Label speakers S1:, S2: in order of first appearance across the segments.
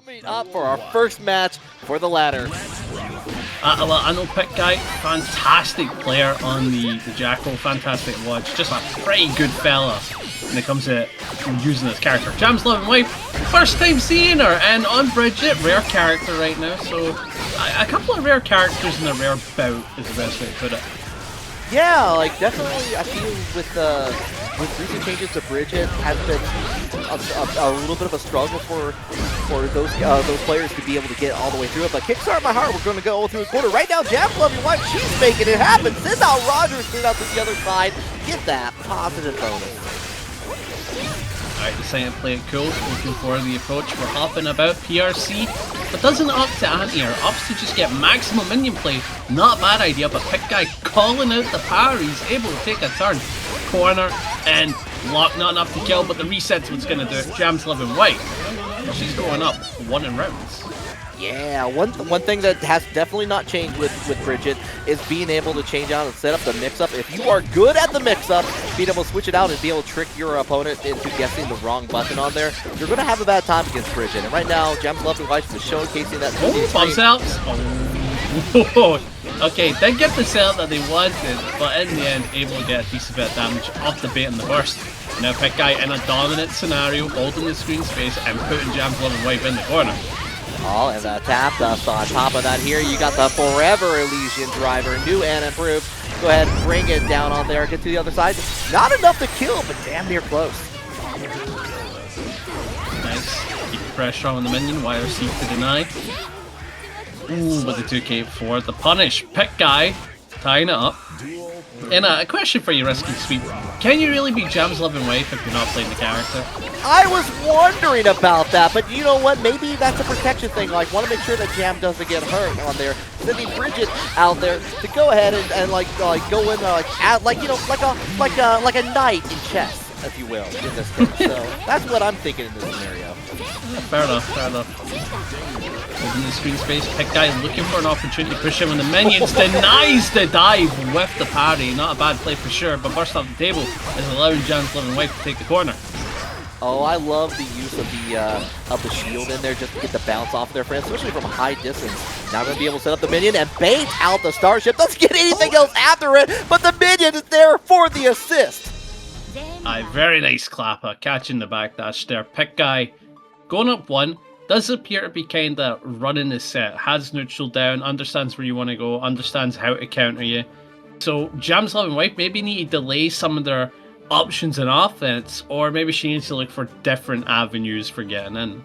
S1: Coming up for our first match for the ladder.
S2: Well, I know Pikguy, fantastic player on the Jackal, fantastic watch, just a pretty good fella when it comes to using this character. Jam's loving wife, first time seeing her, and on Bridget, rare character right now, so a couple of rare characters in a rare bout is the best way to put it.
S1: Yeah, like definitely I feel with recent changes to Bridget has been a little bit of a struggle for those players to be able to get all the way through it. But Kickstart My Heart, we're going to go through the quarter. Right now, Jam's loving wife, she's making it happen. Sends out Rogers, clean out to the other side. Get that positive bonus.
S2: Alright, deciding to play it cool, looking for the approach. We're hopping about PRC, but doesn't opt to anti-air, opts to just get maximum minion play. Not a bad idea, but Pikguy calling out the power, he's able to take a turn. Corner, and lock, not enough to kill, but the reset's what's going to do it. Jam's loving white. She's going up 1 in rounds.
S1: Yeah, one thing that has definitely not changed with Bridget is being able to change out and set up the mix-up. If you are good at the mix-up, being able to switch it out and be able to trick your opponent into guessing the wrong button on there, you're going to have a bad time against Bridget. And right now, Jam's loving wife is showcasing that.
S2: Bumps out. Oh. Okay, did get the setup that they wanted, but in the end, able to get a decent bit of damage off the bait in the burst. Now Pikguy in a dominant scenario, holding the screen space and putting Jam's loving wife in the corner.
S1: Oh, and the tap dust on top of that here. You got the Forever Elysian driver, new and improved. Go ahead, bring it down on there, get to the other side. Not enough to kill, but damn near close.
S2: Nice. Keep the pressure on the minion, YRC to deny. Ooh, with the 2k for the punish. Pikguy tying it up. And a question for you, Risky Sweep. Can you really be Jam's loving wife if you're not playing the character?
S1: I was wondering about that, but you know what? Maybe that's a protection thing. Like, want to make sure that Jam doesn't get hurt on there. Sending Bridget out there to go ahead and like go in like a knight in chess, if you will, in this case. So that's what I'm thinking in this scenario.
S2: Fair enough. Fair enough. Holding the screen space, Pikguy looking for an opportunity to push him, and the minions denies the dive with the parry. Not a bad play for sure, but burst off the table is allowing Jam's loving wife to take the corner.
S1: Oh, I love the use of the shield in there just to get the bounce off their friends, especially from a high distance. Now going to be able to set up the minion and bait out the starship. Doesn't get anything else after it, but the minion is there for the assist.
S2: Aye, very nice clapper, catching the backdash there. Pikguy going up 1. Does appear to be kind of running the set, has neutral down, understands where you want to go, understands how to counter you. So Jam's loving wife maybe need to delay some of their options in offense, or maybe she needs to look for different avenues for getting in.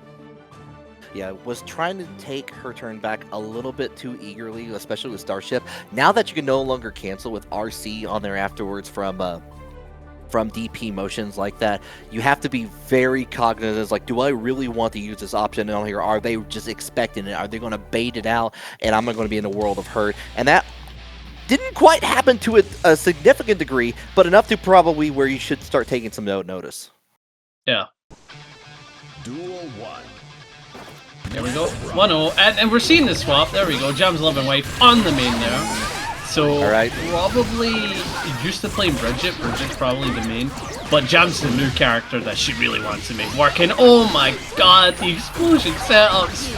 S1: Yeah, was trying to take her turn back a little bit too eagerly, especially with Starship. Now that you can no longer cancel with RC on there afterwards from DP motions like that, you have to be very cognizant. It's like, do I really want to use this option on here? Are they just expecting it? Are they going to bait it out? And I'm going to be in a world of hurt. And that didn't quite happen to a significant degree, but enough to probably where you should start taking some notice.
S2: Yeah.
S3: Duel 1.
S2: There we go. 1-0. And we're seeing the swap. There we go. Jam's loving wife on the main there. So, probably used to playing Bridget. Bridget's probably the main. But Jam's the new character that she really wants to make work. And oh my god, the explosion setups.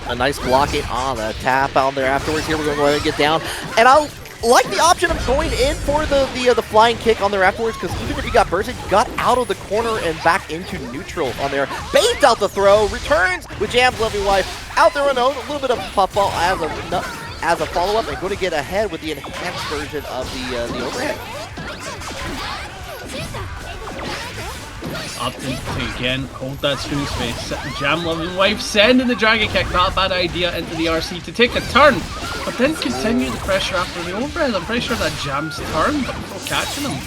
S1: A nice blocking on the tap out there afterwards. Here we're going to go ahead and get down. And I like the option of going in for the flying kick on there afterwards, because even if you got bursted, you got out of the corner and back into neutral on there. Baits out the throw, returns with Jam's loving wife out there unknown. A little bit of puffball as a follow-up, and going to get ahead with the enhanced version of the overhead.
S2: Up to again, hold that screen space. Jam loving wife sending the dragon kick, not a bad idea, into the RC to take a turn, but then continue the pressure after the overhead. I'm pretty sure that Jam's turn, but before catching him.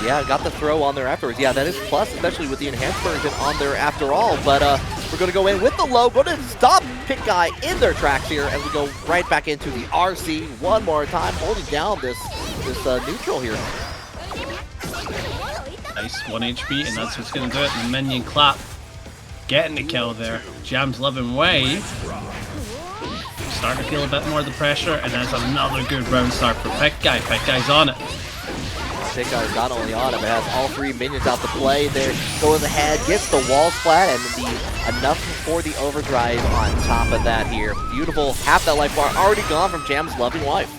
S1: Yeah, got the throw on there afterwards. Yeah, that is plus, especially with the enhanced version on there after all. But we're going to go in with the low, going to stop Pikguy in their tracks here, and we go right back into the RC one more time, holding down this neutral here.
S2: Nice 1 HP, and that's what's going to do it. The minion clap, getting the kill there. Jam's loving wave. Starting to feel a bit more of the pressure, and that's another good round start for Pikguy. Pikguy's on it.
S1: Pikguy is not only on it, but has all 3 minions out to play. There goes ahead, gets the wall splat, and enough for the overdrive on top of that here. Beautiful, half that life bar already gone from Jam's loving wife.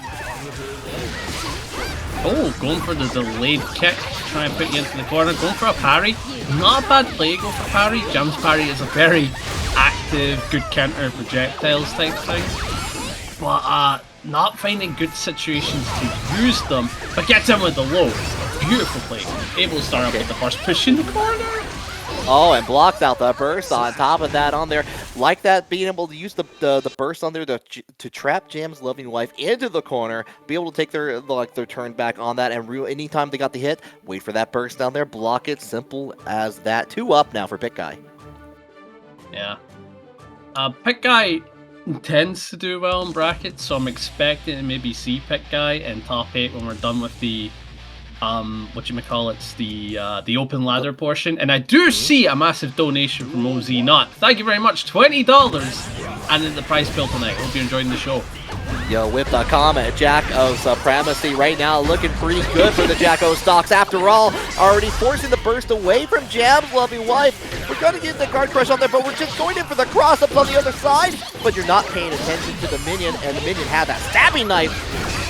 S2: Oh, going for the delayed kick, try and put you into the corner, going for a parry. Not a bad play, go for parry. Jam's parry is a very active, good counter projectiles type thing. But not finding good situations to use them, but gets in with the low. Beautiful play. Able to start up with the first push in the corner.
S1: Oh, and blocks out the burst on top of that on there. Like that, being able to use the burst on there to trap Jam's loving wife into the corner, be able to take their turn back on that, and anytime they got the hit, wait for that burst down there, block it, simple as that. 2 up now for Pikguy.
S2: Yeah. Pikguy tends to do well in brackets, so I'm expecting to maybe see Pikguy in top 8 when we're done with the the open ladder portion. And I do see a massive donation from OZ Not. Thank you very much, $20, and in the prize bill tonight. Hope you're enjoying the show.
S1: Yo, with the comment, Jack of Supremacy right now looking pretty good for the Jacko stocks. After all, already forcing the burst away from Jam's loving wife. We're going to get the guard crush on there, but we're just going in for the cross-ups on the other side. But you're not paying attention to the minion, and the minion had that stabbing knife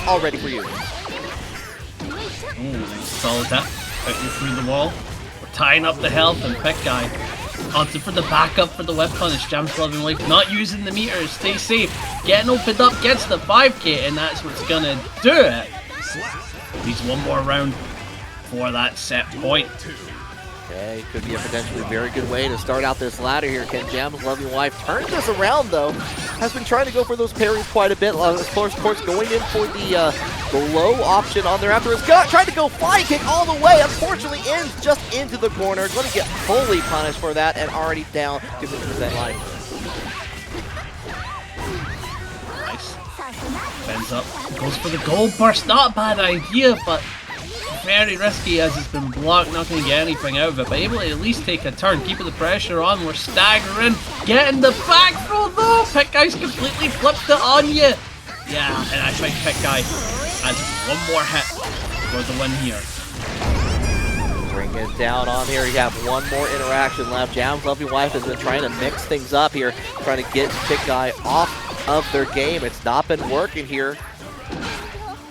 S1: all ready for you.
S2: Ooh, solid that. Fighting through the wall. We're tying up the health, and Pikguy opted for the backup for the whip punish. Jam's loving wife not using the meters. Stay safe. Getting opened up, gets the 5k, and that's what's gonna do it. Needs one more round for that set point.
S1: Okay, could be a potentially very good way to start out this ladder here. Can Jam's loving wife turn this around, though? Has been trying to go for those parries quite a bit. Of course, going in for the low option on there afterwards. Trying to go flying kick all the way. Unfortunately, ends just into the corner. Going to get fully punished for that and already down to 50% life.
S2: Nice. Bends up. Goes for the gold burst. Not a bad idea, but very risky as it's been blocked, not going to get anything out of it, but able to at least take a turn, keeping the pressure on. We're staggering, getting the back throw though. Pikguy's completely flipped it on you. Yeah, and I think Pikguy has one more hit for the win here.
S1: Bring it down on here. You have one more interaction left. Jam's loving wife has been trying to mix things up here, trying to get Pikguy off of their game. It's not been working here.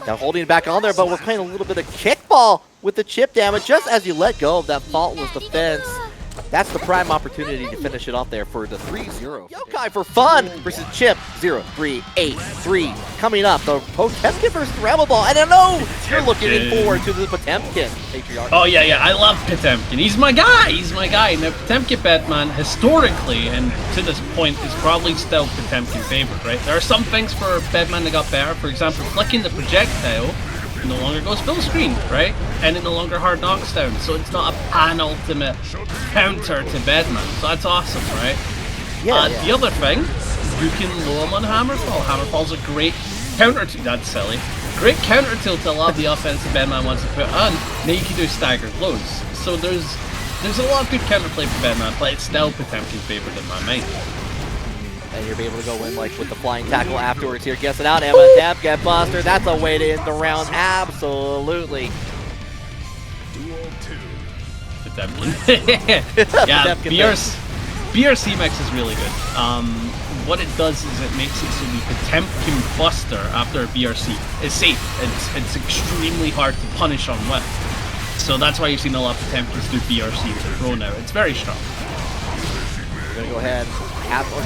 S1: Now holding it back on there, but we're playing a little bit of kickball with the chip damage. Just as you let go of that faultless defense, that's the prime opportunity to finish it off there for the 3-0. Yokai for fun versus Chip 0-3-8-3. Coming up, the Potemkin versus Rambleball. And I know you're looking forward to the Potemkin, Patriarch.
S2: Oh yeah, I love Potemkin. He's my guy. Now Potemkin Bedman, historically and to this point, is probably still Potemkin favorite, right? There are some things for Bedman that got better. For example, flicking the projectile no longer goes full screen, right? And it no longer hard knocks down, so it's not a pan-ultimate counter to Bedman. So that's awesome, right?
S1: Yeah.
S2: The other thing, you can low him on Hammerfall. Hammerfall's a great counter to that's silly. Great counter tilt to a lot of the offense that Bedman wants to put on. Now you can do staggered lows. So there's a lot of good counterplay for Bedman, but it's still Potemkin's favorite in my mind.
S1: And you'll be able to go in like with the flying tackle afterwards here. Guess it out. Emma tap, get buster. That's a way to end the round. Absolutely.
S2: Potemkin. Yeah, BRC mix is really good. What it does is it makes it so the Potemkin buster after a BRC is safe. It's extremely hard to punish on whip. So that's why you've seen a lot of Potemkins do BRC to throw now. It's very strong.
S1: We're going to go ahead.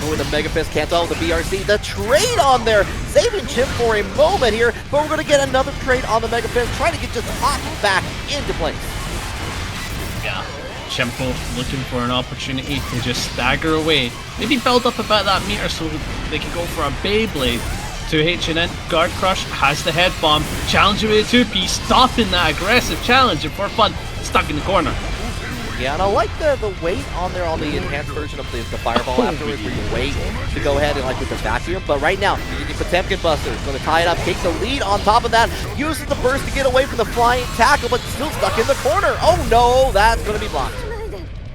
S1: Going to Mega Fist, cancel the BRC. The trade on there, saving Chip for a moment here, but we're going to get another trade on the Mega Fist, trying to get just hopped back into place.
S2: Yeah, Chimpo looking for an opportunity to just stagger away. Maybe build up about that meter so they can go for a Beyblade. 2H&N, Guard Crush has the head bomb. Challenge away a 2-piece, stopping that aggressive challenger for fun. Stuck in the corner.
S1: Yeah, and I like the weight on there on the enhanced version of the Fireball afterwards, where you wait to go ahead and like with the vacuum. But right now, you're getting Potemkin Buster. Going to tie it up, take the lead on top of that, uses the burst to get away from the flying tackle, but still stuck in the corner. Oh no, that's going to be blocked.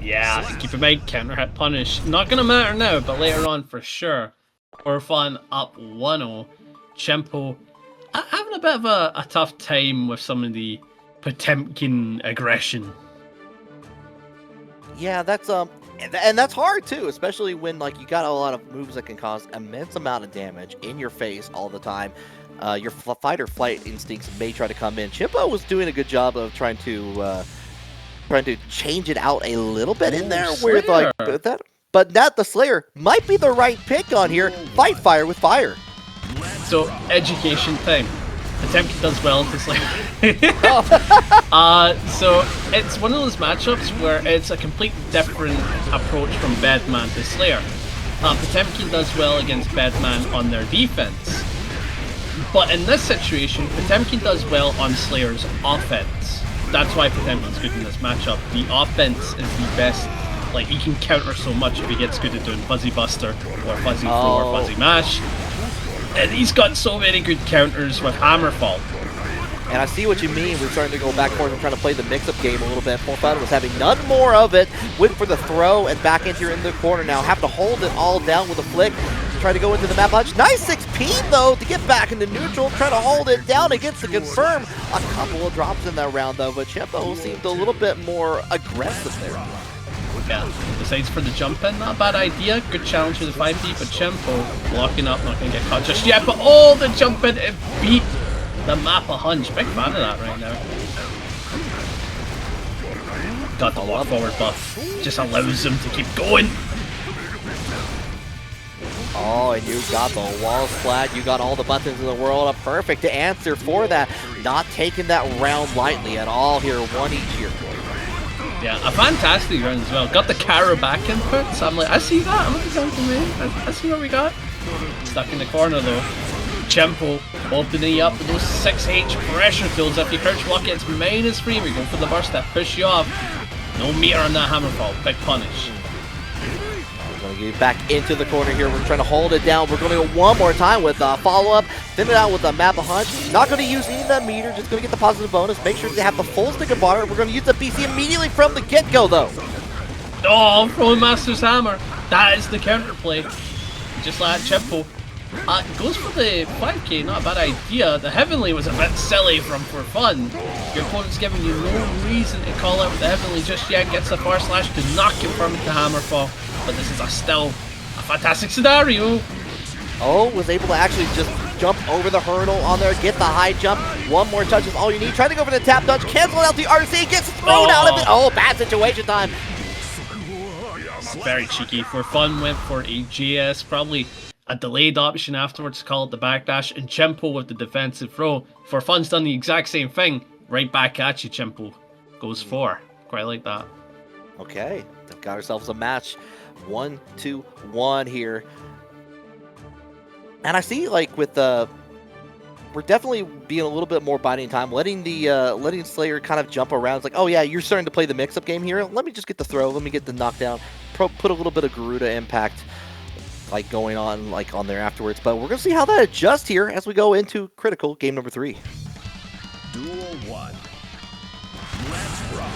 S2: Yeah, keep in mind, counter hit punish. Not going to matter now, but later on for sure. For fun, up 1-0. Chimpo having a bit of a tough time with some of the Potemkin aggression.
S1: Yeah, that's And that's hard too, especially when like you got a lot of moves that can cause immense amount of damage in your face all the time. Your fight or flight instincts may try to come in. Chimpo was doing a good job of trying to change it out a little bit in there, where like that. But that the Slayer might be the right pick on here. Fight fire with fire.
S2: So education time. Potemkin does well to Slayer. So it's one of those matchups where it's a complete different approach from Bedman to Slayer. Potemkin does well against Bedman on their defense. But in this situation, Potemkin does well on Slayer's offense. That's why Potemkin's good in this matchup. The offense is the best. Like, he can counter so much if he gets good at doing Fuzzy Buster or Fuzzy Throw or Fuzzy Mash. And he's got so many good counters with Hammerfall.
S1: And I see what you mean. We're starting to go back and forth and trying to play the mix-up game a little bit. Fun was having none more of it. Went for the throw and back into your in the corner now. Have to hold it all down with a flick. Try to go into the map punch. Nice 6P though to get back into neutral. Try to hold it down against to confirm. A couple of drops in that round though, but Chimpo seemed a little bit more aggressive there.
S2: Yeah, besides for the jump in, not a bad idea. Good challenge for the 5D, but Chimpo blocking up, not going to get caught just yet. But the jump in, it beat the map a hunch. Big fan of that right now. Got the walk forward buff. Just allows him to keep going.
S1: Oh, and you got the walls flat. You got all the buttons in the world. A perfect answer for that. Not taking that round lightly at all here. One each here.
S2: Yeah, a fantastic round as well. Got the Kara back input, so I'm like, I see that. I'm looking down for me. I see what we got. Stuck in the corner though. Chimpo opening up with those 6H pressure tools. If you crouch block it, it's -3. We go for the burst that push you off. No meter on that Hammerfall. Big punish.
S1: We're going to get back into the corner here. We're trying to hold it down. We're going to go one more time with a follow-up. Thin it out with a map of hunch. Not going to use any of that meter. Just going to get the positive bonus. Make sure they have the full stick of water. We're going to use the BC immediately from the get-go, though.
S2: Oh, throwing Master's Hammer. That is the counterplay. Just like Chimpo. Goes for the 5k, not a bad idea. The Heavenly was a bit silly for fun. Your opponent's giving you no reason to call out the Heavenly just yet. Gets the far slash to not confirm it to Hammerfall. But this is still a fantastic scenario.
S1: Oh, was able to actually just jump over the hurdle on there, get the high jump. One more touch is all you need. Try to go for the tap dodge, cancel out the RC, gets thrown out of it. Oh, bad situation time.
S2: Very cheeky. For fun, went for a JS, probably a delayed option afterwards to call it the backdash, and Chimpo with the defensive throw. For fun's done the exact same thing. Right back at you, Chimpo. Goes 4. Quite like that.
S1: Okay, they've got ourselves a match. 1-2-1 here. And I see, like, with the... we're definitely being a little bit more biding time, letting the letting Slayer kind of jump around. It's like, oh yeah, you're starting to play the mix-up game here. Let me just get the throw. Let me get the knockdown. Put a little bit of Garuda impact like going on like on there afterwards. But we're gonna see how that adjusts here as we go into critical game number 3.
S3: Duel 1. Let's rock.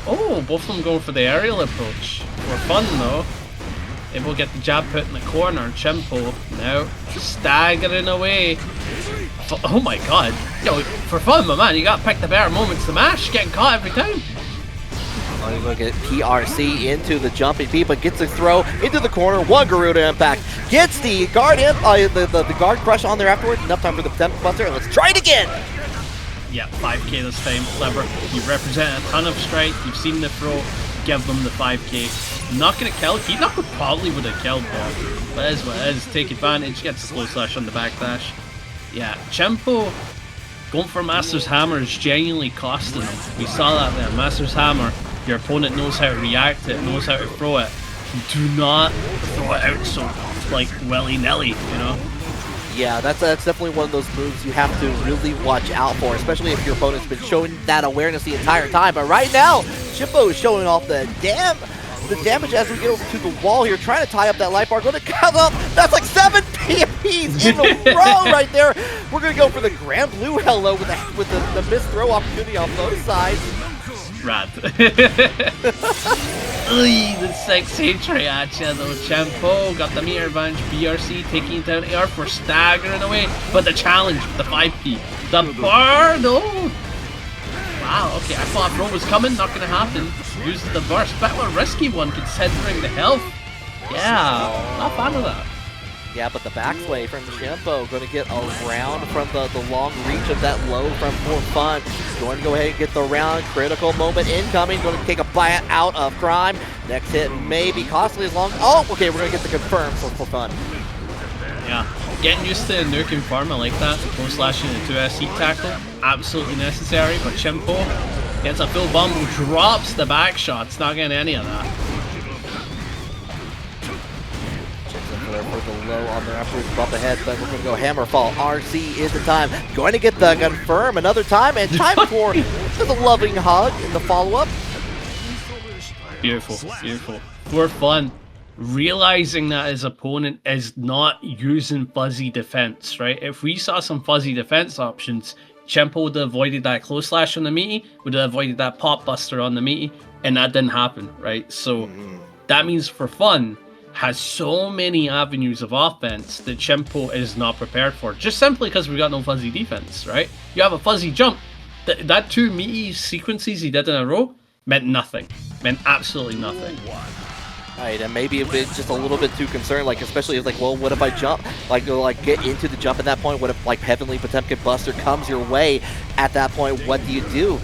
S2: Oh, both of them going for the aerial approach. For fun though. Able to get the jab put in the corner. Chimpo now staggering away. Oh my god. Yo, for fun, my man, you gotta pick the better moments to mash. Getting caught every time.
S1: Oh, you look at PRC into the jumping beat, but gets the throw into the corner. One Garuda impact. Gets the guard the guard crush on there afterwards. Enough time for the Potemkin buster. Let's try it again.
S2: Yeah, 5k this time. Clever. You represent a ton of strike. You've seen the throw. Give them the 5k. Not gonna kill. Keynocker probably would have killed though. But it is what it is. Take advantage. Gets a slow slash on the backdash. Yeah, Chimpo going for Master's Hammer is genuinely costing him. We saw that there. Master's Hammer. Your opponent knows how to react to it, knows how to throw it. Do not throw it out so like willy-nilly, you know?
S1: Yeah, that's definitely one of those moves you have to really watch out for, especially if your opponent's been showing that awareness the entire time. But right now, Chimpo is showing off the damage as we get over to the wall here, trying to tie up that life bar. Going to come up. That's like 7 PMPs in a row right there. We're going to go for the Grand Blue Hello with the missed throw opportunity on both sides.
S2: Rad. The 6H Triacha though. Chimpo got the meter advantage. BRC taking down AR for staggering away. But the challenge, the 5P. The bar, no. Wow, okay, I thought a throw was coming, not gonna happen. uses the burst. Bit of a risky one considering the health. Yeah, not a fan of that.
S1: Yeah, but the backsway from Chimpo going to get around from the long reach of that low from For Fun. Going to go ahead and get the round. Critical moment incoming. Going to take a bite out of Crime. Next hit may be costly as long. Oh, okay, we're going to get the confirm for Fun.
S2: Yeah, getting used to nuking pharma like that, close slashing into a heat tackle, absolutely necessary, but Chimpo gets a full bumble, drops the back shot, it's not getting any of that.
S1: For the low on there afterwards, bump ahead, but we're going to go Hammerfall. RC is the time. Going to get the confirm another time, and time for just a loving hug in the follow-up.
S2: Beautiful, beautiful. For Fun, realizing that his opponent is not using fuzzy defense, right? If we saw some fuzzy defense options, Chimpo would have avoided that close slash on the meaty, would have avoided that pop buster on the meaty, and that didn't happen, right? So that means For Fun has so many avenues of offense that Chimpo is not prepared for, just simply because we got no fuzzy defense, right? You have a fuzzy jump. That 2 meaty sequences he did in a row meant nothing. Meant absolutely nothing.
S1: Right, and maybe a bit, just a little bit too concerned, like especially if like, well, what if I jump, like get into the jump at that point? What if like Heavenly Potemkin Buster comes your way at that point? What do you do?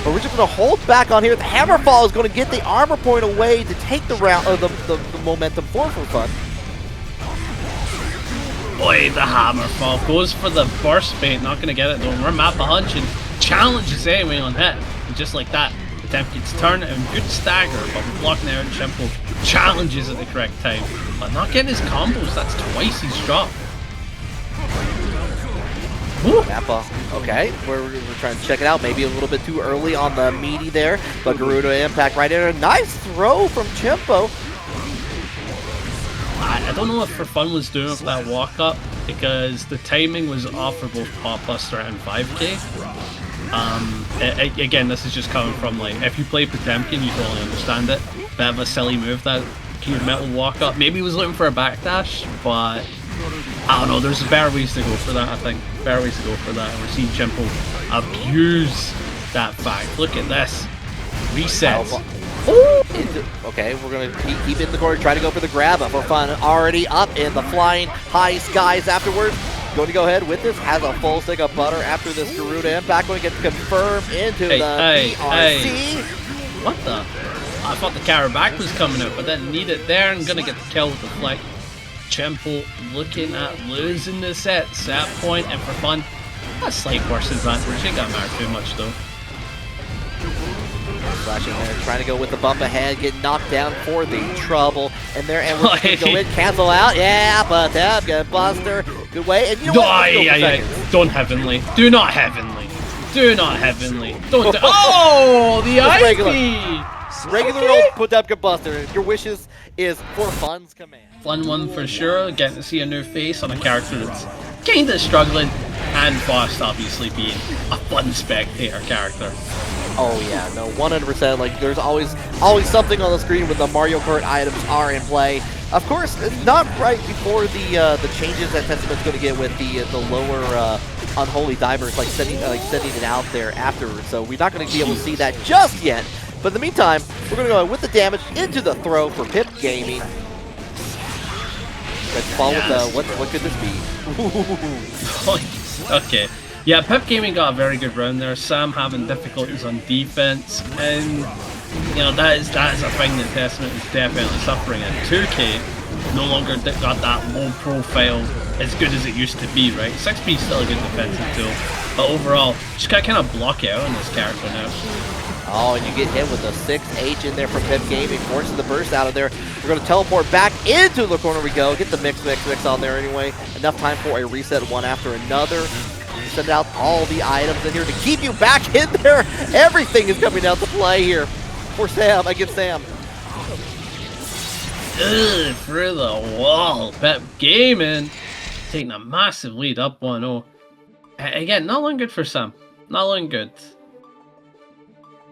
S1: But we're just going to hold back on here. The Hammerfall is going to get the armor point away to take the round, or the momentum for Fun.
S2: Boy, the Hammerfall goes for the burst bait, not going to get it though. We're map a hunch and challenges anyway on hit. And just like that, Potemkin's turn and good stagger, but we're blocking out Chimpo. Challenges at the correct time, but not getting his combos. That's twice he's dropped.
S1: Nappa, okay, we're trying to check it out. Maybe a little bit too early on the meaty there, but Garuda impact right in. A nice throw from Chimpo.
S2: I don't know if For Fun was doing it for that walk up because the timing was off for both Pop Buster and 5K. Again, this is just coming from like, if you play Potemkin, you totally understand it. Bit of a silly move, that Cube Metal walk up. Maybe he was looking for a backdash, but I don't know, there's better ways to go for that, I think. Better ways to go for that, and we're seeing Chimpo abuse that fact. Look at this. Resets.
S1: Okay, we're going to keep in the corner, try to go for the grab. For Fun already up in the flying high skies afterwards. Going to go ahead with this, has a full stick of butter after this Garuda impact. Going to get confirmed into the PRC.
S2: What the? I thought the carry back was coming out, but then need it there and gonna get the kill with the flick. Chimpo looking at losing the set point, and For Fun, a slight burst advantage. Ain't got matter too much though.
S1: Flashing there, trying to go with the bump ahead, get knocked down for the trouble, and there, and we're going to go in, cancel out, yeah, but that good Buster, good way, and you know what?
S2: Don't Heavenly, do not Heavenly, do not Heavenly, don't. Oh, the IP.
S1: Regular old Potemkin Buster. Your wishes is For Fun's command.
S2: Fun one for sure. Getting to see a new face on a character that's kinda struggling, and Faust obviously being a fun spectator character.
S1: Oh yeah, no, 100%. Like there's always something on the screen when the Mario Kart items are in play. Of course, it's not right before the changes that Testament's going to get with the lower unholy divers, like sending it out there afterwards. So we're not going to be able to see that just yet. But in the meantime, we're going to go with the damage into the throw for Pip Gaming. Let's follow what could this be?
S2: Okay. Yeah, Pip Gaming got a very good round there. Sam having difficulties on defense, and you know that is a thing that Testament is definitely suffering in. 2K no longer got that low profile as good as it used to be, right? 6B is still a good defensive tool, but overall, just gotta kind of block it out on this character now.
S1: Oh, and you get hit with a 6H in there from Pip Gaming, forces the burst out of there. We're going to teleport back into the corner we go. Get the mix on there anyway. Enough time for a reset one after another. Send out all the items in here to keep you back in there. Everything is coming out to play here for Sam, against Sam.
S2: Ugh, through the wall. Pip Gaming taking a massive lead up 1-0. Again, not looking good for Sam. Not looking good.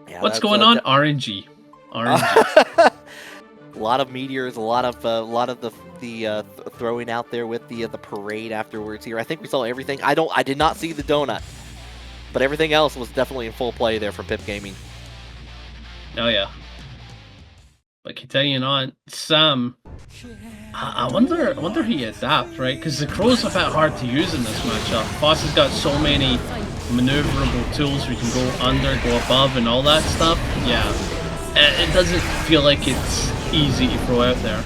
S2: Yeah, what's going on? RNG.
S1: A lot of meteors, a lot of the throwing out there with the parade afterwards here. I think we saw everything. I did not see the donut, but everything else was definitely in full play there from Pip Gaming.
S2: Oh yeah, But continuing on, Sam. I wonder how you adapt, right? Because the Crow's a bit hard to use in this matchup. Faust has got so many maneuverable tools. We can go under, go above, and all that stuff. Yeah, it doesn't feel like it's easy to throw out there.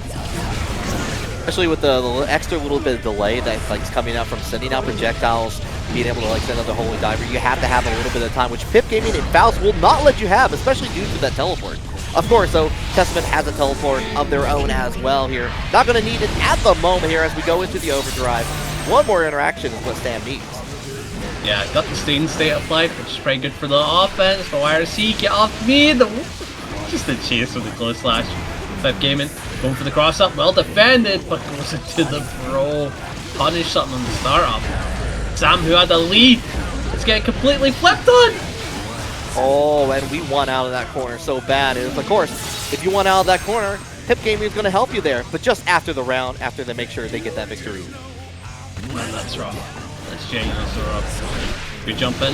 S1: Especially with the extra little bit of delay that's like coming out from sending out projectiles, being able to like send out the Holy Diver. You have to have a little bit of time, which Pip Gaming and Faust will not let you have, especially due to that teleport. Of course, though, Testament has a teleport of their own as well here. Not going to need it at the moment here as we go into the overdrive. One more interaction is what Sam needs.
S2: Yeah, got the Stain State applied, which is pretty good for the offense. But YRC, get off me! Just a chase with the close slash. Pip Gaming going for the cross up, well defended, but goes into the bro. Punish something on the start up. Sam, who had the lead, is getting completely flipped on.
S1: Oh, and we won out of that corner so bad. And of course, if you want out of that corner, Pip Gaming is going to help you there, but just after the round, after they make sure they get that victory.
S2: That's rough. That's genuinely rough. Good jump in.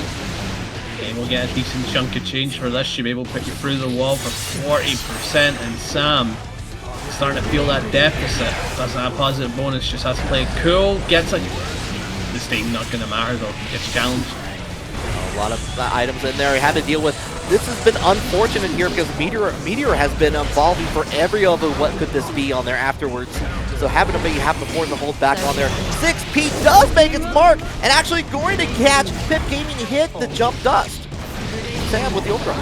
S2: And we'll get a decent chunk of change for this. Should be able to put you through the wall for 40%. And Sam starting to feel that deficit. Doesn't have a positive bonus, just has to play it cool. Gets a... This thing not going to matter though. Gets challenged.
S1: A lot of items in there he had to deal with. This has been unfortunate here because Meteor has been evolving for every other what could this be on there afterwards. So having to have the force to hold back on there. 6P does make its mark and actually going to catch Pip Gaming hit the jump dust. Sam with the override.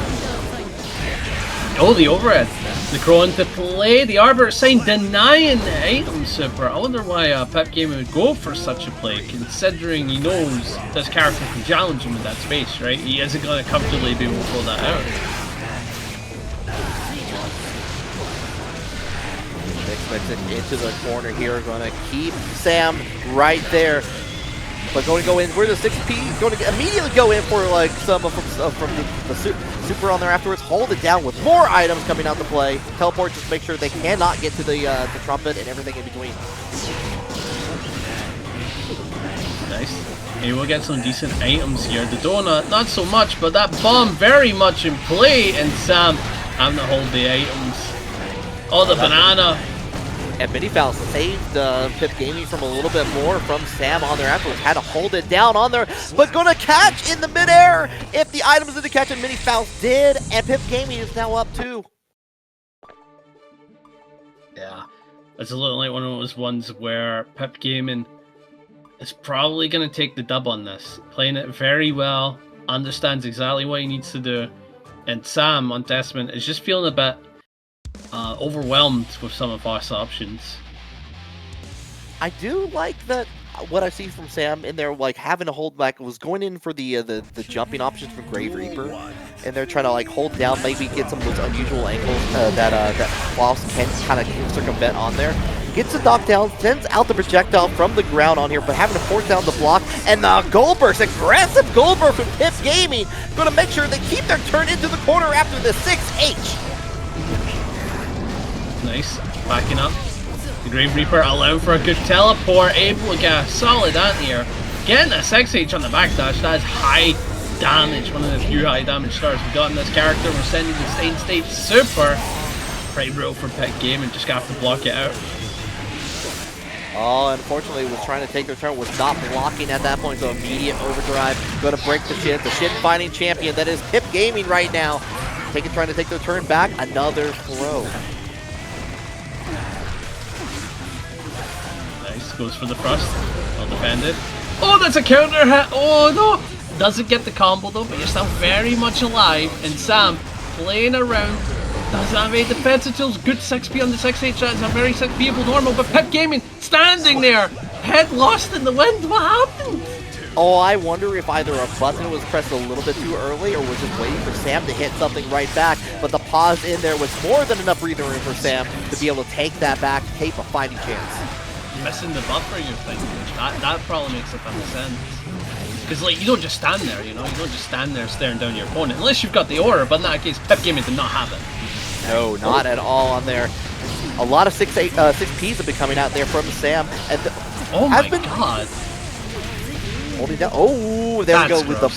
S2: Oh, the overhead. The Crow into play. The Arbiter sign denying the item super. I wonder why Pip Gaming would go for such a play, considering he knows this character can challenge him in that space, right? He isn't going to comfortably be able to pull that out.
S1: Mix it into the corner here. Going to keep Sam right there. But going to go in, where the 6P going to immediately go in for like some from the super on there afterwards. Hold it down with more items coming out to play. Teleport just make sure they cannot get to the trumpet and everything in between.
S2: Nice. Hey, we'll get some decent items here. The donut, not so much, but that bomb very much in play. And Sam having to hold the items. Oh, the banana.
S1: And Mini Faust saved Pip Gaming from a little bit more from Sam on there afterwards. Had to hold it down on there, but gonna catch in the midair if the items didn't catch it. Mini Faust did, and Pip Gaming is now up too.
S2: Yeah, it's a little like one of those ones where Pip Gaming is probably gonna take the dub on this. Playing it very well, understands exactly what he needs to do, and Sam on Testament is just feeling a bit overwhelmed with some of our options.
S1: I do like that what I see from Sam in there, like having to hold back, was going in for the jumping options from Grave Reaper, and they're trying to like hold down, maybe get some of those unusual angles that Faust can kind of circumvent on there. Gets the knockdown, sends out the projectile from the ground on here, but having to force down the block, and the goal burst, aggressive goal burst from Pip Gaming, going to make sure they keep their turn into the corner after the 6H.
S2: Nice, backing up. The Grave Reaper allowing for a good teleport, able to get a solid anti-air. Getting a 6H on the backdash, that is high damage, one of the few high damage stars we got in this character. We're sending the Stain State super. Pretty brutal for Pip Gaming, just gonna have to block it out.
S1: Oh, unfortunately, was trying to take their turn, was not blocking at that point, so immediate overdrive. Going to break the shin fighting champion that is Pip Gaming right now. Trying to take their turn back, another throw.
S2: Nice, goes for the thrust, well defended. Oh, that's a counter hit, oh no! Doesn't get the combo though, but you're still very much alive, and Sam playing around. Doesn't have any defensive tools, good 6P on the 6H, that's a very viable normal, but Pip Gaming standing there, head lost in the wind, what happened?
S1: Oh, I wonder if either a button was pressed a little bit too early or was just waiting for Sam to hit something right back, but the pause in there was more than enough breathing room for Sam to be able to take that back, take a fighting chance.
S2: Missing the buffer, you're thinking. That probably makes a ton of sense. Because, like, you don't just stand there, you know? You don't just stand there staring down your opponent. Unless you've got the aura, but in that case, Pip Gaming did not have it.
S1: No, not at all on there. A lot of 6Ps have been coming out there from Sam. And
S2: oh my god.
S1: Holding down. Oh, there we go with the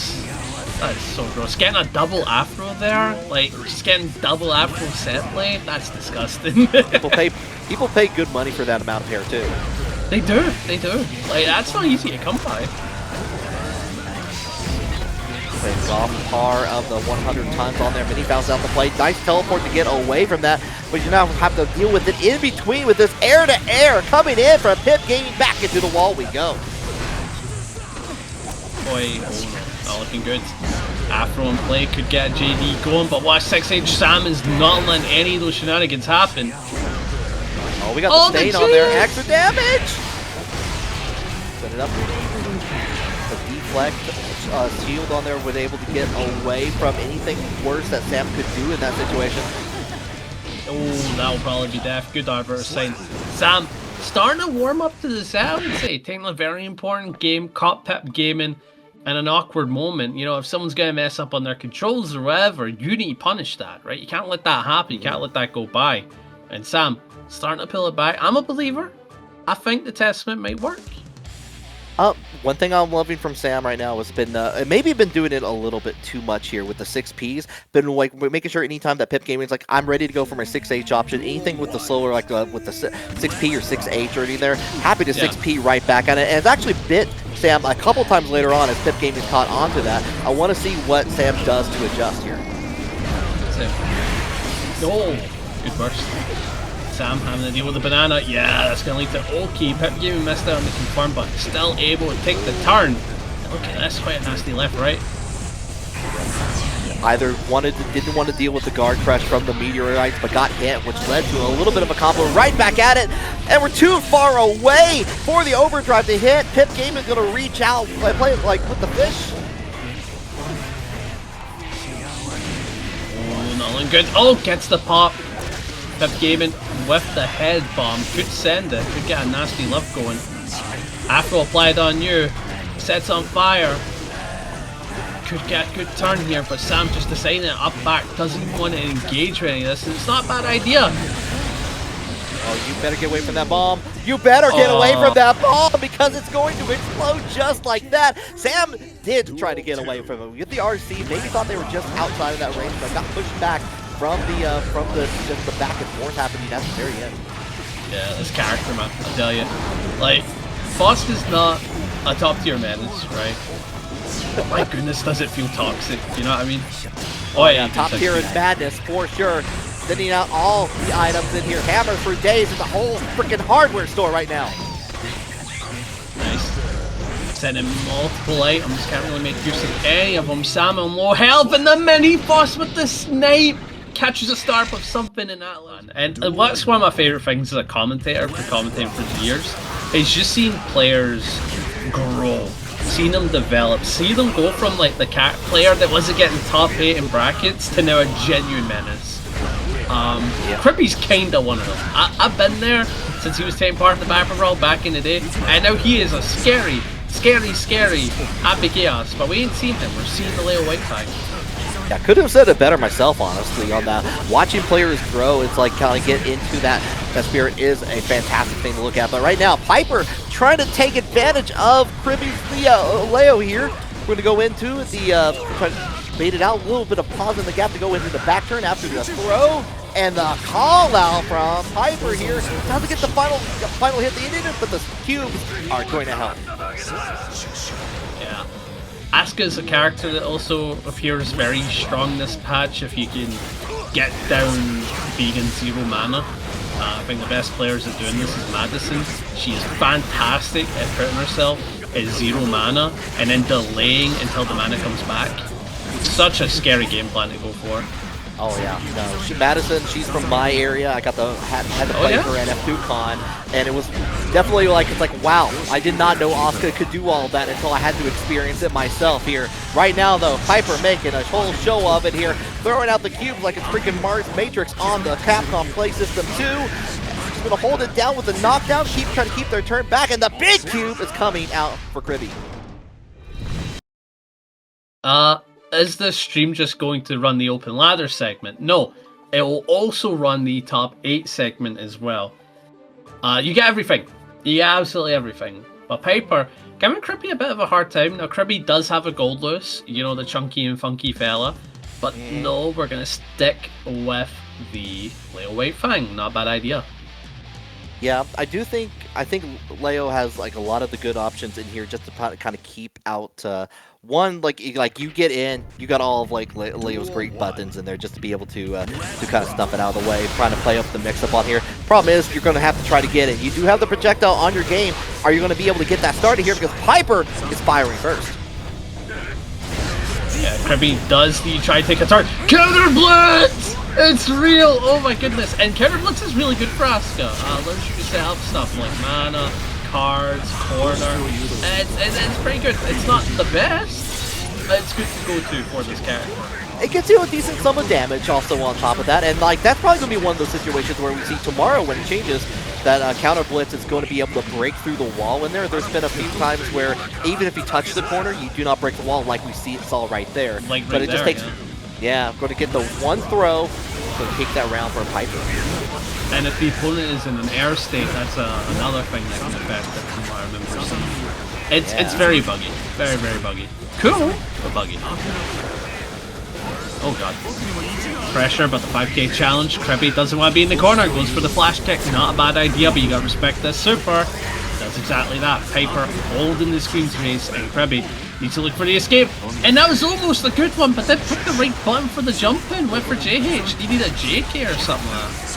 S2: That is so gross. Getting a double afro there, like just getting double afro set play, that's disgusting.
S1: People pay good money for that amount of hair too.
S2: They do. Like that's not easy to come by.
S1: Plays off par of the 100 tons on there. Mini Faust out the plate. Nice teleport to get away from that, but you now have to deal with it in between with this air to air coming in from Pip Gaming. Back into the wall we go.
S2: Boy, not looking good. Afro in play could get JD going, but watch 6H Sam is not letting any of those shenanigans happen.
S1: Oh, we got the stain on there. Extra damage! Set it up. The deflect shield on there was able to get away from anything worse that Sam could do in that situation.
S2: Oh, that'll probably be death. Good adverse sign. Sam starting to warm up to the set, I would say. Taking a very important game, caught Pep gaming, and an awkward moment. You know, if someone's going to mess up on their controls or whatever, you need to punish that, right? You can't let that happen. You can't let that go by. And Sam, starting to pull it back. I'm a believer. I think the testament might work.
S1: One thing I'm loving from Sam right now has been, maybe been doing it a little bit too much here with the 6Ps. Been like making sure anytime that Pip Gaming's like, I'm ready to go for my 6H option. Anything with the slower, like with the 6P or 6H or anything there, happy to 6P right back on it. And it's actually bit Sam a couple times later on as Pip Gaming's caught onto that. I want to see what Sam does to adjust here.
S2: No, good burst. Sam having to deal with the banana. Yeah, that's going to lead to okay. Pip Gaming missed out on the confirm, but still able to take the turn. Look at this, quite a nasty left, right?
S1: Either didn't want to deal with the guard crush from the meteorites, but got hit, which led to a little bit of a combo right back at it. And we're too far away for the overdrive to hit. Pip Gaming's going to reach out, play it like with the fish.
S2: Oh, not looking good. Oh, gets the pop. Pip Gaming with the head bomb. Could send it. Could get a nasty lift going. Afro applied on you. Sets on fire. Could get a good turn here, but Sam just deciding up back. Doesn't even want to engage with any of this. And it's not a bad idea.
S1: Oh, you better get away from that bomb. You better get away from that bomb because it's going to explode just like that. Sam did try to get away from it. With the RC, maybe thought they were just outside of that range, but got pushed back from just the back and forth happening at the very end.
S2: Yeah, this character, man, I'll tell you. Like, Faust is not a top tier menace, right? But my goodness, does it feel toxic? You know what I mean?
S1: Oh yeah, top tier is madness for sure. Sending out all the items in here. Hammer for days in the whole freaking hardware store right now.
S2: Nice. Sending multiple items. Can't really make use of any of them. Sam on low health, and the mini boss with the snipe catches a star of something in that line. And what's one of my favorite things as a commentator, for commentating for years, is just seeing players grow. Seeing them develop, see them go from like the player that wasn't getting top 8 in brackets to now a genuine menace. Kriby's kinda one of them. I've been there since he was taking part in the Battle Royale back in the day, and now he is a scary a.b.a. But we ain't seen him. We're seeing the Leo Whitefang.
S1: Yeah, could have said it better myself, honestly, on that. Watching players grow, it's like kind of get into that spirit is a fantastic thing to look at. But right now, Piper trying to take advantage of Kriby's Leo here. We're going to go into the, try to bait it out, a little bit of pause in the gap to go into the back turn after the throw. And the call out from Piper here. Doesn't get the final hit the Indian, but the cubes are going to help.
S2: Yeah. Asuka's a character that also appears very strong this patch if you can get down vegan 0 mana. I think the best players at doing this is Madison. She is fantastic at putting herself at 0 mana and then delaying until the mana comes back. Such a scary game plan to go for.
S1: Oh yeah, no, Madison, she's from my area. I got the had to play her at F2Con, and it was definitely like, it's like, wow, I did not know Asuka could do all of that until I had to experience it myself here. Right now though, Piper making a whole show of it here, throwing out the cubes like it's freaking Mars Matrix on the Capcom Play System 2. She's gonna hold it down with the knockdown, trying to keep their turn back, and the big cube is coming out for Kriby.
S2: Is this stream just going to run the open ladder segment? No, it will also run the top 8 segment as well. You get everything. You get absolutely everything. But Piper giving Kriby a bit of a hard time. Now Kriby does have a gold loose, you know, the chunky and funky fella. But no, we're going to stick with the Leo Whitefang. Not a bad idea.
S1: Yeah, I think Leo has like a lot of the good options in here just to kind of keep out one like you get in, you got all of like Leo's great buttons in there just to be able to kind of stuff it out of the way, trying to play up the mix up on here. Problem is you're going to have to try to get it. You do have the projectile on your game. Are you going to be able to get that started here because Piper is firing first?
S2: Yeah, Kriby does try to take a target. Counter Blitz! It's real! Oh my goodness. And Counter Blitz is really good for Asuka. Learns you to set up stuff like mana, cards, corner. It's pretty good. It's not the best, but it's good to go to for this character.
S1: It gets you a decent sum of damage also on top of that, and like that's probably going to be one of those situations where we see tomorrow when it changes that Counter Blitz is going to be able to break through the wall in there. There's been a few times where even if you touch the corner, you do not break the wall like we see it's all right there.
S2: Like
S1: but
S2: right
S1: it just
S2: there,
S1: takes, yeah, going to get the one throw to take that round for Piper.
S2: And if the opponent is in an air state, that's another thing that can affect it from what I remember seeing. It's very buggy. Very, very buggy. Cool, but buggy. Oh god. Pressure, but the 5k challenge. Kriby doesn't want to be in the corner. Goes for the flash kick. Not a bad idea, but you gotta respect this super. Does exactly that. Piper holding the screen space, and Kriby needs to look for the escape. And that was almost a good one, but then pick the right button for the jump in. Went for JH. Needed a JK or something like that.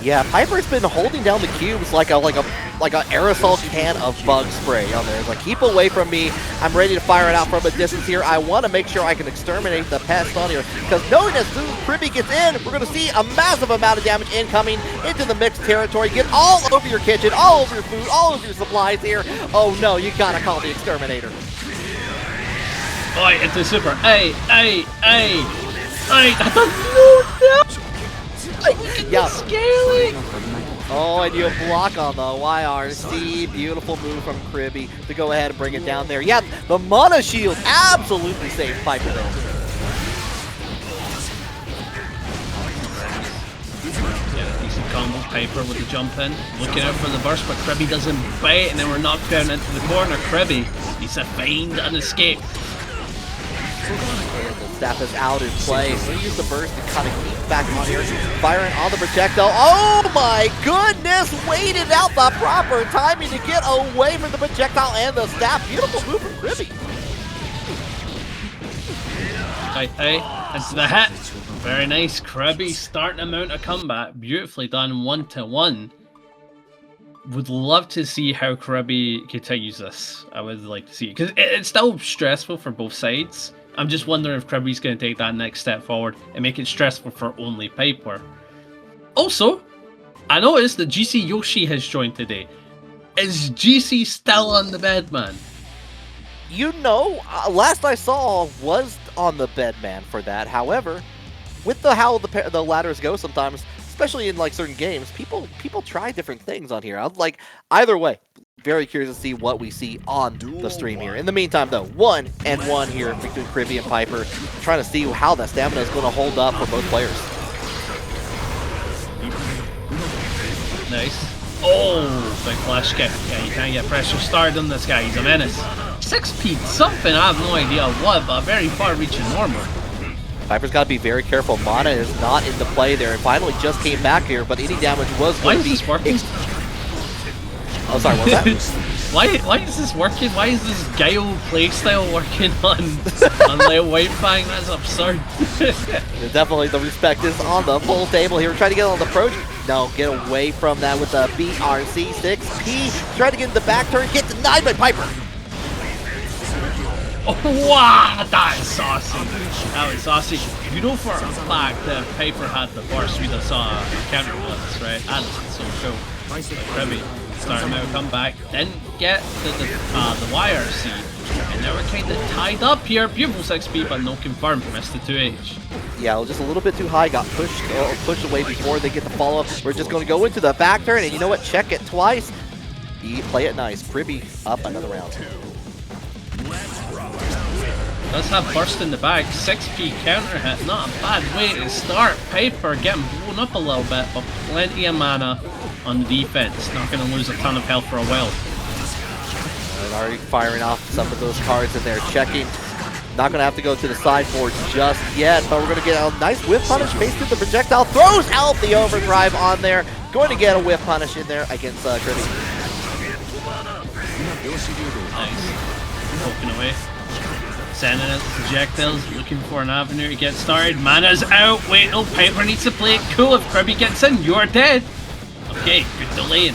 S1: Yeah, Piper's been holding down the cubes like a aerosol can of bug spray on there. It's like, keep away from me. I'm ready to fire it out from a distance here. I want to make sure I can exterminate the pest on here. Because knowing as soon as Kriby gets in, we're going to see a massive amount of damage incoming into the mixed territory. Get all over your kitchen, all over your food, all over your supplies here. Oh no, you got to call the exterminator.
S2: Oi, it's a super. Hey, hey, hey. Hey, no.
S1: Yeah.
S2: Scaling.
S1: Oh, and you block on the YRC. Beautiful move from Kriby to go ahead and bring it down there. Yeah, the mana shield absolutely saved Piper there.
S2: Yeah, decent combo. Piper with the jump in. Looking out for the burst, but Kriby doesn't bite, and then we're knocked down into the corner. Kriby needs to find an escape.
S1: The staff is out in play. So use the burst to kind of keep back on here. Firing on the projectile. Oh my goodness! Waited out the proper timing to get away from the projectile and the staff. Beautiful move from Kriby.
S2: Hey, into the hit. Very nice. Kriby starting to mount a comeback. Beautifully done 1-1. Would love to see how Kriby continues this. I would like to see it. Because it's still stressful for both sides. I'm just wondering if Kriby's going to take that next step forward and make it stressful for only Piper. Also, I noticed that GC Yoshi has joined today. Is GC still on the Bedman?
S1: You know, last I saw was on the Bedman for that. However, with how the ladders go sometimes, especially in like certain games, people try different things on here. I'd like either way. Very curious to see what we see on the stream here. In the meantime, though, 1-1 here between Kriby and Piper. Trying to see how that stamina is going to hold up for both players.
S2: Nice. Oh, big flash kick. Yeah, you can't get pressure started on this guy. He's a menace. 6p something, I have no idea what, but very far-reaching normal.
S1: Piper's got to be very careful. Mana is not into play there. And finally just came back here, but any damage was going to be...
S2: Why is this working?
S1: Oh, sorry, what was that?
S2: Why is this working? Why is this Gaio playstyle working on Leo Whitefang? That's absurd.
S1: Definitely the respect is on the full table here. We're trying to get on the approach. No, get away from that with the BRC 6P. Try to get in the back turn. Get denied by Piper.
S2: Oh, wow, that is saucy. That was saucy. You know for a fact that Piper had the burst, we just saw a counter blitz, right? That is so cool. Kriby starting out comeback, didn't get the YRC, and now we're kind of tied up here. Beautiful 6p, but no confirm. Missed the 2H.
S1: Yeah, just a little bit too high. Got pushed away before they get the follow up. We're just going to go into the back turn, and you know what? Check it twice. Play it nice. Kriby up another round.
S2: Does have burst in the bag. 6p counter hit. Not a bad way to start. Piper getting blown up a little bit, but plenty of mana on the defense. Not going to lose a ton of health for a while.
S1: And already firing off some of those cards in there, checking. Not going to have to go to the sideboard just yet, but we're going to get a nice whiff punish based through the projectile. Throws out the overdrive on there. Going to get a whiff punish in there against Kriby.
S2: Nice. Poking away. Sending out the projectiles, looking for an avenue to get started. Mana's out. Wait, no, Piper needs to play it cool. If Kriby gets in, you're dead. Okay, good delaying.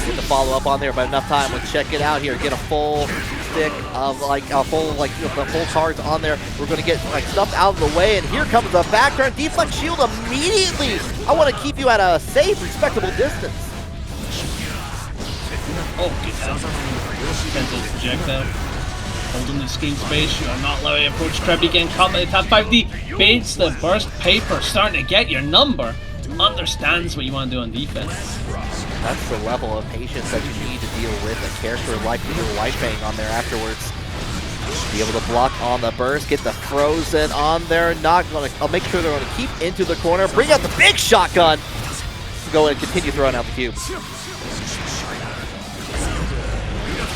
S1: Get the follow up on there, but enough time. Let's check it out here. Get a full stick of the full cards on there. We're going to get stuff out of the way, and here comes the back turn. Deflect shield immediately. I want to keep you at a safe, respectable distance.
S2: Oh, good down. Kensei's projectile. Holding the screen space. You are not allowing to approach Kriby again. Caught by the top 5D. Baits the burst. Paper starting to get your number. Understands what you want to do on defense.
S1: That's the level of patience that you need to deal with a character like Whitefang on there afterwards. Be able to block on the burst, get the frozen on there. Not gonna. I'll make sure they're gonna keep into the corner. Bring out the big shotgun. Go and continue throwing out the cubes.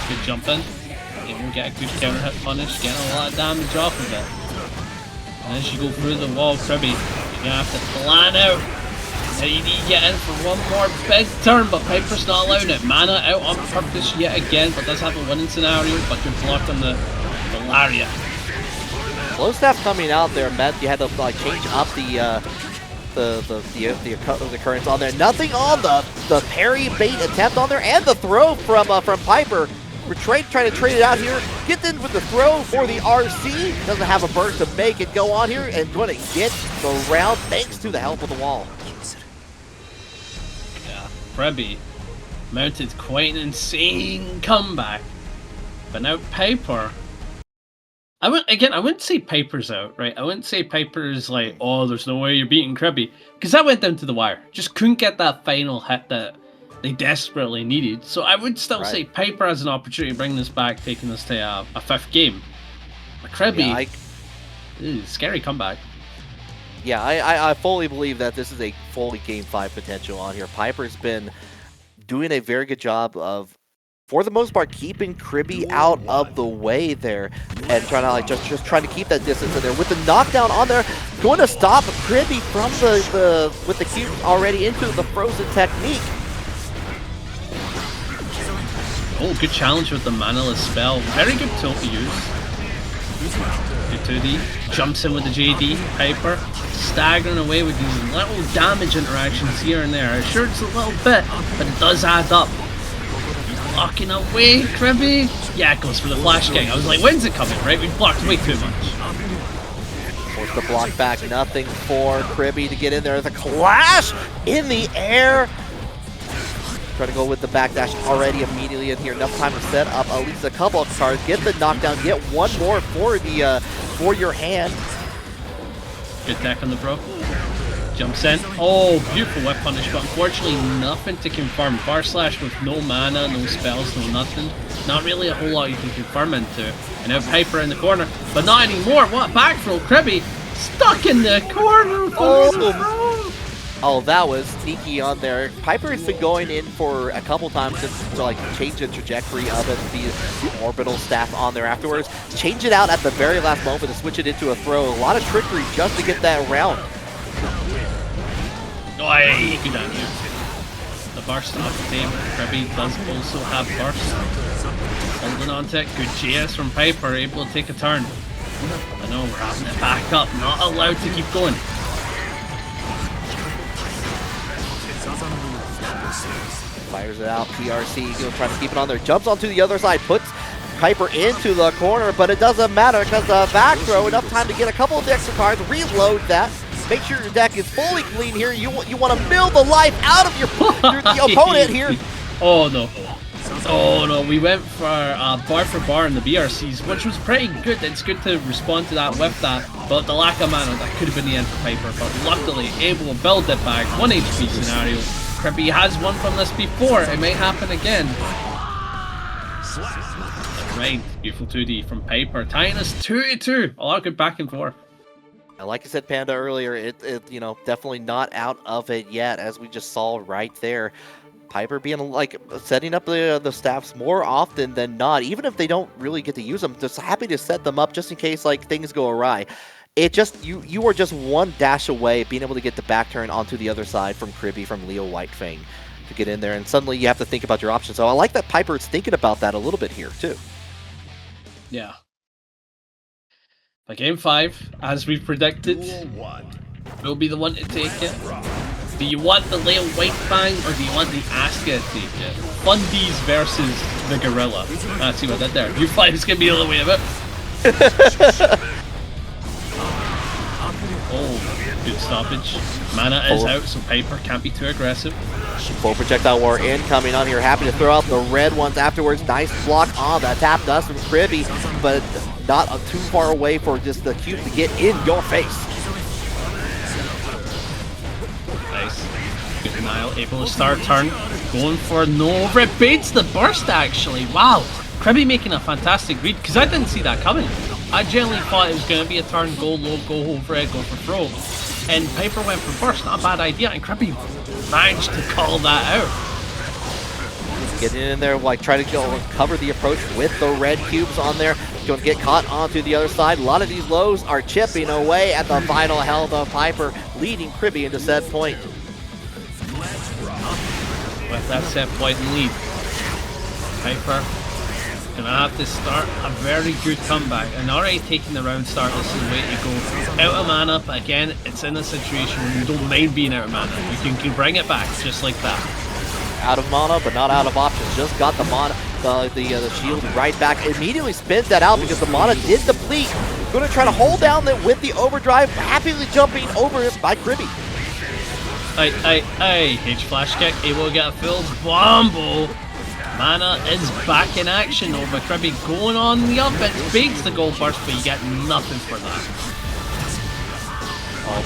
S2: Good jump in. And we'll get a good counter hit punish, getting a lot of damage off of it. And as you go through the wall, Kriby, you're gonna have to plan out. And you need to get in for one more big turn, but Piper's not allowing it. Mana out on purpose yet again, but does have a winning scenario, but good block on the Laria.
S1: Low staff coming out there meant you had to change up the occurrence on there. Nothing on the parry bait attempt on there, and the throw from Piper. We're trying to trade it out here. Get in with the throw for the RC. Doesn't have a burst to make it go on here, and going to get the round thanks to the help of the wall.
S2: Yeah, Kriby mounted quite an insane comeback, but now Piper. I wouldn't say Piper's out, right? I wouldn't say Piper's like, oh, there's no way you're beating Kriby, because that went down to the wire. Just couldn't get that final hit that they desperately needed. So I would still say Piper has an opportunity to bring this back, taking this to a fifth game. But Kriby, scary comeback.
S1: Yeah, I fully believe that this is a fully Game 5 potential on here. Piper's been doing a very good job of, for the most part, keeping Kriby out of the way there, and trying to just trying to keep that distance in there. With the knockdown on there, going to stop Kriby from with the cube already into the frozen technique.
S2: Oh, good challenge with the manaless spell. Very good tool to use. Good 2D. Jumps in with the JD. Piper staggering away with these little damage interactions here and there. Sure, it's a little bit, but it does add up. Blocking away, Kriby. Yeah, it goes for the Flash King. I was like, when's it coming, right? We've blocked way too much.
S1: Force the block back. Nothing for Kriby to get in there. The clash in the air. Trying to go with the backdash already immediately in here. Enough time to set up at least a couple of cards. Get the knockdown. Get one more for the for your hand.
S2: Good deck on the bro. Jumps in. Oh, beautiful whip punish, but unfortunately nothing to confirm. Bar slash with no mana, no spells, no nothing. Not really a whole lot you can confirm into. And now Piper in the corner, but not anymore. What back throw? Kriby stuck in the corner.
S1: Oh, that was sneaky on there. Piper's been going in for a couple times just to change the trajectory of it, the orbital staff on there afterwards. Change it out at the very last moment to switch it into a throw. A lot of trickery just to get that round.
S2: Oh, good on you. The burst off the team. Kriby does also have burst. Holding on to it. Good GS from Piper, able to take a turn. I know, we're having it back up. Not allowed to keep going.
S1: Fires it out. PRC trying to keep it on there. Jumps onto the other side. Puts Piper into the corner, but it doesn't matter because the back throw, enough time to get a couple of extra cards. Reload that. Make sure your deck is fully clean here. You want to mill the life out of your opponent here.
S2: Oh no. Oh no, we went for bar in the BRCs, which was pretty good. It's good to respond to that with that, but the lack of mana, that could have been the end for Piper, but luckily able to build it back. 1 HP scenario. Kriby has won from this before. It may happen again. Right, beautiful 2D from Piper, tying us 2-2. A lot of good back and forth.
S1: Like I said, Panda, earlier, it definitely not out of it yet, as we just saw right there. Piper being like setting up the staffs more often than not, even if they don't really get to use them, just happy to set them up just in case like things go awry. It just you are just one dash away being able to get the back turn onto the other side from Kriby, from Leo Whitefang to get in there, and suddenly you have to think about your options. So I like that Piper is thinking about that a little bit here too.
S2: Yeah. But game 5, as we predicted, will be the one to take it. Do you want the Leo Whitefang or do you want the Asuka to take it? Fundies versus the Gorilla. Let's see what that there. You fight is gonna be the other way of it. Oh, good stoppage. Mana is out, so Piper can't be too aggressive.
S1: Full projectile war incoming on here. Happy to throw out the red ones afterwards. Nice block on that tap dust from Kriby, but not too far away for just the cube to get in your face.
S2: Nice. Good denial. Able to start turn. Going for no rip. Baits the burst actually. Wow. Kriby making a fantastic read because I didn't see that coming. I generally thought it was going to be a turn, go low, go over it, go for throw. And Piper went for burst. Not a bad idea. And Kriby managed to call that out.
S1: Getting in there, like trying to go cover the approach with the red cubes on there. Don't get caught onto the other side. A lot of these lows are chipping away at the final health of Piper, leading Kriby into set point.
S2: With that set point lead, Piper gonna have to start a very good comeback. And already taking the round start, this is the way to go. Out of mana, but again, it's in a situation where you don't mind being out of mana. You can bring it back just like that.
S1: Out of mana, but not out of options. Just got the mana, the shield right back. Immediately spins that out because the mana did deplete. Going to try to hold down that with the overdrive. Happily jumping over it by Kriby.
S2: H flash kick, able to get a full bombo. Mana is back in action over Kriby going on the up. It baits the gold burst, but you get nothing for that.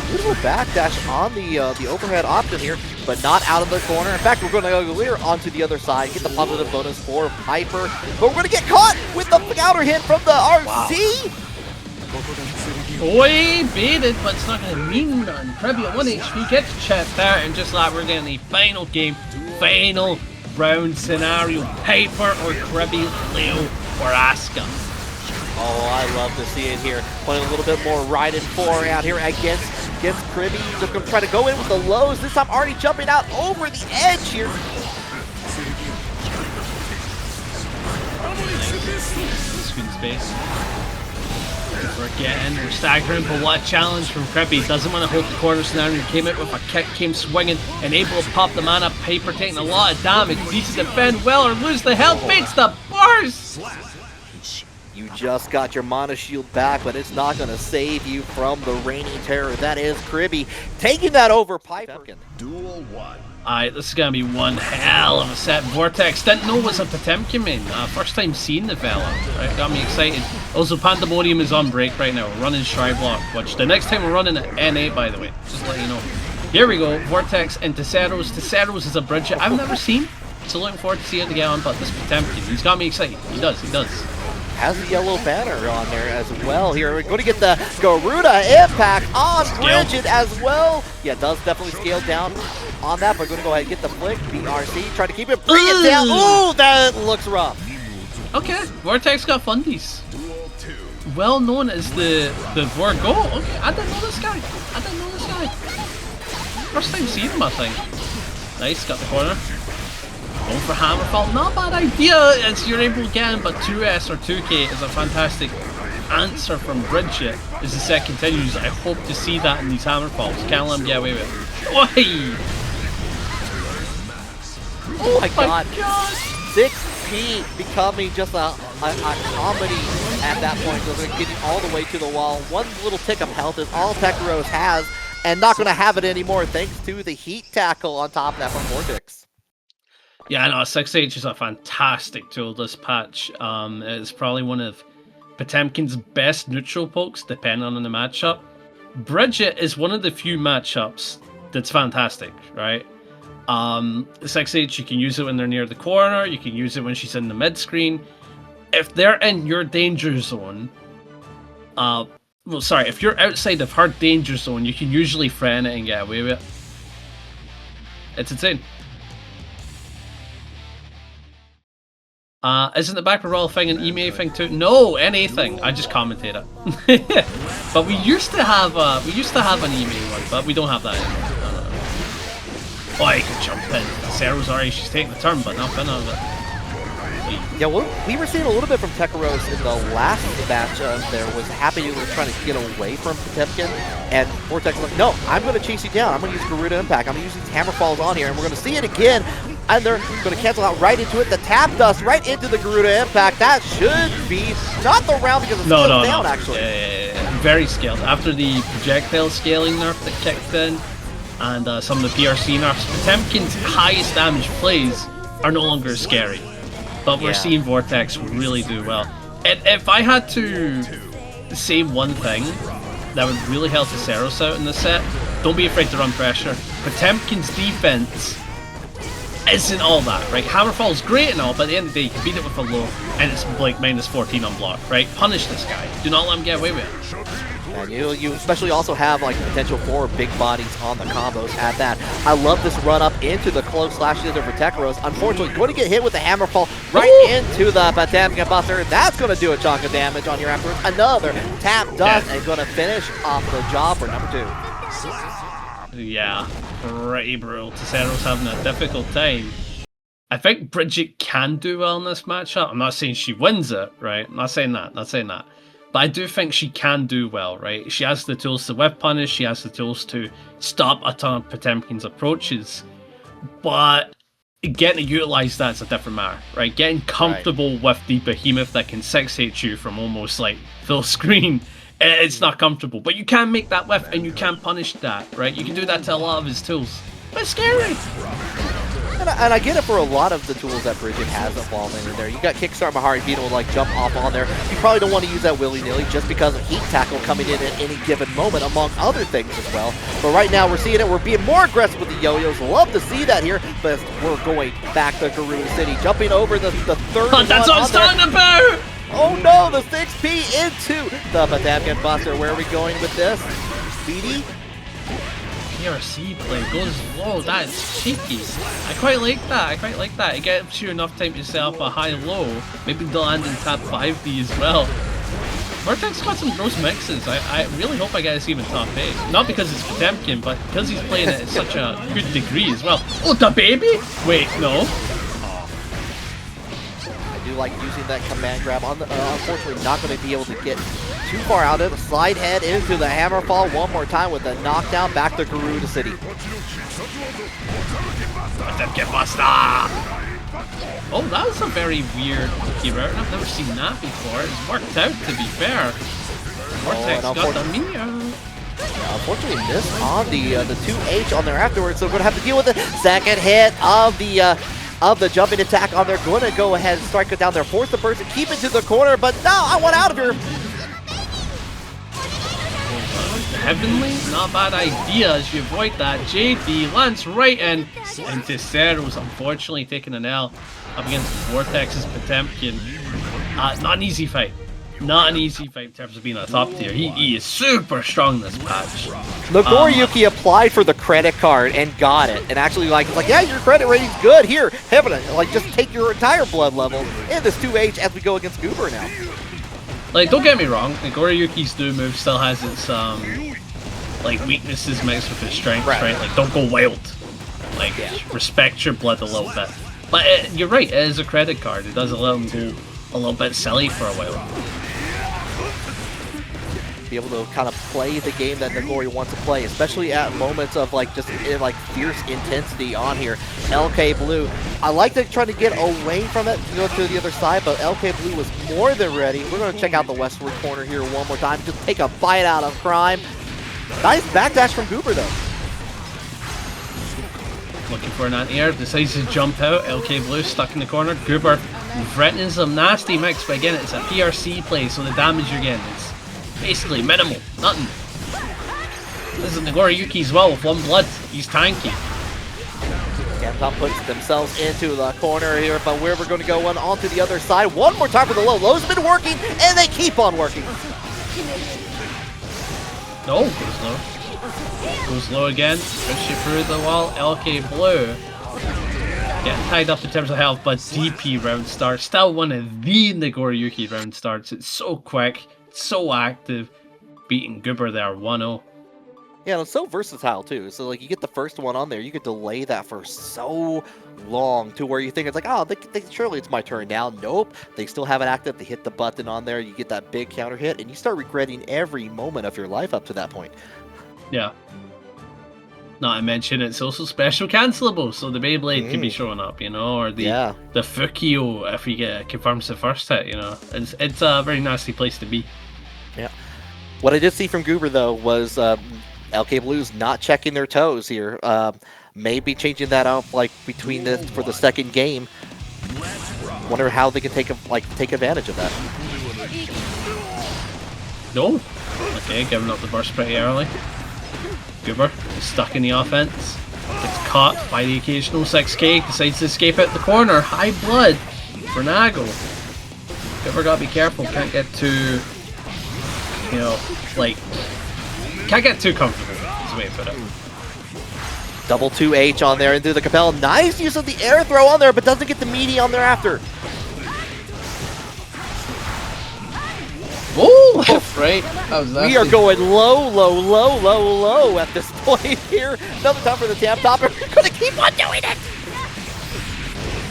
S1: Beautiful backdash on the overhead option here, but not out of the corner. In fact, we're going to go clear onto the other side, get the positive bonus for Piper, but we're going to get caught with the counter hit from the RC.
S2: Boy, baited, but it's not going to mean nothing. Kriby at 1 HP gets checked out, and just like we're getting the final game, final round scenario. Piper or Kriby, Leo or Asuka.
S1: Oh, I love to see it here. Playing a little bit more riding forward out here against Kriby. Just going to try to go in with the lows. This time already jumping out over the edge here.
S2: Screen space. We're staggering, but what a challenge from Kriby. Doesn't want to hold the corner scenario. Came out with a kick, came swinging, and able to pop the mana. Piper taking a lot of damage. Needs to defend well or lose the health. Baits the burst!
S1: You just got your mana shield back, but it's not going to save you from the reigning terror. That is Kriby taking that over Piper.
S3: Duel 1.
S2: Alright, this is going to be one hell of a set. Vortix didn't know it was a Potemkin main. First time seeing the fella. Right, got me excited. Also, Pandemonium is on break right now. We're running Shrine Block, which the next time we're running at NA, by the way. Just to let you know. Here we go. Vortix and Teceros. Teceros is a Bridget I've never seen, so looking forward to seeing it again. But this Potemkin, he's got me excited. He does.
S1: Has a yellow banner on there as well. Here we're going to get the Garuda impact on Bridget as well. Yeah, it does definitely scale down on that, but going to go ahead and get the flick. BRC, try to keep it, bring it down. Ooh, that looks rough.
S2: Okay, Vortix got fundies. Well known as the Vorgo. Okay, I didn't know this guy. First time seeing him, I think. Nice, got the corner. Going for Hammerfall, not a bad idea as you're able to get him, but 2S or 2K is a fantastic answer from Bridget as the set continues. I hope to see that in these Hammerfalls. Can't let him get away with it. Oi!
S1: Oh my god. 6P becoming just a comedy at that point. So they're getting all the way to the wall. One little tick of health is all Teceros has, and not going to have it anymore thanks to the heat tackle on top of that from Vortix.
S2: Yeah, no, 6H is a fantastic tool this patch. It's probably one of Potemkin's best neutral pokes, depending on the matchup. Bridget is one of the few matchups that's fantastic, right? 6H, you can use it when they're near the corner, you can use it when she's in the mid-screen. If they're in your danger zone, if you're outside of her danger zone, you can usually friend it and get away with it. It's insane. Isn't the back roll thing an email thing too? No, anything. I just commentate it. But we used to have an email one, but we don't have that anymore. Oh, I could jump in. Teceros already, she's taking the turn, but not of it.
S1: Yeah, well, we were seeing a little bit from Teceros in the last match. There was happy you were trying to get away from Potemkin, and Vortix was like, no, I'm going to chase you down. I'm going to use Garuda Impact. I'm going to use these hammer falls on here, and we're going to see it again. And they're going to cancel out right into it. The tap dust right into the Garuda Impact. That should be not the round because it's still down, actually.
S2: Yeah. Very scaled. After the projectile scaling nerf that kicked in, and some of the PRC nerfs, Potemkin's highest damage plays are no longer scary. But we're seeing Vortix really do well. And if I had to say one thing that would really help Teceros out in this set, don't be afraid to run pressure. Potemkin's defense isn't all that, right? Hammerfall's great and all, but at the end of the day, you can beat it with a low, and it's like minus 14 on block, right? Punish this guy. Do not let him get away with it.
S1: And you especially also have like potential for big bodies on the combos at that. I love this run up into the close slash hitter for Teceros. Unfortunately, going to get hit with the hammerfall right into the Potemkin Buster. That's going to do a chunk of damage on your afterwards. Another tap dust and going to finish off the job for number 2.
S2: Yeah, pretty brutal. Teceros having a difficult time. I think Bridget can do well in this matchup. I'm not saying she wins it, right? I'm not saying that. But I do think she can do well, right? She has the tools to whip punish, she has the tools to stop a ton of Potemkin's approaches, but getting to utilize that's a different matter, right? Getting comfortable with the behemoth that can 6-hit you from almost like full screen, it's not comfortable. But you can make that whiff and you can punish that, right? You can do that to a lot of his tools. But it's scary!
S1: And I get it for a lot of the tools that Bridget has involvement in there. You got Kickstart Mahari Beetle will like jump off on there. You probably don't want to use that willy-nilly just because of Heat Tackle coming in at any given moment, among other things as well. But right now we're seeing it. We're being more aggressive with the yo-yos. Love to see that here, but we're going back to Garuda City, jumping over the third one.
S2: That's what I was talking about!
S1: Oh no, the 6P into the Potemkin Buster. Where are we going with this? Speedy?
S2: PRC play goes low, that is cheeky. I quite like that. It gives you enough time to set up a high-low. Maybe they'll land in tap 5D as well. Vortix got some gross mixes. I really hope I get to see him in top 8. Not because it's Potemkin, but because he's playing it at such a good degree as well. Oh, the baby? Wait, no.
S1: I do like using that command grab. Unfortunately, not going to be able to get too far out of it. Slide head into the hammerfall one more time with the knockdown back to Garuda City.
S2: Oh, that was a very weird key route. I've never seen that before. It's worked out, to be fair. Vortix got the Millia.
S1: Unfortunately, missed on the 2H on there afterwards, so we're going to have to deal with the second hit of the jumping attack on there. Going to go ahead and strike it down there, force the person, keep it to the corner, but no, I want out of here.
S2: Heavenly, not bad idea as you avoid that. JD lands right in, and Teceros unfortunately taking an L up against Vortix's Potemkin. Not an easy fight. Not an easy fight in terms of being a top tier. He is super strong this patch.
S1: Nagoriyuki applied for the credit card and got it, and actually like yeah, your credit rating's good. Here, Heaven, like just take your entire blood level in this 2H as we go against Goober now.
S2: Like, don't get me wrong, Nagoriyuki's do move still has its like weaknesses mixed with his strengths, right? Like, don't go wild. Like, respect your blood a little bit. But you're right, it is a credit card. It does let him go a little bit silly for a while.
S1: Be able to kind of play the game that Nagori wants to play, especially at moments of like just like fierce intensity on here. LKBLUE, I like to try to get away from it to go to the other side, but LKBLUE was more than ready. We're going to check out the westward corner here one more time, just take a bite out of Crime. Nice backdash from Goober though.
S2: Looking for an anti-air, decides to jump out. LKBLUE stuck in the corner. Goober threatening some nasty mix, but again, it's a PRC play, so the damage you're getting is basically minimal, nothing. This is Nagoriyuki as well with 1 blood. He's tanky.
S1: Capcom puts themselves into the corner here, but we're going to go on to the other side. One more time for the low. Low's been working, and they keep on working.
S2: No, goes low. Goes low again. Push it through the wall. LKBLUE. getting tied up in terms of health, but DP round start, still one of the Nagoriyuki round starts. It's so quick, so active, beating Goober there 1-0.
S1: Yeah, and it's so versatile too. So like you get the first one on there, you could delay that for so long to where you think it's like, oh, surely it's my turn now. Nope, they still have it active. They hit the button on there, you get that big counter hit, and you start regretting every moment of your life up to that point.
S2: Yeah. Not to mention it's also special cancelable, so the Beyblade can be showing up, you know, or the Fukio if he confirms the first hit, you know. It's a very nasty place to be.
S1: Yeah. What I did see from Goober though was LKBLUE's not checking their toes here. Maybe changing that up like between for the second game. Wonder how they can take advantage of that.
S2: No. Okay, giving up the burst pretty early. Goober is stuck in the offense. Gets caught by the occasional 6K. Decides to escape out the corner. High blood for Nago. Goober gotta be careful. Can't get too, you know, like, can't get too comfortable. Is the way to put it.
S1: Double 2H on there into the Capel. Nice use of the air throw on there, but doesn't get the meaty on there after.
S2: Oh, left, right.
S1: We are going low at this point here. Another time for the Tam Topper. We're going to keep on doing it.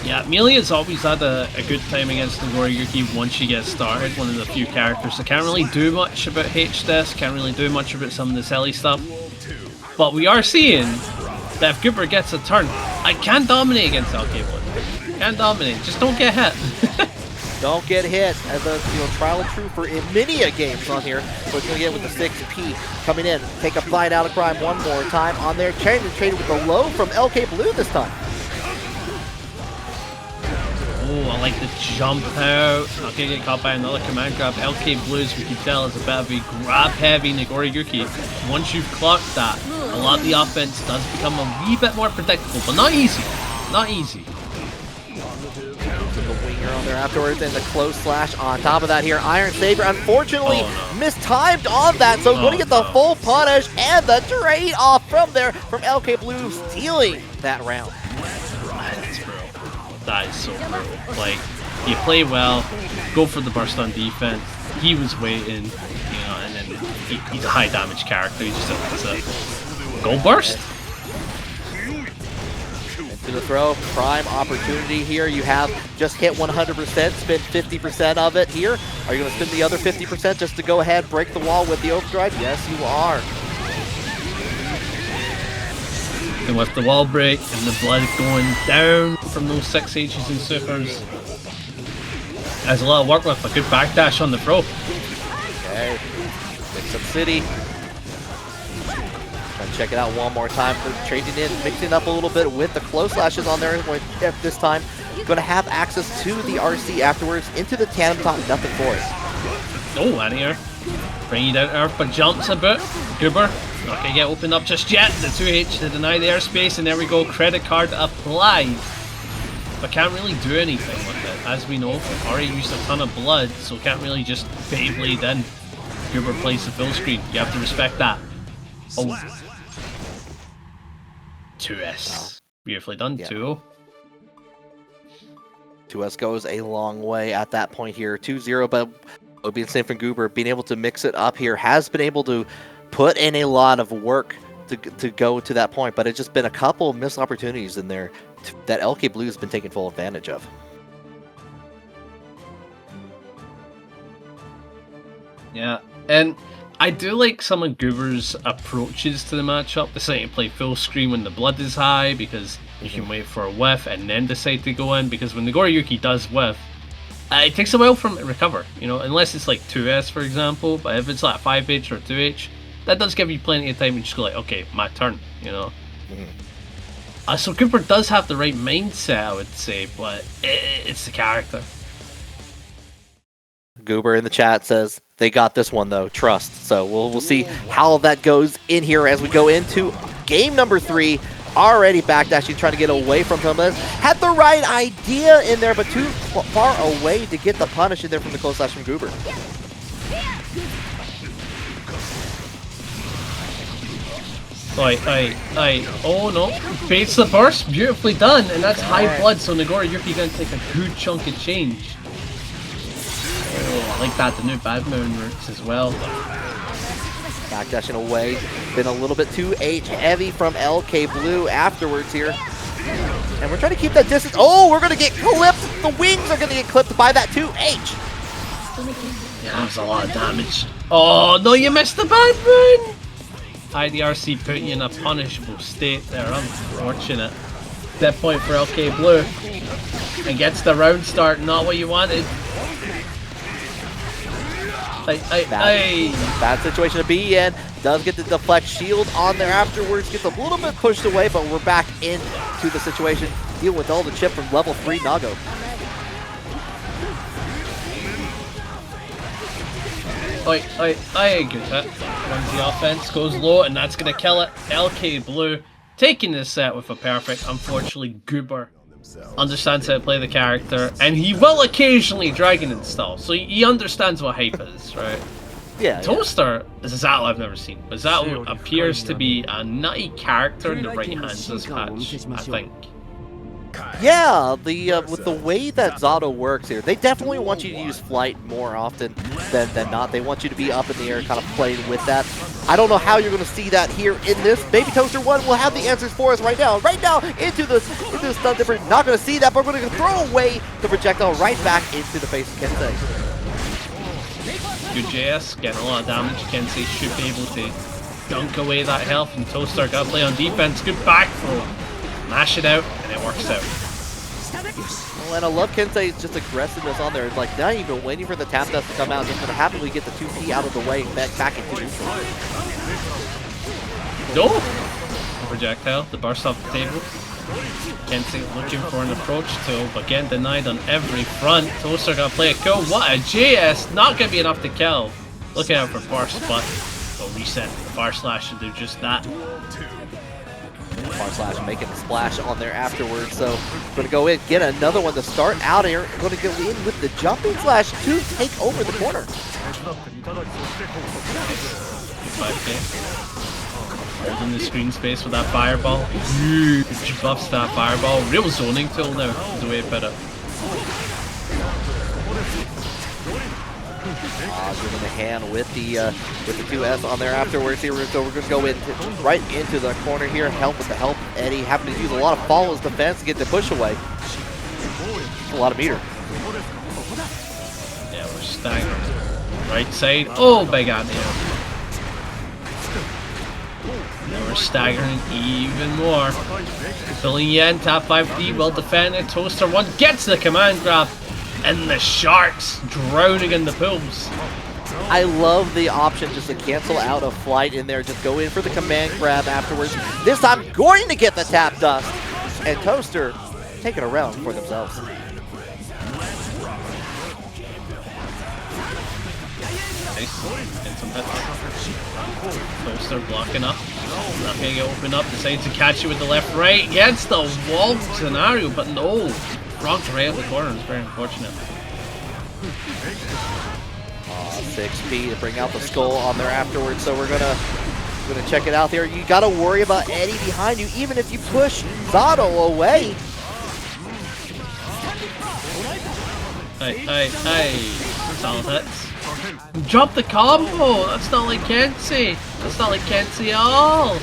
S2: Yeah, Millia's always had a good time against Nagoriyuki once she gets started. One of the few characters that can't really do much about H-Desk, can't really do much about some of the silly stuff. But we are seeing that if Goober gets a turn, I can dominate against LKBLUE. Can dominate, just don't get hit.
S1: Don't get hit as a trial and true for Millia games on here. So it's going to get with the 6P coming in. Take a flight out of crime one more time on there. Traded with the low from LKBLUE this time.
S2: Oh, I like the jump out. Okay, get caught by another command grab. LKBLUE, we can tell, is a bit of a grab-heavy Nagoriyuki. Once you've clocked that, a lot of the offense does become a wee bit more predictable, but not easy. Not easy.
S1: The winger on there afterwards, and the close slash on top of that here. Iron Saber, unfortunately, mistimed on that, so going to get the full punish and the trade off from there from LKBLUE, stealing that round.
S2: That's brutal. That is so brutal. Like, you play well, go for the burst on defense. He was waiting, you know, and then he's a high damage character. He just has a go burst.
S1: To the throw, prime opportunity here. You have just hit 100%, spend 50% of it here. Are you going to spend the other 50% just to go ahead, break the wall with the overdrive? Yes, you are.
S2: And with the wall break and the blood going down from those 6Hs and supers, there's a lot of work with a good backdash on the throw.
S1: Okay, Mix-Up City. Check it out one more time for trading in, mixing up a little bit with the close slashes on there. This time, going to have access to the RC afterwards into the tandem top. Nothing for it.
S2: Oh, and here, bring you down to earth, but jumps a bit. Goober not gonna get opened up just yet. The 2H to deny the airspace, and there we go. Credit card applied, but can't really do anything with it. As we know, already used a ton of blood, so can't really just Beyblade in. Goober plays the full screen. You have to respect that. Oh. 2S. Beautifully done, 2-0.
S1: 2S goes a long way at that point here. 2-0, but it would be the same for Goober. Being able to mix it up here has been able to put in a lot of work to go to that point, but it's just been a couple of missed opportunities in there that LKBLUE has been taking full advantage of.
S2: Yeah, and I do like some of Goober's approaches to the matchup. Deciding to play full screen when the blood is high because you can wait for a whiff and then decide to go in, because when Nagoriyuki does whiff, it takes a while for him to recover, you know, unless it's like 2S for example, but if it's like 5H or 2H, that does give you plenty of time to just go like, okay, my turn, you know. So Goober does have the right mindset, I would say, but it's the character.
S1: Goober in the chat says they got this one though, trust. So we'll see how that goes in here as we go into game number 3. Already backdashing, trying to get away from him. Had the right idea in there, but too far away to get the punish in there from the close slash from Goober.
S2: Oh no. Baits the burst. Beautifully done. And that's high blood, so Nagoriyuki gonna take a good chunk of change. Oh, I like that. The new Bedman works as well.
S1: Backdashing away. Been a little bit too H-heavy from LKBLUE afterwards here. And we're trying to keep that distance. Oh, we're going to get clipped. The wings are going to get clipped by that 2H.
S2: Yeah, that was a lot of damage. Oh, no, you missed the Bedman! IDRC put you in a punishable state there. Unfortunate. Dead point for LKBLUE. And gets the round start. Not what you wanted.
S1: Bad situation to be in. Does get the deflect shield on there afterwards. Gets a little bit pushed away, but we're back into the situation. Deal with all the chip from level 3 Nago.
S2: Good hit. Runs the offense, goes low, and that's going to kill it. LKBLUE taking this set with a perfect. Unfortunately, Goober understands how to play the character, and he will occasionally Dragon install, so he understands what hype is, right?
S1: Yeah.
S2: Toaster is a Zato I've never seen, but Zato appears to be a nutty character in the right hands this patch, I think.
S1: Yeah, with the way that Zato works here, they definitely want you to use flight more often than not. They want you to be up in the air, kind of playing with that. I don't know how you're going to see that here in this. Baby Toaster 1 will have the answers for us right now. Right now, into the stun different. Not going to see that, but we're going to throw away the projectile right back into the face of Kensei.
S2: Good JS, getting a lot of damage. Kensei should be able to dunk away that health, and Toaster got to play on defense. Good back throw. Mash it out, and it works out.
S1: Well, and I love Kensei's just aggressiveness on there. It's like not even waiting for the tap dust to come out, just going to happily get the 2P out of the way and back into neutral.
S2: No! Projectile, the burst off the table. Kensei looking for an approach to, but getting denied on every front. Toaster gonna play a kill. What a JS! Not gonna be enough to kill. Looking out for burst, but we'll reset. Far Slash should do just that.
S1: Far Slash making a splash on there afterwards, so going to go in, get another one to start out here. Going to go in with the jumping slash to take over the corner.
S2: 5K. Holding the screen space with that fireball. Huge buffs that fireball. Real zoning tool now is the way to put it.
S1: Giving the hand with the 2S on there afterwards here, so we're going to go right into the corner here. Help with the help. Eddie having to use a lot of follows defense to get the push away. A lot of meter.
S2: Yeah, we're staggering. Right side. Oh, big anti-air. Now we're staggering even more. Filling Yen, tap 5D, well defended. Toaster 1 gets the command grab. And the sharks drowning in the pools.
S1: I love the option just to cancel out a flight in there. Just go in for the command grab afterwards. This time going to get the tap dust. And Toaster taking a round for themselves.
S2: Nice. Get some hits. Toaster blocking up. Not going to open up. Decides to catch you with the left right. Gets the wall scenario, but no. Rocked right out the corner. It's very unfortunate.
S1: 6P to bring out the skull on there afterwards. So we're gonna check it out there. You gotta worry about Eddie behind you, even if you push Zato away.
S2: Hey. Solid hits. Drop the combo! That's not like Kensei! That's not like Kensei at all!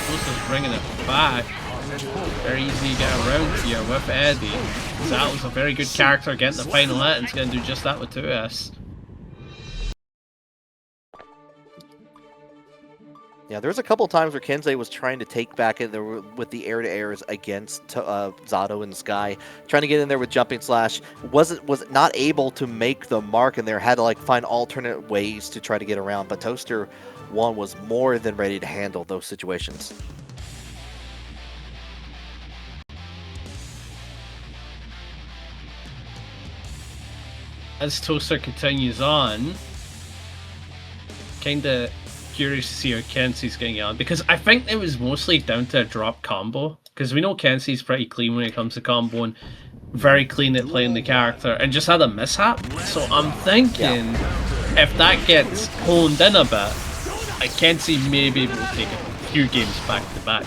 S2: Toaster's bringing it back. Very easy to get around here with Eddie. That was a very good character getting the final hit, and it's going to do just that with 2S.
S1: Yeah, there's a couple times where Kensei was trying to take back in there with the air-to-airs against Zato in the sky, trying to get in there with jumping slash. Was not able to make the mark in there, had to like find alternate ways to try to get around, but Toaster 1 was more than ready to handle those situations.
S2: As Toaster continues on, kinda curious to see how Kensei's getting on, because I think it was mostly down to a drop combo, because we know Kensei's pretty clean when it comes to comboing, very clean at playing the character, and just had a mishap. So I'm thinking if that gets honed in a bit, I can see maybe able to take a few games back to back.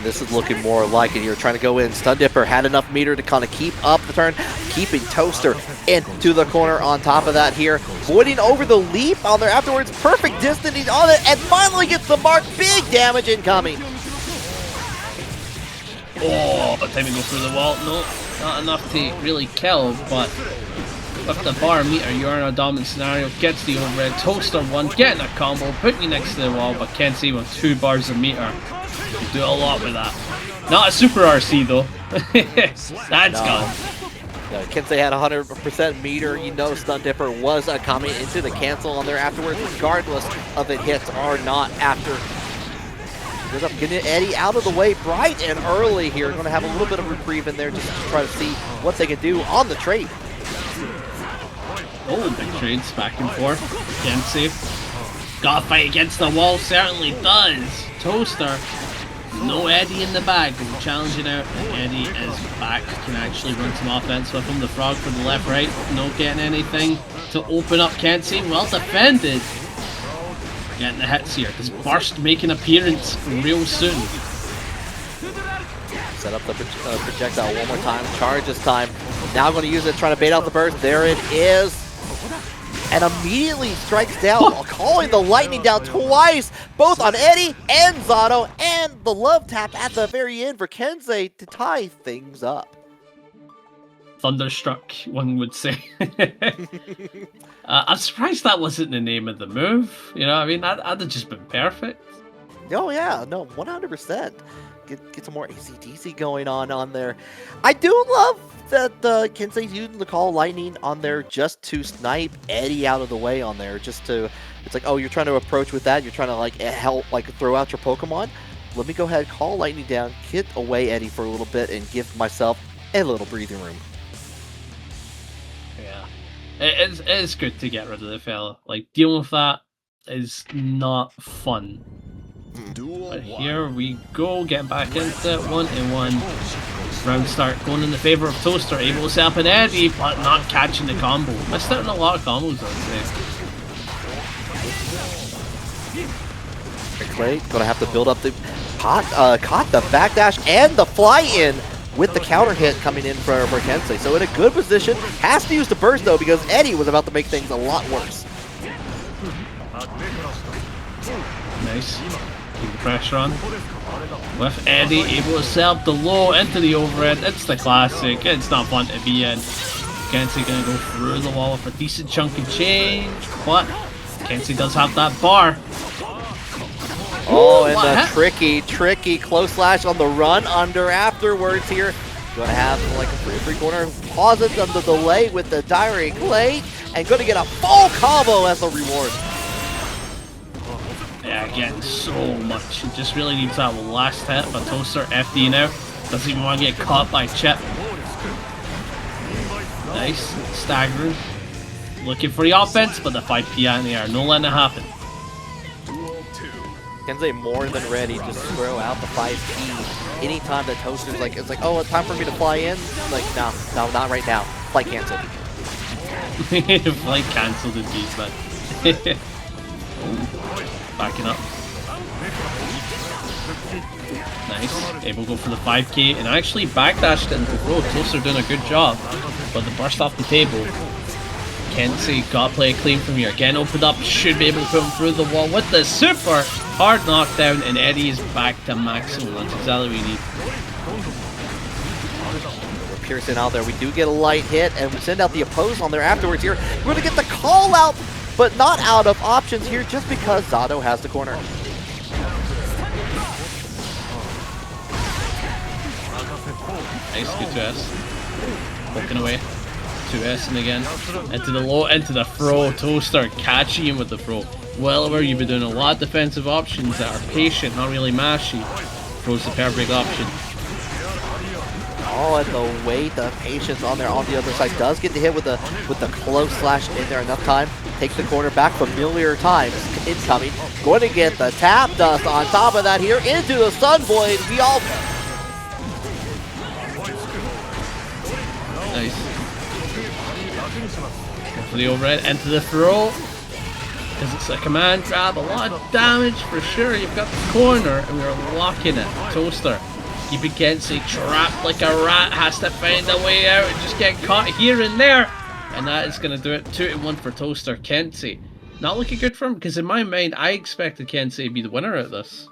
S1: This is looking more like it here. Trying to go in. Stun Dipper had enough meter to kind of keep up the turn, keeping Toaster into the corner on top of that here. Voiding over the leap on there afterwards. Perfect distance. He's on it and finally gets the mark. Big damage incoming.
S2: Oh, by the time we go through the wall, no, not enough to really kill, but with the bar meter, you're in a dominant scenario, gets the overhead, Toaster one, getting a combo, putting you next to the wall, but Kensei with 2 bars of meter. You do a lot with that. Not a super RC though. That's gone.
S1: Yeah, Kensei had 100% meter. You know Stun Dipper was coming into the cancel on there afterwards, regardless of it hits or not after. Goes up, getting Eddie out of the way bright and early here. Going to have a little bit of reprieve in there just to try to see what they can do on the trade.
S2: Oh, big trades back and forth. Kensei. Gotta fight against the wall, certainly does. Toaster. No Eddie in the bag. We're challenging out. Eddie is back. Can actually run some offense with him. The frog for the left, right. No getting anything to open up Kensei. Well defended. Getting the hits here. This burst making appearance real soon.
S1: Set up the projectile one more time. Charge this time. Now going to use it, trying to bait out the burst. There it is. And immediately strikes down, calling the lightning down twice, both on Eddie and Zato, and the love tap at the very end for Kensei to tie things up.
S2: Thunderstruck, one would say. I'm surprised that wasn't the name of the move. You know what I mean? That'd have just been perfect.
S1: Oh yeah, no, 100%. Get some more ACDC going on there. I do love that Kensei's using the call lightning on there just to snipe Eddie out of the way on there. Just to, it's like, oh, you're trying to approach with that. You're trying to like help, like throw out your Pokemon. Let me go ahead, call lightning down, get away Eddie for a little bit, and give myself a little breathing room.
S2: Yeah, it is good to get rid of the fella. Like, dealing with that is not fun. But here we go, getting back into it, 1-1. Round start going in the favor of Toaster, able to set up an Eddie, but not catching the combo. Missed out on a lot of combos, I would say.
S1: Great, gonna have to build up the caught the backdash and the fly in with the counter hit coming in for Kensei. So in a good position, has to use the burst though because Eddie was about to make things a lot worse.
S2: Nice. Keep the pressure on. With Eddie able to set up the low into the overhead. It's the classic. It's not fun to be in. Kensei gonna go through the wall with a decent chunk of change, but Kensei does have that bar.
S1: Oh, and the tricky close slash on the run under afterwards here. Gonna have like a three-corner pauses on the delay with the direct late, and gonna get a full combo as a reward.
S2: Yeah, getting so much. It just really needs that last hit, but Toaster FD now. Doesn't even want to get caught by Chip. Nice. Staggering. Looking for the offense, but the 5P in the air. No letting it happen.
S1: Kensei more than ready to throw out the 5P anytime that Toaster's like, it's like, oh, it's time for me to fly in. Like, no, not right now. Flight canceled.
S2: Flight cancelled indeed, but backing up. Nice. Able to go for the 5K and actually backdashed it into the road. Toaster doing a good job, but the burst off the table. Kensei got to play it clean from here. Again, opened up, should be able to put him through the wall with the super hard knockdown, and Eddie is back to maximum. That's exactly what we need.
S1: We're piercing out there. We do get a light hit, and we send out the oppose on there afterwards here. We're going to get the call out, but not out of options here just because Zato has the corner.
S2: Nice, good 2S. Poking away. 2S and again. Into the low, into the throw. Toaster catching him with the throw. Well aware you've been doing a lot of defensive options that are patient, not really mashy. Throws the perfect option.
S1: Oh, and the weight, the patience on there on the other side does get the hit with the close slash in there enough time. Takes the corner back familiar times. Incoming. Going to get the tap dust on top of that here into the Sun Void. We all...
S2: Nice. into the overhead, into the throw. Because it's a command grab, a lot of damage for sure. You've got the corner, and we're locking it. Toaster, keeping Kensei trapped like a rat, has to find a way out and just get caught here and there. And that is going to do it. 2-1 for Toaster. Kensei, not looking good for him, because in my mind, I expected Kensei to be the winner of this.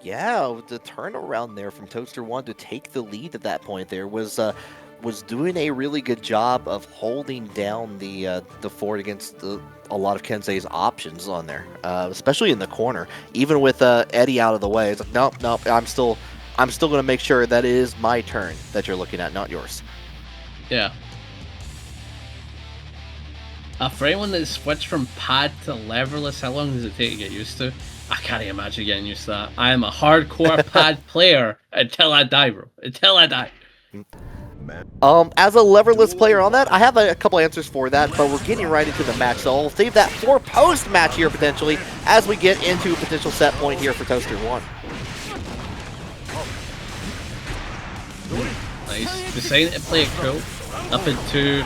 S1: Yeah, the turnaround there from Toaster 1 to take the lead at that point there was doing a really good job of holding down the fort against a lot of Kensei's options on there, especially in the corner. Even with Eddie out of the way, it's like, nope, I'm still going to make sure that it is my turn that you're looking at, not yours.
S2: Yeah. For anyone that switched from pad to leverless, how long does it take to get used to? I can't imagine getting used to that. I am a hardcore pad player until I die, bro. Until I die.
S1: As a leverless player on that, I have a couple answers for that, but we're getting right into the match, so I'll save that for post-match here potentially as we get into a potential set point here for Toaster 1.
S2: Nice. Deciding to play it cool. Up into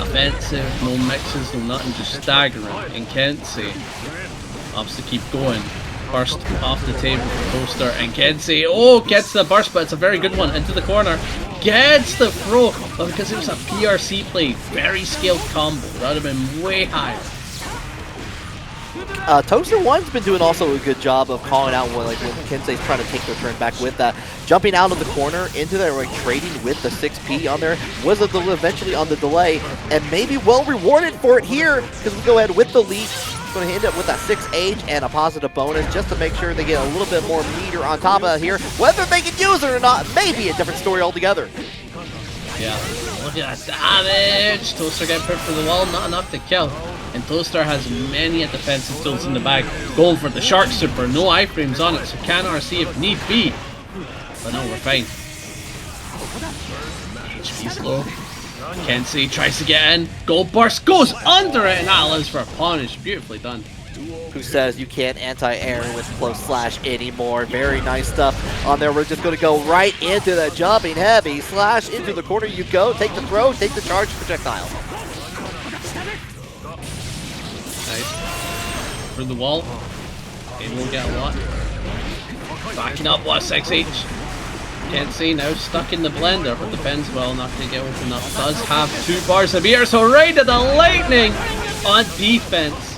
S2: offensive, no mixes, no nothing, just staggering. And Kensei opts to keep going. Burst off the table for Toaster, and Kensei, gets the burst, but it's a very good one. Into the corner. Gets the throw, but because it was a PRC play, very skilled combo. That would have been way higher.
S1: Toaster 1's been doing also a good job of calling out when Kensei's trying to take their turn back with that. Jumping out of the corner into there, trading with the 6P on there, was eventually on the delay, and maybe well rewarded for it here, because we go ahead with the lead. Going to end up with that 6H and a positive bonus just to make sure they get a little bit more meter on top of it here. Whether they can use it or not, maybe a different story altogether.
S2: Yeah, look at that damage. Toaster getting put for the wall, not enough to kill. And Toaster has many defensive tools in the bag. Going for the Shark Super, no iframes on it, so can RC if need be. But no, we're fine. HP's low. Kensei tries to get in. Gold burst goes under it, and that allows for a punish. Beautifully done.
S1: Who says you can't anti-air with close slash anymore? Very nice stuff on there. We're just going to go right into the jumping heavy slash. Into the corner you go. Take the throw, take the charge projectile.
S2: Nice. Through the wall. It will get a lot. Backing up, what, 6H? Kensei now stuck in the blender, but defends well enough to get open up. Does have 2 bars of beer, so right to the lightning on defense.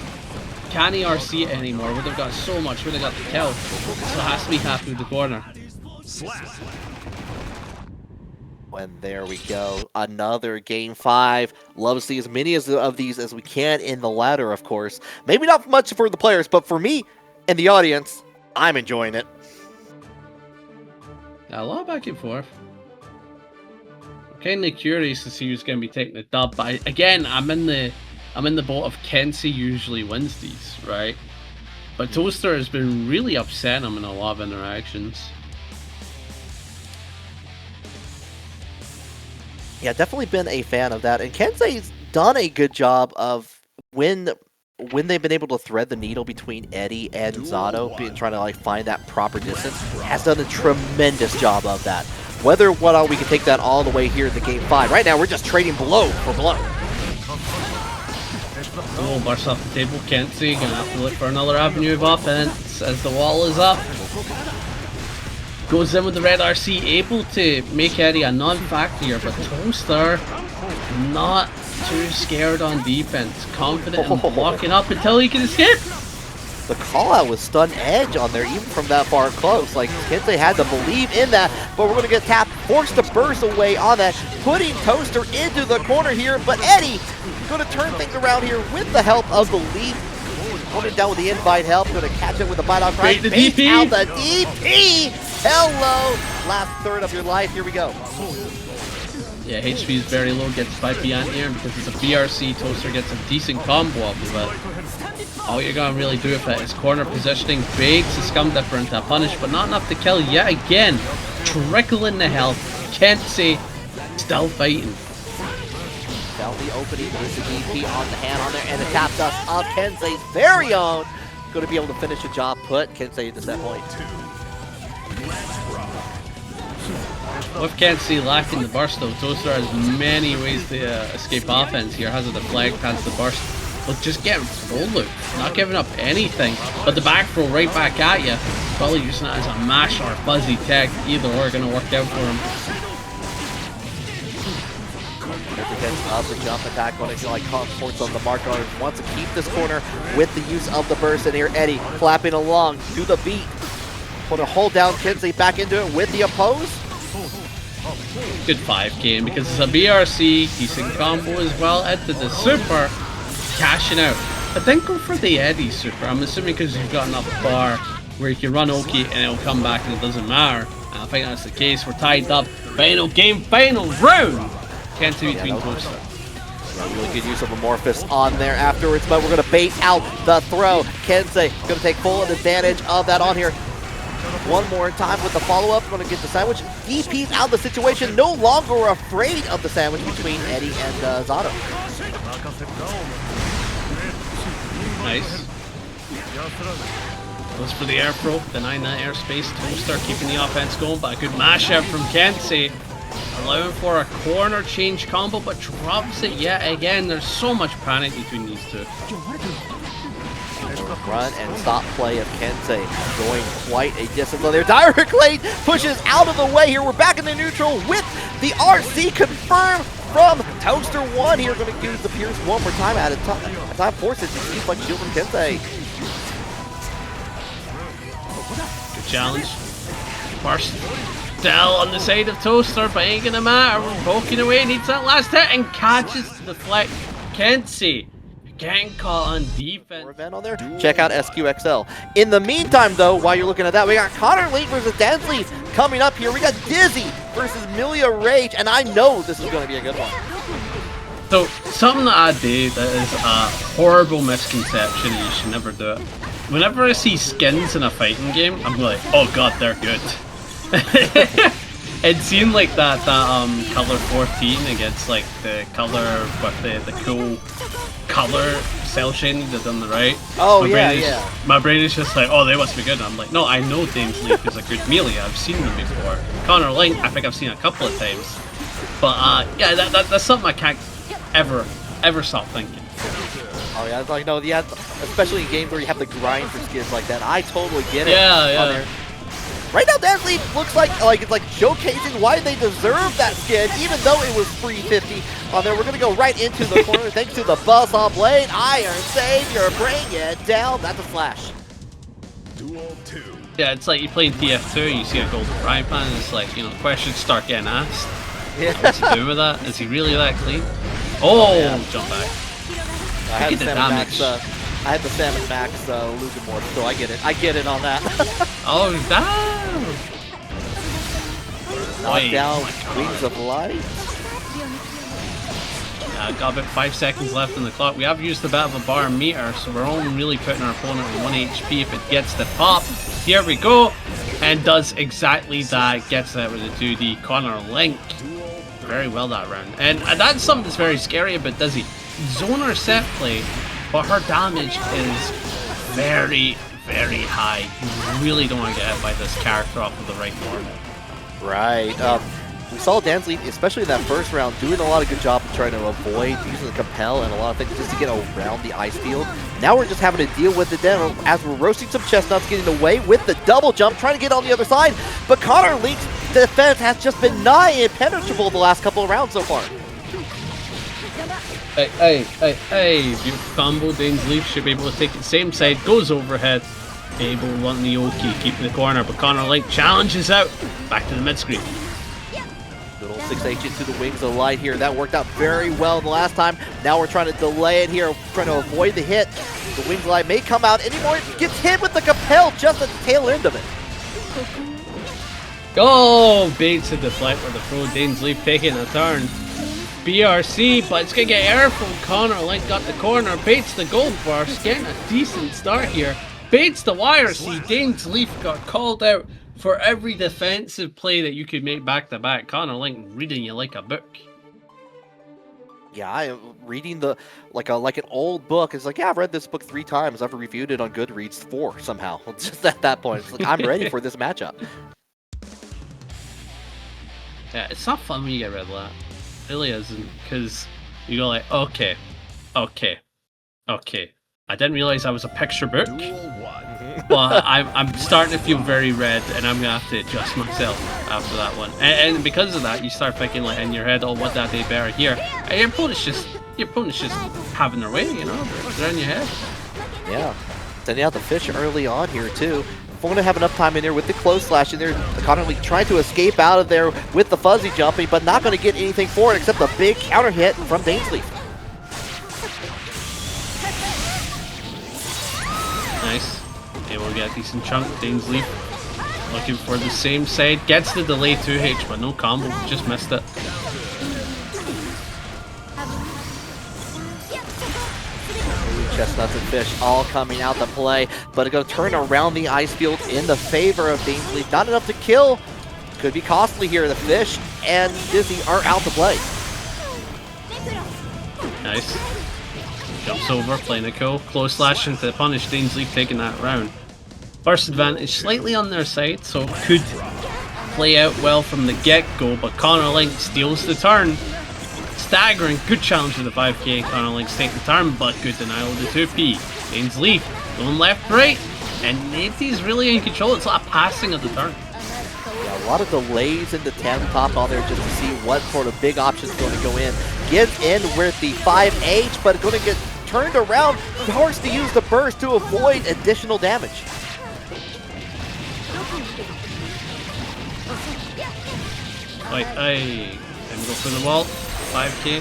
S2: Can't he RC it anymore? Would have got so much, would have got the kill. So has to be happy with the corner.
S1: And there we go. Another game 5. Love to see as many of these as we can in the ladder, of course. Maybe not much for the players, but for me and the audience, I'm enjoying it.
S2: A lot back and forth. I'm kind of curious to see who's going to be taking the dub, but again, I'm in the boat of Kensei usually wins these, right? But Toaster has been really upsetting him in a lot of interactions.
S1: Yeah, definitely been a fan of that, and Kensei's done a good job of when they've been able to thread the needle between Eddie and Zato, trying to find that proper distance, has done a tremendous job of that. Whether we can take that all the way here in the game 5. Right now, we're just trading blow for blow.
S2: Burst off the table. Kensei gonna have to look for another avenue of offense as the wall is up. Goes in with the red RC, able to make Eddie a non-factor here, but Toaster not too scared on defense, confident in blocking up until he can escape.
S1: The call out was stun edge on there, even from that far close. Kensei had to believe in that, but we're going to get tapped, forced to burst away on that, putting Toaster into the corner here. But Eddie going to turn things around here with the help of the lead. Coming down with the invite help, going to catch it with the bite off right.
S2: The DP.
S1: Out the DP. Hello, last third of your life. Here we go.
S2: Yeah, HP is very low, gets by beyond here because it's a BRC. Toaster gets a decent combo off of it. All you're going to really do with it is corner positioning, bakes the Scum Dipper into a punish, but not enough to kill yet again. Trickling the health. Kensei still fighting.
S1: Found the opening with the DP on the hand on there, and the tap dust of Kensei's very own. Going to be able to finish the job, put Kensei into set point.
S2: With Kensei lacking the burst though, Toaster has many ways to escape offense here. Has a deflect, has the burst. But just getting full loop, not giving up anything. But the back throw right back at you. Probably using it as a mash or a fuzzy tech. Either or going to work out for him.
S1: Gets up the jump attack when it's like ports on the mark on wants to keep this corner with the use of the burst, and here Eddie flapping along to the beat. Put a hold down Kensei back into it with the oppose.
S2: Good 5K because it's a BRC, decent combo as well. Into the super, cashing out. I think go for the Eddie super. I'm assuming because you've got enough bar where you can run Oki and it'll come back and it doesn't matter. And I think that's the case. We're tied up. Final game, final round. Kensei between Toaster.
S1: Really good use of Amorphous on there afterwards, but we're going to bait out the throw. Kensei going to take full advantage of that on here. One more time with the follow-up. Going to get the sandwich. DP's out of the situation. No longer afraid of the sandwich between Eddie and Zato.
S2: Nice. Goes for the air probe, denying that airspace. Toaster keeping the offense going, but a good mash out from Kensei. Allowing for a corner change combo, but drops it yet again. There's so much panic between these two.
S1: Run and stop play of Kensei going quite a distance on there. Direct lane pushes out of the way here. We're back in the neutral with the RC confirmed from Toaster 1 here. Going to use the Pierce one more time at a time. Forces it seems like shield from Kensei.
S2: Good challenge. Burst. Still on the side of Toaster, but ain't gonna matter. We're poking away, needs that last hit and catches to deflect. Kensei getting caught on defense.
S1: More event on there. Check out SQXL. In the meantime, though, while you're looking at that, we got Connorlink versus DainsLeif coming up here. We got Dizzy versus Millia Rage, and I know this is going to be a good one.
S2: So, something that I do that is a horrible misconception, and you should never do it. Whenever I see skins in a fighting game, I'm like, oh god, they're good. It seemed like that color 14 against like the color with the cool color cell shading that's on the right.
S1: Oh
S2: yeah. My brain is just like, oh, they must be good. And I'm like, no, I know DainsLeif is a good melee. I've seen them before. Connorlink, I think I've seen a couple of times. But yeah, that's something I can't ever stop thinking.
S1: Oh yeah, it's like no, yeah, especially in games where you have the grind for skins like that. I totally get it.
S2: Yeah.
S1: Right now, DainsLeif looks like it's like showcasing why they deserve that skin, even though it was free 50 on there. We're gonna go right into the corner thanks to the Buzzsaw Blade. Iron Savior, bring it down. That's a flash.
S3: Duel 2.
S2: Yeah, it's like you play in TF2, you see a golden frying pan, and it's like, you know, questions start getting asked.
S1: Yeah.
S2: What's he doing with that? Is he really that clean? Oh,
S1: yeah.
S2: Jump back.
S1: I had the Salmon Max. I had the Salmon Max losing more, so I get it. I get it on that.
S2: Oh, damn!
S1: Knock down Wings of Light.
S2: Got about 5 seconds left on the clock. We have used a bit of a bar meter, so we're only really putting our opponent on 1 HP if it gets the pop. Here we go, and does exactly that. Gets that with a 2D Connorlink. Very well that round, and that's something that's very scary about Dizzy. Zoner set play, but her damage is very, very high. You really don't want to get hit by this character off of the right normal.
S1: Right. We saw DainsLeif, especially in that first round, doing a lot of good job of trying to avoid using the compel and a lot of things just to get around the ice field. Now we're just having to deal with it then as we're roasting some chestnuts, getting away with the double jump, trying to get on the other side. But Connorlink's defense has just been nigh impenetrable the last couple of rounds so far.
S2: Hey, beautiful combo. DainsLeif should be able to take it same side, goes overhead. Able wanting the Oki, keeping the corner, but Connorlink challenges out. Back to the mid screen.
S1: Little 6H into the Wings of Light here. That worked out very well the last time. Now we're trying to delay it here, trying to avoid the hit. The Wings of Light may come out anymore. Gets hit with the compel just at the tail end of it.
S2: Oh, baits a deflect with the pro. DainsLeif taking a turn. BRC, but it's going to get air from Connorlink. Got the corner, baits the gold burst, getting a decent start here. Baits the YRC. DainsLeif got called out for every defensive play that you could make back-to-back. Connorlink reading you like a book.
S1: Yeah, I'm reading the like an old book. It's like, yeah, I've read this book 3 times. I've reviewed it on Goodreads 4 somehow. It's just at that point, it's like I'm ready for this matchup.
S2: Yeah, it's not fun when you get red lat. It really isn't, because you go like, okay. I didn't realize I was a picture book, but I'm starting to feel very red, and I'm gonna have to adjust myself after that one. And because of that, you start thinking like in your head, oh, what that a.b.a here? And your opponent's just having their way, you know? They're in your head.
S1: Yeah, sending out the fish early on here too. Going to have enough time in there with the close slash in there. Connorlink trying to escape out of there with the fuzzy jumping, but not going to get anything for it except a big counter hit from DainsLeif.
S2: Nice. Able to get a decent chunk. DainsLeif looking for the same side. Gets the delay 2H, but no combo. Just missed it.
S1: Chestnuts and fish all coming out to play, but it's going to turn around the ice field in the favor of DainsLeif. Not enough to kill. Could be costly here. The fish and Dizzy are out to play.
S2: Nice. Jumps over, playing a cool. Close slash into punish. DainsLeif taking that round. First advantage slightly on their side, so it could play out well from the get-go, but Connorlink steals the turn. Staggering, good challenge to the 5k. Connorlink's taking the turn, but good denial of the 2p. DainsLeif going left, right, and Nate's really in control. It's a lot of passing of the turn.
S1: Yeah, a lot of delays in the 10 top on there just to see what sort of big options going to go in. Gets in with the 5H, but going to get turned around. Forced to use the burst to avoid additional damage.
S2: Wait, I'm gonna go for the wall. 5k.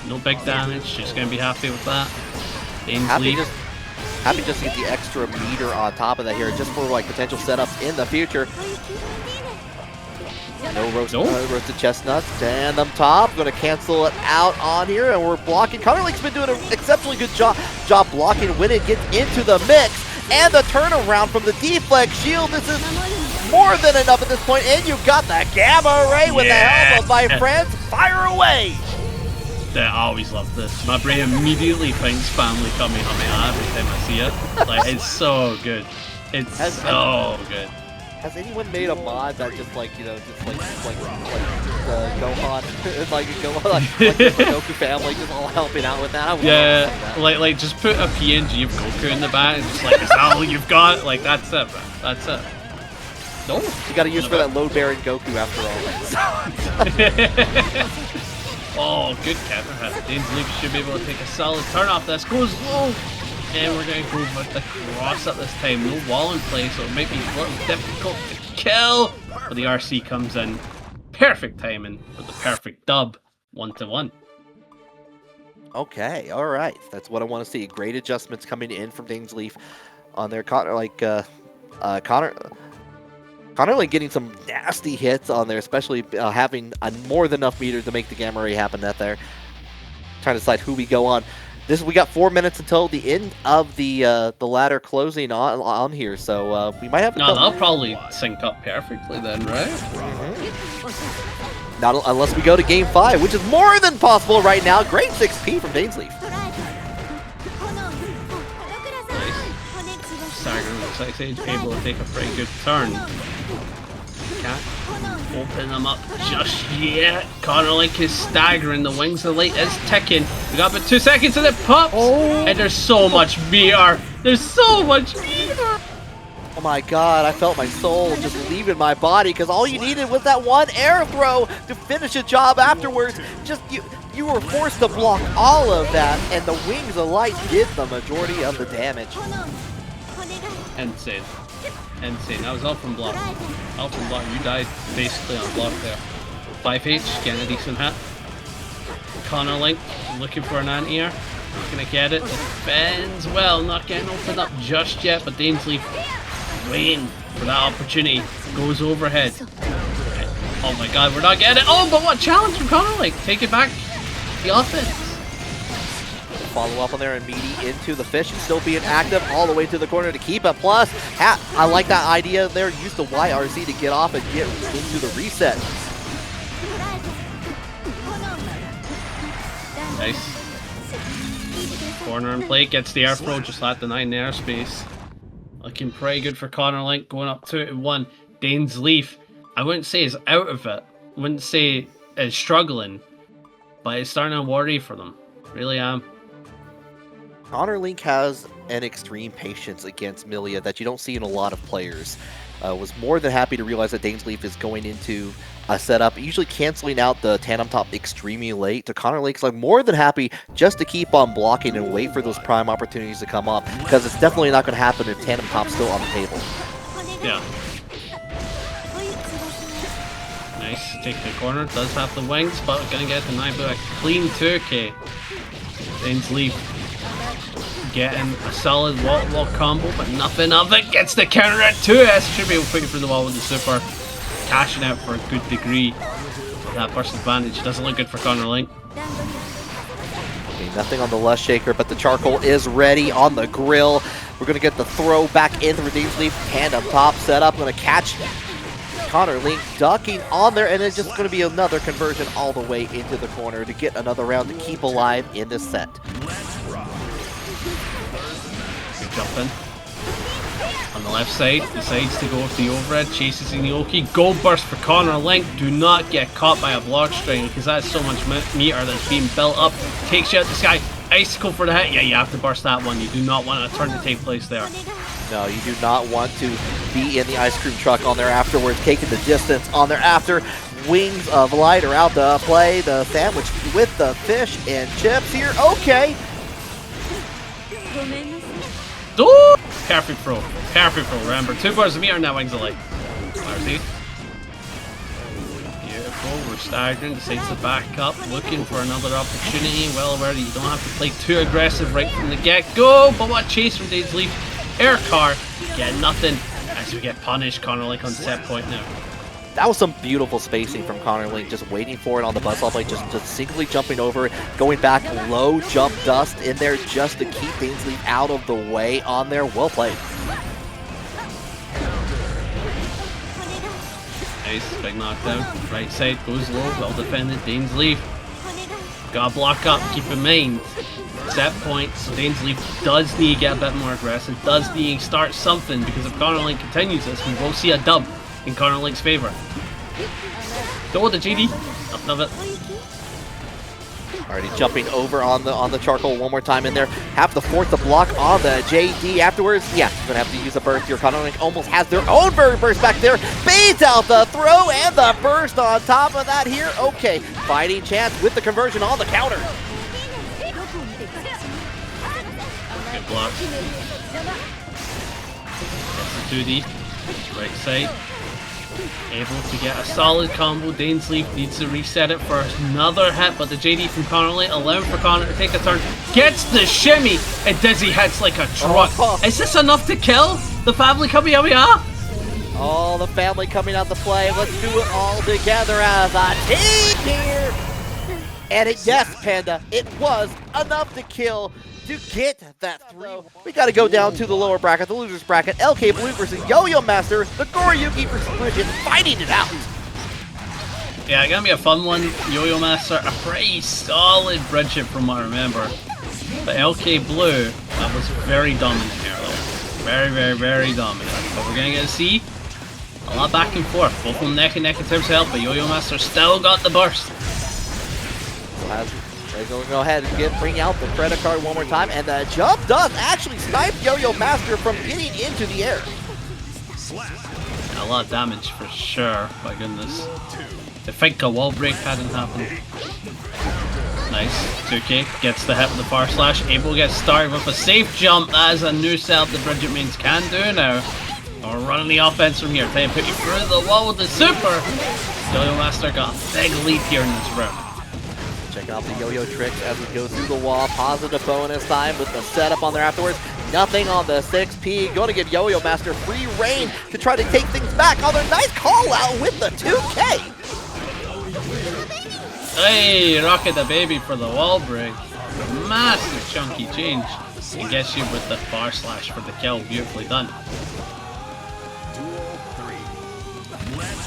S2: No big damage. She's gonna be happy with that.
S1: Happy just to get the extra meter on top of that here, just for like potential setups in the future. No roasted chestnuts. And them top. Going to cancel it out on here, and we're blocking. Connorlink's been doing an exceptionally good job blocking when it gets into the mix. And the turnaround from the deflect shield. This is more than enough at this point, and you've got the gamma ray with the help of my friends. Fire away!
S2: I always love this. My brain immediately thinks family coming on me every time I see it. Like, it's so good. It's so good.
S1: Has anyone made a mod that just like, you know, just like Gohan, like the Goku family just all helping out with that?
S2: Yeah, like just put a PNG of Goku in the back and just like, is that all you've got? Like, that's it, bro. That's it.
S1: Nope. You gotta use for that load bearing Goku after
S2: Oh,
S1: all.
S2: good counter hit. DainsLeif should be able to take a solid turn off this. Goes low. And we're going to go with the cross at this time. No wall in play, so it might be a little difficult to kill. But the RC comes in. Perfect timing with the perfect dub. 1-1.
S1: Okay, alright. That's what I want to see. Great adjustments coming in from DainsLeif on their Connorlink getting some nasty hits on there, especially having more than enough meter to make the gamma ray happen out there. Trying to decide who we go on. We got 4 minutes until the end of the ladder closing on here, so we might have.
S2: No, they'll probably sync up perfectly then, right?
S1: Mm-hmm. Not unless we go to Game 5, which is more than possible right now. Great 6P from DainsLeif.
S2: Nice. Staggering looks like he's able to take a pretty good turn. Can't open them up just yet. Connorlink is staggering. The wings of light is ticking. We got about 2 seconds and it pops. And there's so much meter. There's so much meter.
S1: Oh my god, I felt my soul just leaving my body because all you needed was that one air throw to finish a job afterwards. Just you were forced to block all of that, and the wings of light did the majority of the damage.
S2: Insane. Insane. That was all from block. All from block. You died basically on block there. 5H, getting a decent hit. Connorlink looking for an anti-air. Not gonna get it. Defends well, not getting opened up just yet, but DainsLeif waiting for that opportunity. Goes overhead. Oh my god, we're not getting it. Oh, but what challenge from Connorlink? Take it back. The offense.
S1: Follow up on there and meaty into the fish and still being active all the way to the corner to keep it. Plus, I like that idea there. Use the YRC to get off and get into the reset.
S2: Nice. Corner and plate gets the air throw, just let the 9 airspace. Looking pretty good for Connorlink, going up 2-1. DainsLeif, I wouldn't say is out of it. wouldn't say is struggling, but it's starting to worry for them. Really am.
S1: Connorlink has an extreme patience against Millia that you don't see in a lot of players. Was more than happy to realize that DainsLeif is going into a setup, usually canceling out the tandem top extremely late. To Connorlink's like more than happy just to keep on blocking and wait for those prime opportunities to come up, because it's definitely not going to happen if tandem top's still on the table. Yeah.
S2: Nice, take the corner, does have the wings, but gonna get the a clean 2k. DainsLeif getting a solid wall combo, but nothing of it. Gets the counter at 2S. Should be able to put you through the wall with the super. Cashing out for a good degree. That burst advantage doesn't look good for Connorlink.
S1: Okay, nothing on the Lust Shaker, but the charcoal is ready on the grill. We're going to get the throw back in the DainsLeif. Tandem top setup. Going to catch Connorlink ducking on there, and it's just going to be another conversion all the way into the corner to get another round to keep alive in this set.
S2: Good jumping. On the left side, decides to go with the overhead, chases Inoki. Gold burst for Connorlink. Do not get caught by a block string, because that's so much meter that's being built up. Takes you out the sky. Icicle for the hit. Yeah, you have to burst that one. You do not want a turn to take place there.
S1: No, you do not want to be in the ice cream truck on there afterwards, taking the distance on there after. Wings of Light are out to play the sandwich with the fish and chips here. Okay.
S2: Ooh! Perfect throw. Perfect throw. Remember, 2 bars of meter now, Wings of Light. RC. Beautiful. We're staggering. Decides to back up. Looking for another opportunity. Well aware that you don't have to play too aggressive right from the get-go. But what chase from DainsLeif? Air car. Get nothing. As we get punished. Connorlink on set point now.
S1: That was some beautiful spacing from Connorlink, just waiting for it on the buzzsaw plate, just singly jumping over it, going back low jump dust in there just to keep DainsLeif out of the way on there. Well played.
S2: Nice, big knockdown. Right side goes low, well defended. DainsLeif. Gotta block up, keep in mind. Set point, so DainsLeif does need to get a bit more aggressive, does need to start something, because if Connorlink continues this, we will see a dub in Connorlink's favor. Go with the GD. Nothing of it.
S1: Already jumping over on the charcoal one more time in there. Have to force the block on the JD afterwards. Yeah, gonna have to use a burst here. Connorlink almost has their own burst back there. Baits out the throw and the burst on top of that here. Okay, fighting chance with the conversion on the counter.
S2: Good block. That's the 2D. Right side. Able to get a solid combo. DainsLeif needs to reset it for another hit, but the JD from Connorlink allowing for Connor to take a turn. Gets the shimmy, and Dizzy hits like a truck. Is this enough to kill the family coming out?
S1: All the family coming out to play. Let's do it all together as a team here. And yes, Panda, it was enough to kill. To get that throw, we got to go down to the lower bracket, the losers bracket. LKBLUE versus yoyomaster, Nagoriyuki versus Bridget, fighting it out.
S2: Yeah, gonna be a fun one. yoyomaster, a pretty solid Bridget from what I remember. But LKBLUE, that was very dominant earlier. Very dominant. But we're gonna get to see a lot back and forth. Both of them neck and neck in terms of health, but yoyomaster still got the burst.
S1: They're going to go ahead and bring out the credit card one more time, and the jump does actually snipe yoyomaster from getting into the air.
S2: A lot of damage for sure, my goodness. I think a wall break hadn't happened. Nice, 2k, gets the hit with the far slash, able to get started with a safe jump. That is a new setup the Bridget mains can do now. We're running the offense from here, trying to put you through the wall with the super. yoyomaster got a big lead here in this round.
S1: Checking out the yo-yo tricks as we go through the wall. Positive bonus time with the setup on there afterwards. Nothing on the 6P. Going to give yoyomaster free reign to try to take things back. Oh, their nice call out with the 2K.
S2: Hey, rocket the baby for the wall break. Massive chunky change. And gets you with the bar slash for the kill. Beautifully done.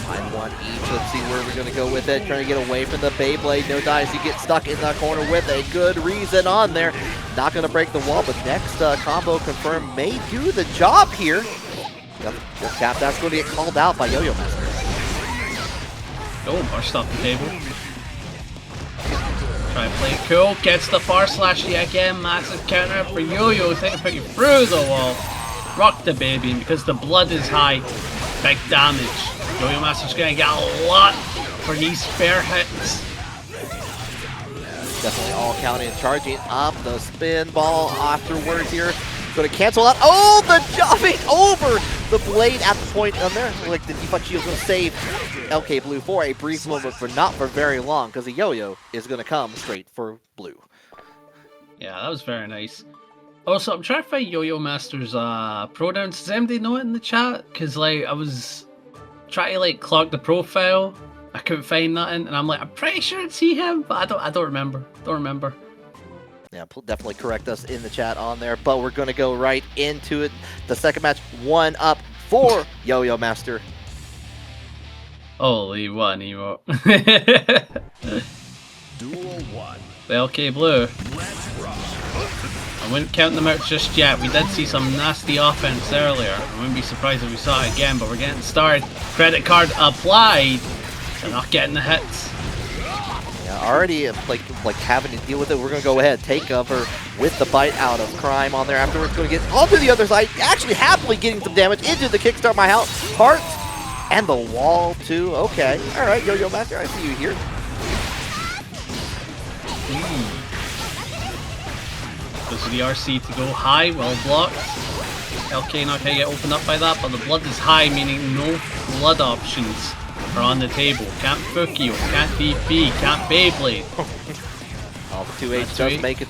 S1: 9-1 each. Let's see where we're going to go with it. Trying to get away from the Beyblade. No dice. You get stuck in that corner with a good reason on there. Not going to break the wall, but next combo confirmed may do the job here. Yep, tap. That's going to get called out by yoyomaster.
S2: Oh, burst off the table. Try and play it cool. Gets the far slash yet again. Massive counter for Yo-Yo. Trying to put you through the wall. Rock the baby, and because the blood is high, big damage. Yo-Yo-Master's gonna get a lot for these fair hits.
S1: Definitely all counting and charging up the spin ball afterwards here. Going to cancel out. Oh, the jumping over the blade at the point on there. Like the default shield is going to save LKBLUE for a brief moment, but not for very long, because the yo-yo is going to come straight for blue.
S2: Yeah, that was very nice. Also, I'm trying to find Yo-Yo-Master's pronouns. Does anybody know it in the chat? Because like I was trying to like clock the profile. I couldn't find nothing, and I'm like, I'm pretty sure it's him, but I don't remember. Don't remember.
S1: Yeah, definitely correct us in the chat on there, but we're going to go right into it. The second match, 1 up for Yo-Yo-Master.
S2: Holy one, Evo.
S3: Duel 1.
S2: The LKBLUE.
S3: Let's rock.
S2: I wouldn't count them out just yet. We did see some nasty offense earlier. I wouldn't be surprised if we saw it again, but we're getting started. Credit card applied. They're not getting the hits.
S1: Yeah, already like having to deal with it. We're gonna go ahead, take cover with the bite out of crime on there. Afterwards, gonna get onto the other side, actually happily getting some damage into the kickstart my heart and the wall too. Okay, all right, Yo-Yo-Master, I see you here.
S2: Goes to the RC to go high, well blocked. LK not gonna get opened up by that, but the blood is high, meaning no blood options are on the table. Can't Fukio, can't DP, can't Beyblade.
S1: Oh, the 2H does make it.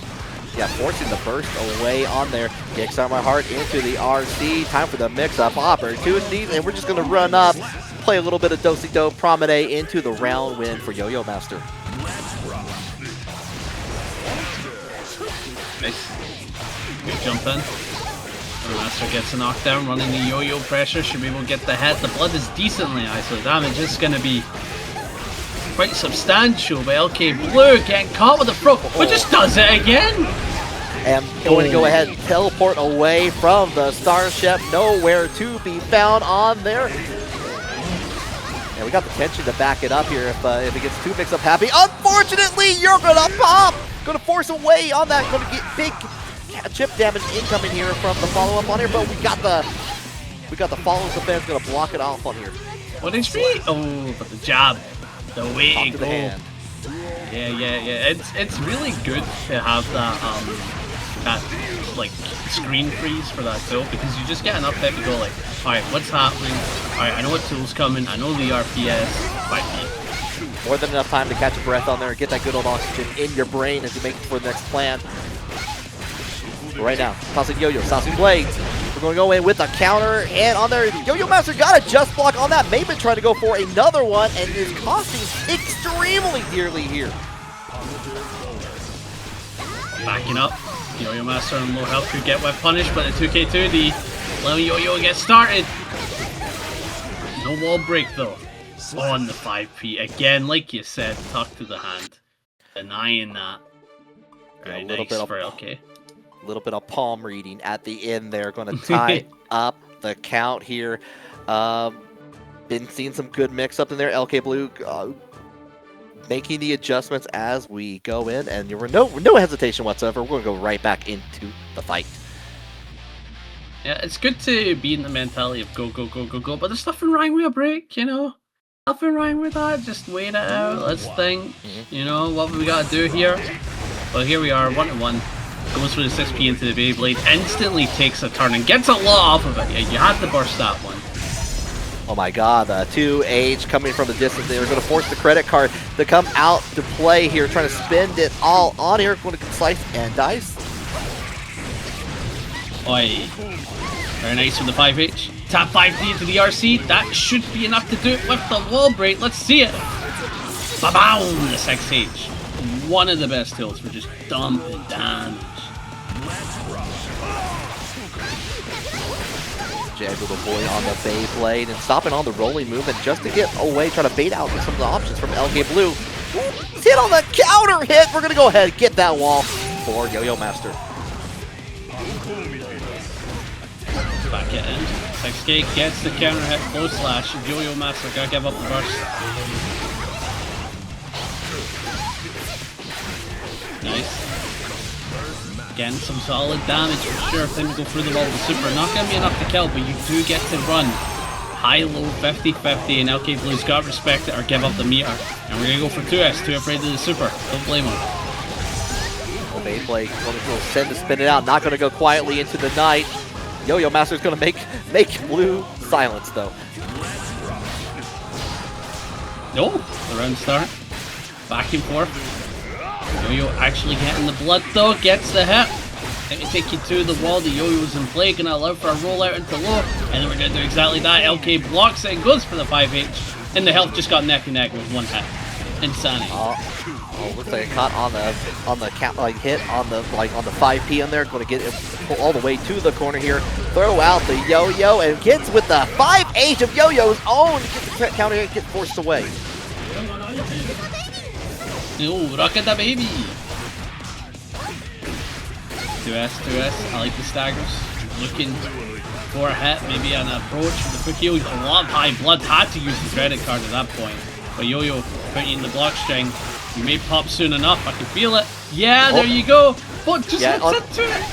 S1: Yeah, forcing the burst away on there. Kicks on my heart into the RC. Time for the mix-up opportunities, and we're just going to run up, play a little bit of do-si-do promenade into the round win for Yo-Yo-Master.
S2: Nice. Good jump in. Master gets a knockdown, running the yo-yo pressure, should be able to get the hit. The blood is decently high, so the damage is going to be quite substantial, but LKBLUE getting caught with the throw, but just does it again!
S1: And going to go ahead and teleport away from the starship, nowhere to be found on there. And we got the tension to back it up here if it gets too mixed up happy. Unfortunately, you're going to pop! Going to force away on that, going to get big chip damage incoming here from the follow-up on here, but we got the follow-up defense going to block it off on here.
S2: What HP? Oh, but the jab, the way to go. Yeah. It's really good to have that like screen freeze for that tool, because you just get enough hit to go like, all right, what's happening? All right, I know what tool's coming. I know the RPS. Fight me.
S1: More than enough time to catch a breath on there and get that good old oxygen in your brain as you make it for the next plan. But right now, tossing yo-yo, tossing blades. We're going to go in with a counter, and on there, Yo-Yo-Master got a just block on that. Maven trying to go for another one, and is costing extremely dearly here.
S2: Backing up. Yo-Yo-Master on low health could get web punished, but the 2K2D. Let Yo-Yo get started. No wall break though. On the 5P. Again, like you said, tuck to the hand. Denying that. Very nice for LK.
S1: A little bit of palm reading at the end there. Going to tie up the count here. Been seeing some good mix-up in there. LKBLUE making the adjustments as we go in. And there were no hesitation whatsoever. We're going to go right back into the fight.
S2: Yeah, it's good to be in the mentality of go, go, go, go, go. But there's nothing wrong with a break, you know? Nothing wrong with that. Just wait it out. Let's think, you know, what we got to do here. Well, here we are, 1-1. Goes for the 6P into the Beyblade, instantly takes a turn and gets a lot off of it. Yeah, you had to burst that one.
S1: Oh my god, 2H coming from the distance. They're going to force the credit card to come out to play here, trying to spend it all on here. Going to slice and dice.
S2: Oi. Very nice with the 5H. Tap 5D into the RC. That should be enough to do it with the wall break. Let's see it. Ba-boom! The 6H. One of the best tools for just dumping damage.
S1: Jaggle the boy on the Beyblade and stopping on the rolling movement just to get away, trying to bait out some of the options from LKBLUE. Hit on the counter hit. We're going to go ahead and get that wall for Yo-Yo-Master.
S2: Back it in. 6K gets the counter hit, close slash. Yo-Yo-Master gotta give up the burst. Getting some solid damage for sure. Time to go through the wall with the super. Not going to be enough to kill, but you do get to run high-low 50-50, and LKBLUE's got to respect it or give up the meter. And we're going to go for 2S, too afraid of the super. Don't blame him.
S1: The Beyblade going to send to spin it out. Not going to go quietly into the night. Yo-Yo Master's going to make Blue silence, though.
S2: No, the round start. Back and forth. Yo-Yo actually getting the blood though, gets the hit. Let me take you to the wall. The Yo-Yo's in play, gonna allow for a rollout into low, and then we're gonna do exactly that. LK blocks it and goes for the 5H, and the health just got neck and neck with one hit. Insanity.
S1: Oh, looks like it caught on the cap hit on the 5P on there. Going to get it all the way to the corner here. Throw out the Yo-Yo and gets with the 5H of Yo-Yo's own. Gets the counter hit, gets forced away.
S2: Oh, rocket the baby. 2S. I like the staggers. Looking for a hit, maybe an approach with the quick heal. A lot of high blood. Had to use the credit card at that point. But Yo-Yo putting in the block string. You may pop soon enough. I can feel it. Yeah, there you go. But just to it.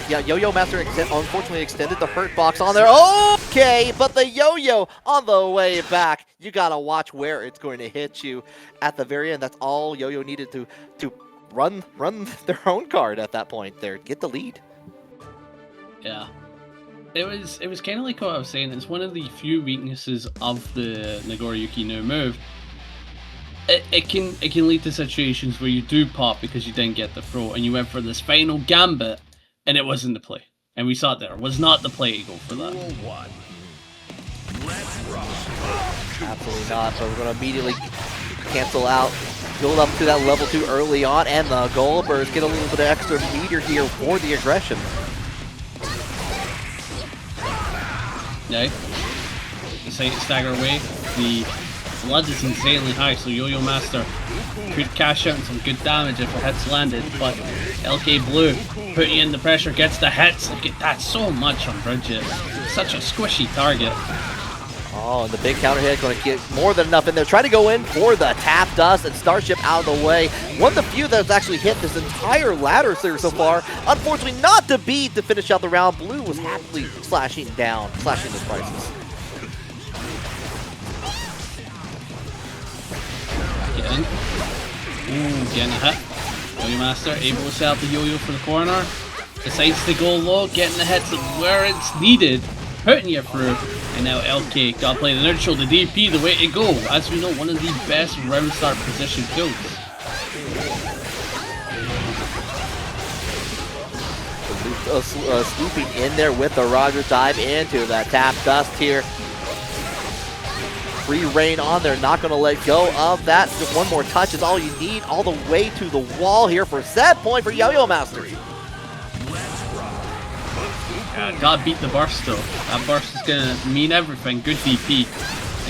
S1: Yeah, Yo-Yo Master unfortunately extended the hurt box on there. Okay, but the Yo-Yo on the way back. You gotta watch where it's going to hit you at the very end. That's all Yo-Yo needed to run their own card at that point there. Get the lead.
S2: Yeah. It was kind of like what I was saying. It's one of the few weaknesses of the Nagoriyuki no move. It can lead to situations where you do pop because you didn't get the throw and you went for this final gambit and it wasn't the play. And we saw it there. It was not the play to go for that.
S1: Absolutely not. But we're going to immediately cancel out, build up to that level 2 early on, and the Goldbergs get a little bit of extra meter here for the aggression.
S2: Yeah. Stagger away. The blood is insanely high, so Yo-Yo Master could cash out some good damage if the hits landed, but LKBLUE putting in the pressure, gets the hits. Look at that, so much on Bridget. Such a squishy target.
S1: Oh, and the big counter hit going to get more than enough in there. Try to go in for the tap dust and Starship out of the way. One of the few that's actually hit this entire ladder there so far. Unfortunately, not to beat to finish out the round. Blue was happily slashing the prices.
S2: Getting a hit. Yo-Yo Master able to set up the Yo-Yo for the corner. Decides to go low, getting the hits where it's needed, putting you through. And now LK got to play the neutral, the DP, the way to go. As we know, one of the best round start position kills.
S1: Swooping in there with the Roger dive into that tap dust here. Free reign on there, not going to let go of that. Just one more touch is all you need, all the way to the wall here for set point for Yo-Yo Master.
S2: Gotta beat the burst though. That burst is gonna mean everything. Good DP.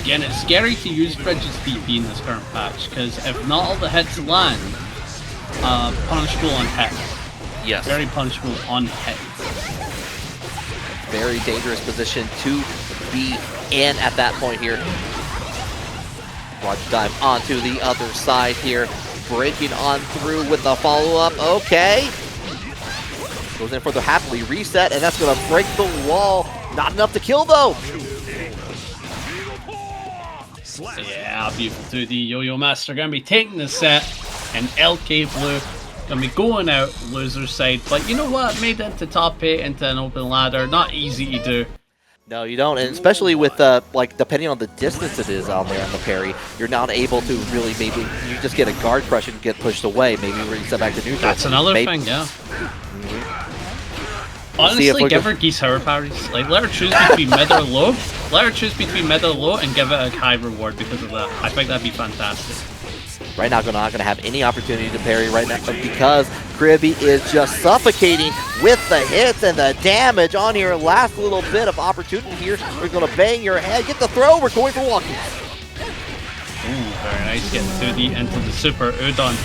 S2: Again, it's scary to use Bridget's DP in this current patch, because if not all the hits land, punishable on hit.
S1: Yes.
S2: Very punishable on hit.
S1: Very dangerous position to be in at that point here. Roger dive onto the other side here. Breaking on through with the follow-up. Okay. Goes in for the happily reset, and that's going to break the wall. Not enough to kill, though.
S2: Yeah, beautiful too. The Yo-Yo Master going to be taking the set, and LKBLUE going to be going out loser's side. But you know what? Made it to top 8 into an open ladder. Not easy to do.
S1: No, you don't, and especially with like depending on the distance it is on there on the parry, you're not able to really maybe you just get a guard crush and get pushed away. Maybe reset back to neutral.
S2: That's another thing, yeah. Honestly, give her Geese Hour parries. Like, let her choose between mid or low. Let her choose between mid or low and give it a high reward because of that. I think that'd be fantastic.
S1: Right now, not going to have any opportunity to parry right now because Kriby is just suffocating with the hits and the damage on here. Last little bit of opportunity here. We're going to bang your head. Get the throw. We're going for walking.
S2: Ooh, very nice. Getting through the into the super. Udon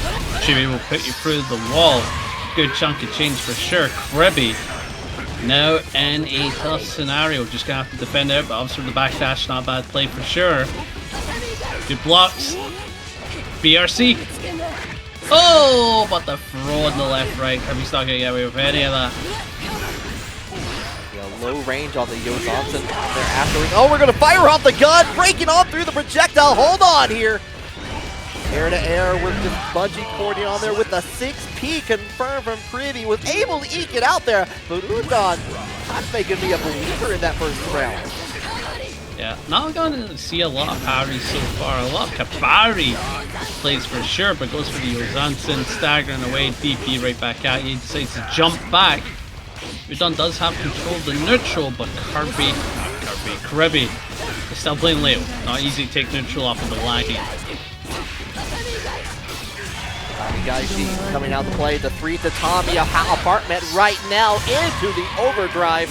S2: should be able to put you through the wall. Good chunk of change for sure. Kriby now in a tough scenario. Just going to have to defend out, but obviously the backdash, not a bad play for sure. Good blocks. BRC. Oh, but the throw on the left, right. Kriby's not gonna get away with any of that.
S1: Yeah, low range on the yoyomaster there afterwards. Oh, we're gonna fire off the gun, breaking on through the projectile. Hold on here. Air to air with just bungee cording on there with the 6P confirmed from Kriby. Was able to eke it out there, but Udon not making me a believer in that first round.
S2: Yeah, not going to see a lot of parries so far. A lot of Kabari plays for sure, but goes for the yoyomaster, staggering away, DP right back at you. Decides to jump back. Udon does have control of the neutral, but Kriby is still playing Leo. Not easy to take neutral off of the lagging.
S1: Guys, coming out to play the 3 tatami apartment right now into the overdrive.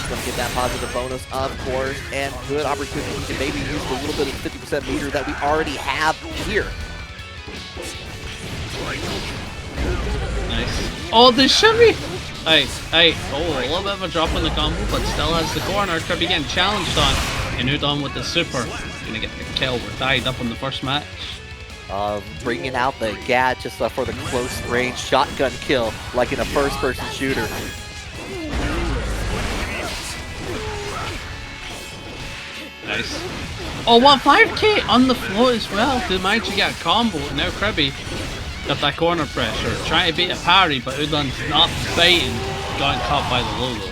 S1: Gonna get that positive bonus, of course, and good opportunity to maybe use a little bit of the 50% meter that we already have here.
S2: Nice. Oh, the shimmy! Hey, oh, a little bit of a drop on the combo, but still has the corner. Kriby getting challenged on, and Udon with the super. Gonna get the kill. We're tied up on the first match.
S1: Bringing out the GAD just for the close range shotgun kill, like in a first-person shooter.
S2: Nice. Oh, what 5K on the float as well to manage to get a combo. And now Kriby got that corner pressure, trying to beat a parry, but Udon's not biting, got caught by the logo.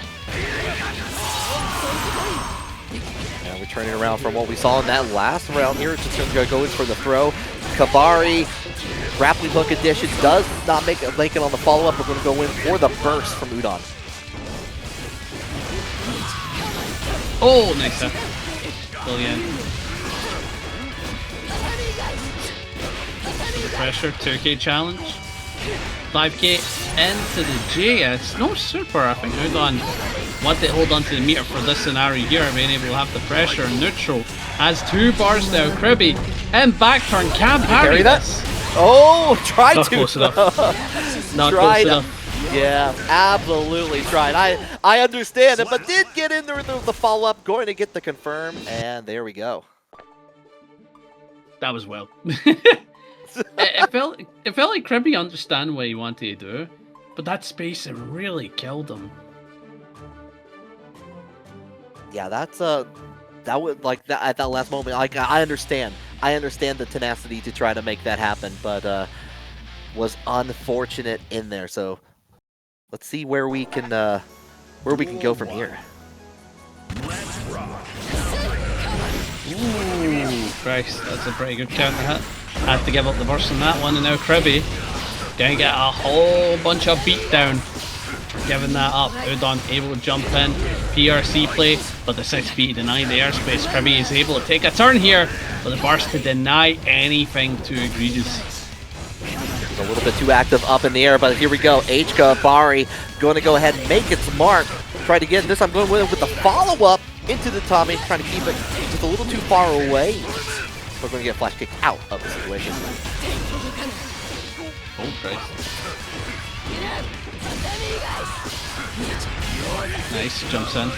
S1: Yeah, we're turning around from what we saw in that last round here. Just gonna go in for the throw. Kabari, grappling hook addition, does not make it on the follow-up. We're gonna go in for the burst from Udon.
S2: Oh, nice hit. Brilliant. Pressure, 2K challenge. 5K into the JS. No super, I think. Udon want to hold on to the meter for this scenario here, being able to have the pressure and neutral. Has 2 bars now. Kriby and back turn can't parry
S1: that.
S2: this.
S1: Oh, tried
S2: Not
S1: to.
S2: close enough. Not
S1: Tried.
S2: close enough.
S1: Yeah, absolutely tried. I understand it, but did get in there with the follow-up, going to get the confirm, and there we go.
S2: That was well. it felt like Kriby understand what he wanted to do, but that space it really killed him.
S1: Yeah, that's that would like that at that last moment. Like I understand the tenacity to try to make that happen, but was unfortunate in there. So let's see where we can go from here.
S2: Ooh, Christ, that's a pretty good counter hit. Had to give up the burst on that one, and now Kriby gonna get a whole bunch of beatdown. Giving that up. Udon able to jump in. PRC play, but the 6B denied the airspace. Kriby is able to take a turn here, but the burst to deny anything too egregious.
S1: A little bit too active up in the air, but here we go. Kabari going to go ahead and make its mark. Try to get this. I'm going with the follow-up into the Tommy, trying to keep it just a little too far away. We're going to get flash kicked out of the situation.
S2: Oh, Christ. Nice, jumps in.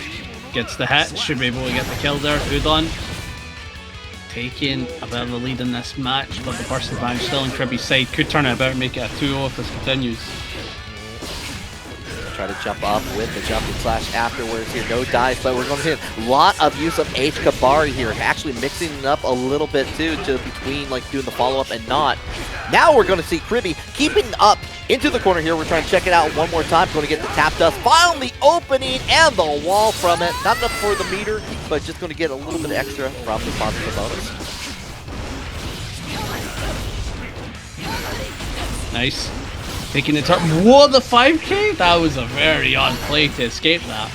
S2: Gets the hit, should be able to get the kill there. Udon taking a bit of a lead in this match, but the burst advantage still on Kriby's side. Could turn it about and make it a 2-0 if this continues.
S1: Try to jump up with the jumping slash afterwards here. No dive, but we're going to hit a lot of use of Kabari here. Actually mixing it up a little bit too, to between like doing the follow-up and not. Now we're going to see Kriby keeping up into the corner here. We're trying to check it out one more time. Going to get the tap dust. Finally opening and the wall from it. Not enough for the meter, but just going to get a little bit extra from the positive bonus.
S2: Nice. Taking the turn. Whoa, the 5K? That was a very odd play to escape that.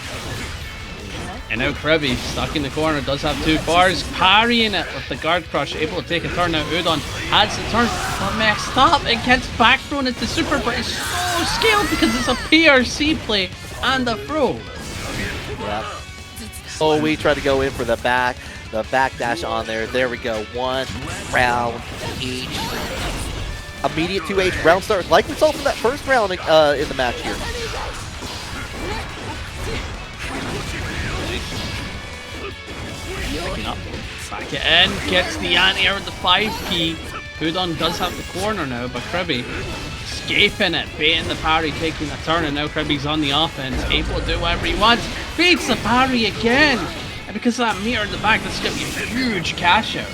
S2: And now Kriby, stuck in the corner, does have 2 bars, parrying it with the guard crush, able to take a turn. Now Udon has the turn, but messed up. It gets back thrown into super, but it's so scaled because it's a PRC play and a throw.
S1: Yeah. Oh, we try to go in for the backdash on there. There we go. 1 round each. Immediate 2H round start, like we saw from that first round in the match here.
S2: Picking up, back it in, gets the anti-air with the 5P, Udon does have the corner now, but Kriby escaping it, baiting the parry, taking the turn, and now Kriby's on the offense, able to do whatever he wants. Beats the parry again! And because of that meter in the back, that's going to be a huge cash out.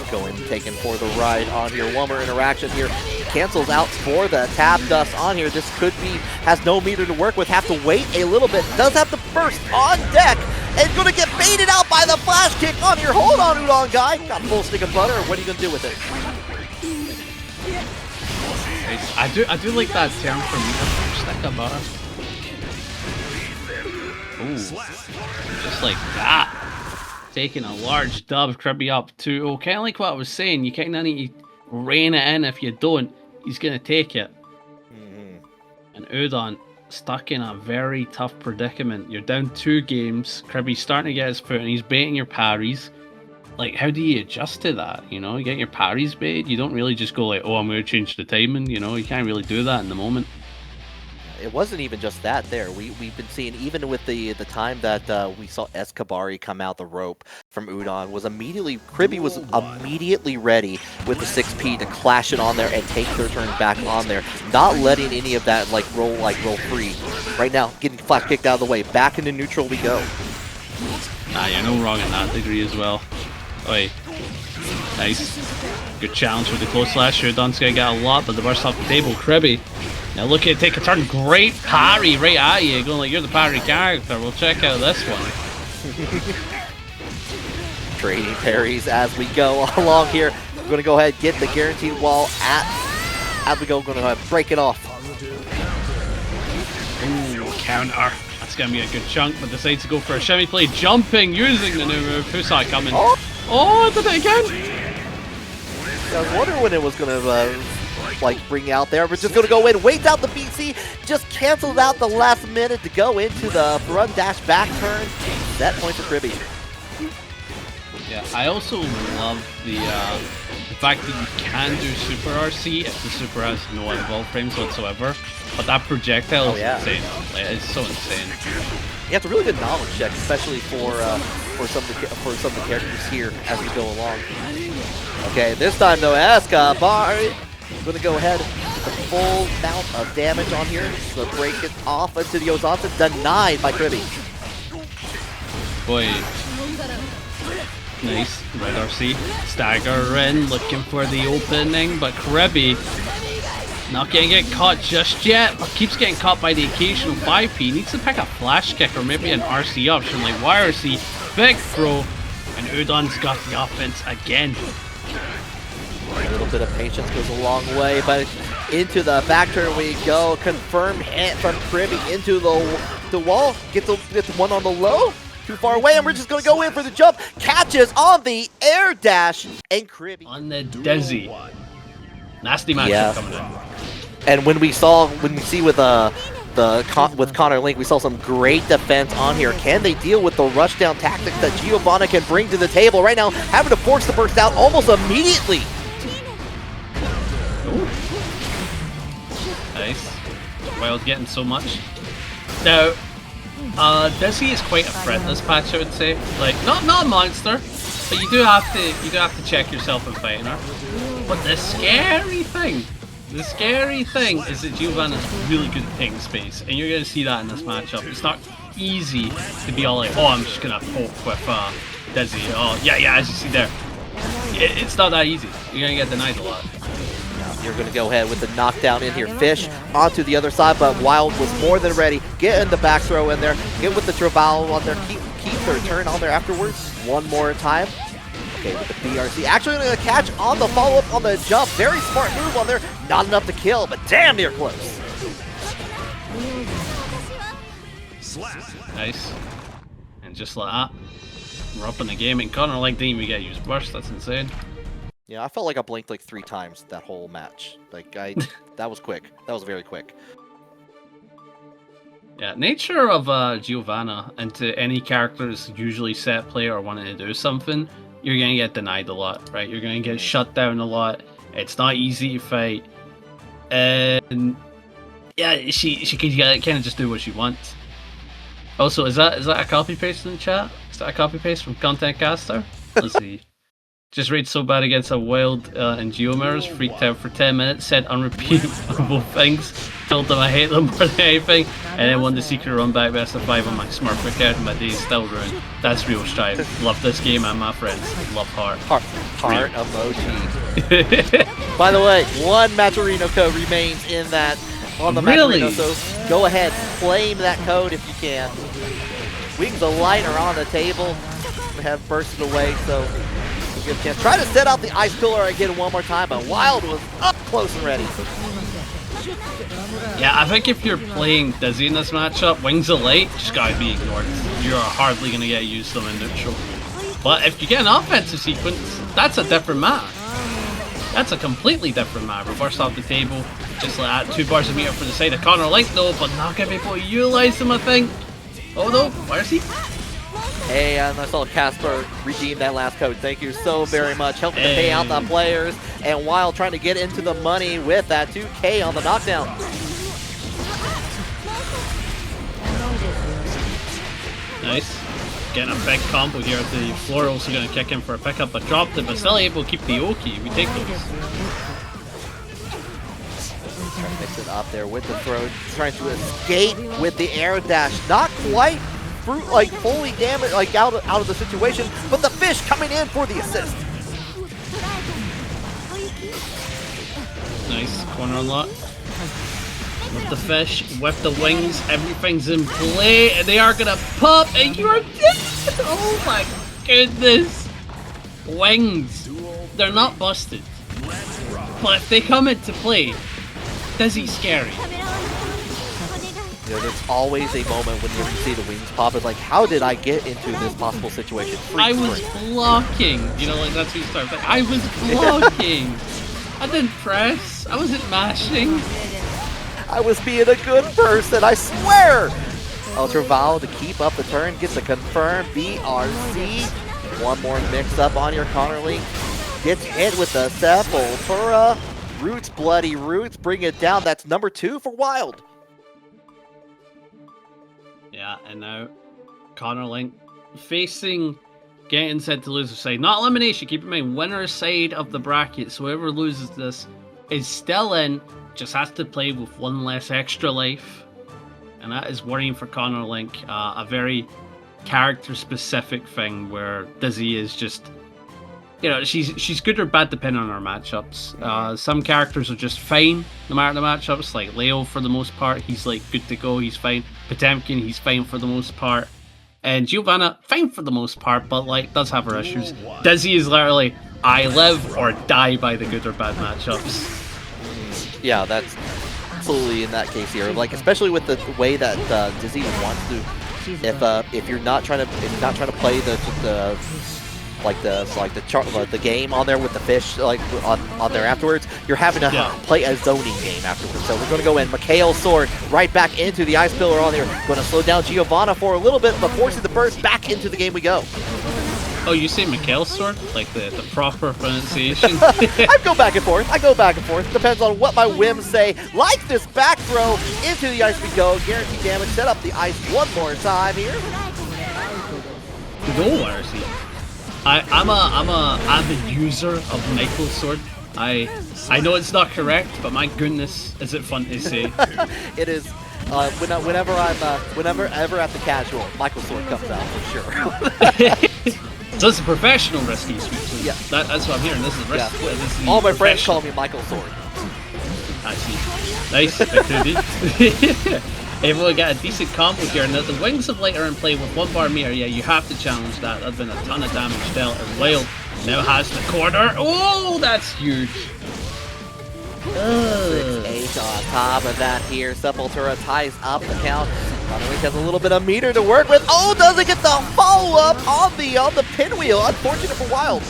S1: Going taken for the ride on here. One more interaction here. Cancels out for the tap dust on here. This could be, has no meter to work with. Have to wait a little bit. Does have to burst on deck. And going to get baited out by the flash kick on here. Hold on, Udongein. Got a full stick of butter. What are you going to do with it?
S2: I do like that term for meter. Stick of butter. Ooh. Just like that. Taking a large dub, Kriby up 2-0. Kind of like what I was saying, you kind of need to rein it in. If you don't, he's going to take it. And Udon stuck in a very tough predicament. You're down 2 games, Kriby's starting to get his foot and he's baiting your parries. Like, how do you adjust to that? You know, you get your parries baited, you don't really just go like, oh, I'm going to change the timing. You know, you can't really do that in the moment.
S1: It wasn't even just that there. We've been seeing, even with the time that we saw Escabari come out the rope from Udon, was immediately, Kriby was immediately ready with the 6P to clash it on there and take their turn back on there. Not letting any of that roll free. Right now, getting flash kicked out of the way. Back into neutral we go.
S2: Nah, you're no wrong in that degree as well. Oi. Nice. Good challenge with the close slash. Udon's gonna get a lot, but the burst off the table. Kriby. Now look at take a turn, great parry right at you, going like you're the parry character. We'll check out this one.
S1: Trading parries as we go along here. We're going to go ahead and get the guaranteed wall as we go. Going to go ahead and break it off.
S2: Ooh, counter. That's going to be a good chunk, but decides to go for a shimmy play, jumping, using the new move. Who saw it coming? Oh, did it again?
S1: I was wondering when it was going to bring out there. We're just going to go in, waits out the BC, just cancels out the last minute to go into the front dash back turn. That point for Kriby.
S2: Yeah, I also love the fact that you can do Super RC if the Super has no involved frames whatsoever. But that projectile is insane. Like, it's so insane.
S1: You have to really good knowledge check, especially for some of the characters here as we go along. Okay, this time though, Escabari going to go ahead with the full amount of damage on here. So break it off into the Ozanta, denied by Kriby.
S2: Boy. Nice, red RC. Stagger in, looking for the opening, but Kriby not gonna get caught just yet, but keeps getting caught by the occasional 5P. Needs to pick a flash kick or maybe an RC option like YRC, big throw, and Udon's got the offense again.
S1: A little bit of patience goes a long way, but into the back turn we go. Confirmed hit from Kriby into the wall. Get the one on the low. Too far away, and we're just going to go in for the jump. Catches on the air dash, and Kriby
S2: on the Desi. Nasty matchup coming in.
S1: And when we see with Connorlink, we saw some great defense on here. Can they deal with the rushdown tactics that Giovanna can bring to the table right now? Having to force the burst out almost immediately.
S2: Ooh. Nice. Wild getting so much. Now, Desi is quite a threat this patch, I would say. Like, not a monster, but you do have to check yourself in fighting her. But the scary thing is that Giovanna's really good at taking space, and you're gonna see that in this matchup. It's not easy to be all like, oh, I'm just gonna poke with Desi. Oh, yeah, as you see there. It's not that easy. You're gonna get denied a lot.
S1: You're going to go ahead with the knockdown in here. Fish onto the other side, but Wild was more than ready. Get in the back throw in there. Get with the Travail on there. Keep their turn on there afterwards. One more time. Okay, with the BRC. Actually going to catch on the follow-up on the jump. Very smart move on there. Not enough to kill, but damn near close.
S2: Nice. And just like that, we're up in the game. And Connorlink didn't even get used burst. That's insane.
S1: Yeah, I felt like I blinked like 3 times that whole match. Like, that was quick. That was very quick.
S2: Yeah, nature of Giovanna into any character's usually set play or wanting to do something, you're going to get denied a lot, right? You're going to get shut down a lot. It's not easy to fight. And yeah, she can kind of just do what she wants. Also, is that a copy paste in the chat? Is that a copy paste from Content Caster? Let's see. Just raged so bad against a wild and Geomers, freaked out for 10 minutes, said unrepeatable things, told them I hate them more than anything, and then won the secret run back best of 5 on my smart account and my day is still ruined. That's real strive. Love this game and my friends. Love heart.
S1: Heart emoji. By the way, one Matcherino code remains in that on the Matcherino, so go ahead, claim that code if you can. Wings of Light are on the table, have bursted away, so give a chance. Try to set out the ice pillar again one more time, but Wild was up close and ready.
S2: Yeah, I think if you're playing Dizzy in this matchup, Wings of Light just gotta be ignored. You're hardly gonna get used to them in neutral. But if you get an offensive sequence, that's a different map. That's a completely different map. Reverse off the table, just like that. 2 bars of meter for the side of Connorlink though, but not gonna be able to utilize them, I think. Oh no, where is he?
S1: Hey, and I saw Casper redeem that last code. Thank you so very much. Helping to pay out the players. And Wild trying to get into the money with that 2K on the knockdown.
S2: Nice. Getting a big combo here. The floor also going to kick in for a pickup, but dropped it, but still able to keep the Oki. We take those.
S1: Trying to mix it up there with the throw. Trying to escape with the air dash. Not quite like fully damaged, like out of the situation, but the fish coming in for the assist.
S2: Nice corner unlock. With the fish, with the wings, everything's in play, and they are gonna pop, and you're dead! Oh my goodness! Wings, they're not busted, but if they come into play, Dizzy's scary.
S1: You know, there's always a moment when you see the wings pop. It's like, how did I get into this possible situation?
S2: I was blocking. You know, like that's what you start. Like, I was blocking. I didn't press. I wasn't mashing.
S1: I was being a good person, I swear! Ultraviolet to keep up the turn, gets a confirmed BRC. One more mix up on your Connorlink. Gets hit with the Sepultura. Roots, bloody roots, bring it down. That's number 2 for Wild.
S2: Yeah, and now Connorlink facing getting set to loser side. Not elimination, keep in mind, winner side of the bracket. So whoever loses this is still in, just has to play with 1 less extra life. And that is worrying for Connorlink. A very character-specific thing where Dizzy is just, you know, she's good or bad depending on her matchups. Some characters are just fine no matter the matchups, like Leo for the most part, he's like good to go, he's fine. Potemkin, he's fine for the most part. And Giovanna, fine for the most part, but like does have her issues. Dizzy is literally, I live or die by the good or bad matchups.
S1: Yeah, that's absolutely in that case here. Like, especially with the way that Dizzy wants to, if you're not trying to play the game on there with the fish like on there afterwards, you're having to play a zoning game afterwards. So we're going to go in. Mikhail's sword right back into the ice pillar on there. Going to slow down Giovanna for a little bit, but forcing the burst back into the game we go.
S2: Oh, you say Mikhail's sword? Like the proper pronunciation?
S1: I go back and forth. Depends on what my whims say. Like this back throw into the ice we go. Guaranteed damage. Set up the ice one more time here.
S2: Go, RC. I'm a avid user of Michael's sword. I know it's not correct, but my goodness, is it fun to say?
S1: It is. Whenever ever at the casual, Michael's sword comes out for sure.
S2: So it's a professional risky sweep. So
S1: yeah,
S2: that's what I'm hearing. This is risky.
S1: Yeah.
S2: This is
S1: all my friends call me Michael's sword.
S2: I see. Nice. Able to get a decent combo here, and the Wings of Light are in play with 1 bar meter. Yeah, you have to challenge that. That's been a ton of damage dealt, and Wild now has the corner. Oh, that's huge.
S1: 6-8 on top of that here. Sepultura ties up the count. Connorlink has a little bit of meter to work with. Oh, doesn't get the follow-up on the pinwheel. Unfortunate for Wild.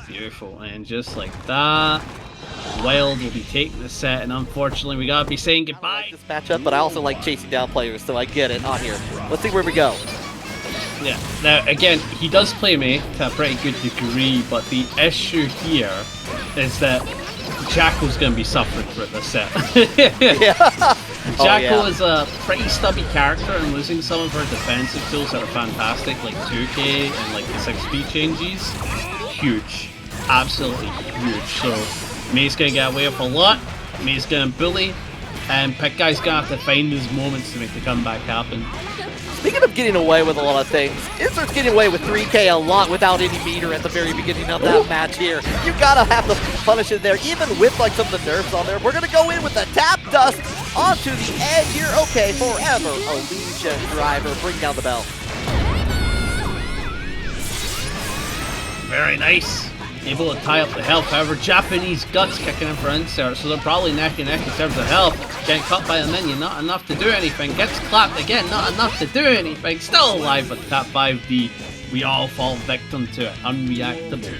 S2: Beautiful, and just like that, Wild will be taking the set, and unfortunately we gotta be saying goodbye.
S1: I like this matchup, but I also like chasing down players, so I get it on here. Let's see where we go.
S2: Yeah, now again, he does play me to a pretty good degree, but the issue here is that Jacko's going to be suffering for this set.
S1: Yeah. Oh,
S2: Jackal
S1: yeah.
S2: is a pretty stubby character, and losing some of her defensive tools that are fantastic, like 2K and like the 6-speed changes, huge. Absolutely huge. So May's gonna get away with a lot, May's gonna bully, and Pikguy's gonna have to find those moments to make the comeback happen.
S1: Speaking of getting away with a lot of things, Insert's getting away with 3K a lot without any meter at the very beginning of that match here. You gotta have to punish it there, even with like some of the nerfs on there. We're gonna go in with the tap dust onto the edge here. Okay, forever a Legion driver. Bring down the bell.
S2: Very nice. Able to tie up the health. However, Japanese guts kicking in for Insert, so they're probably neck and neck in terms of health. Getting cut by the minion, not enough to do anything. Gets clapped again, not enough to do anything. Still alive with tap 5D. We all fall victim to it. Unreactable.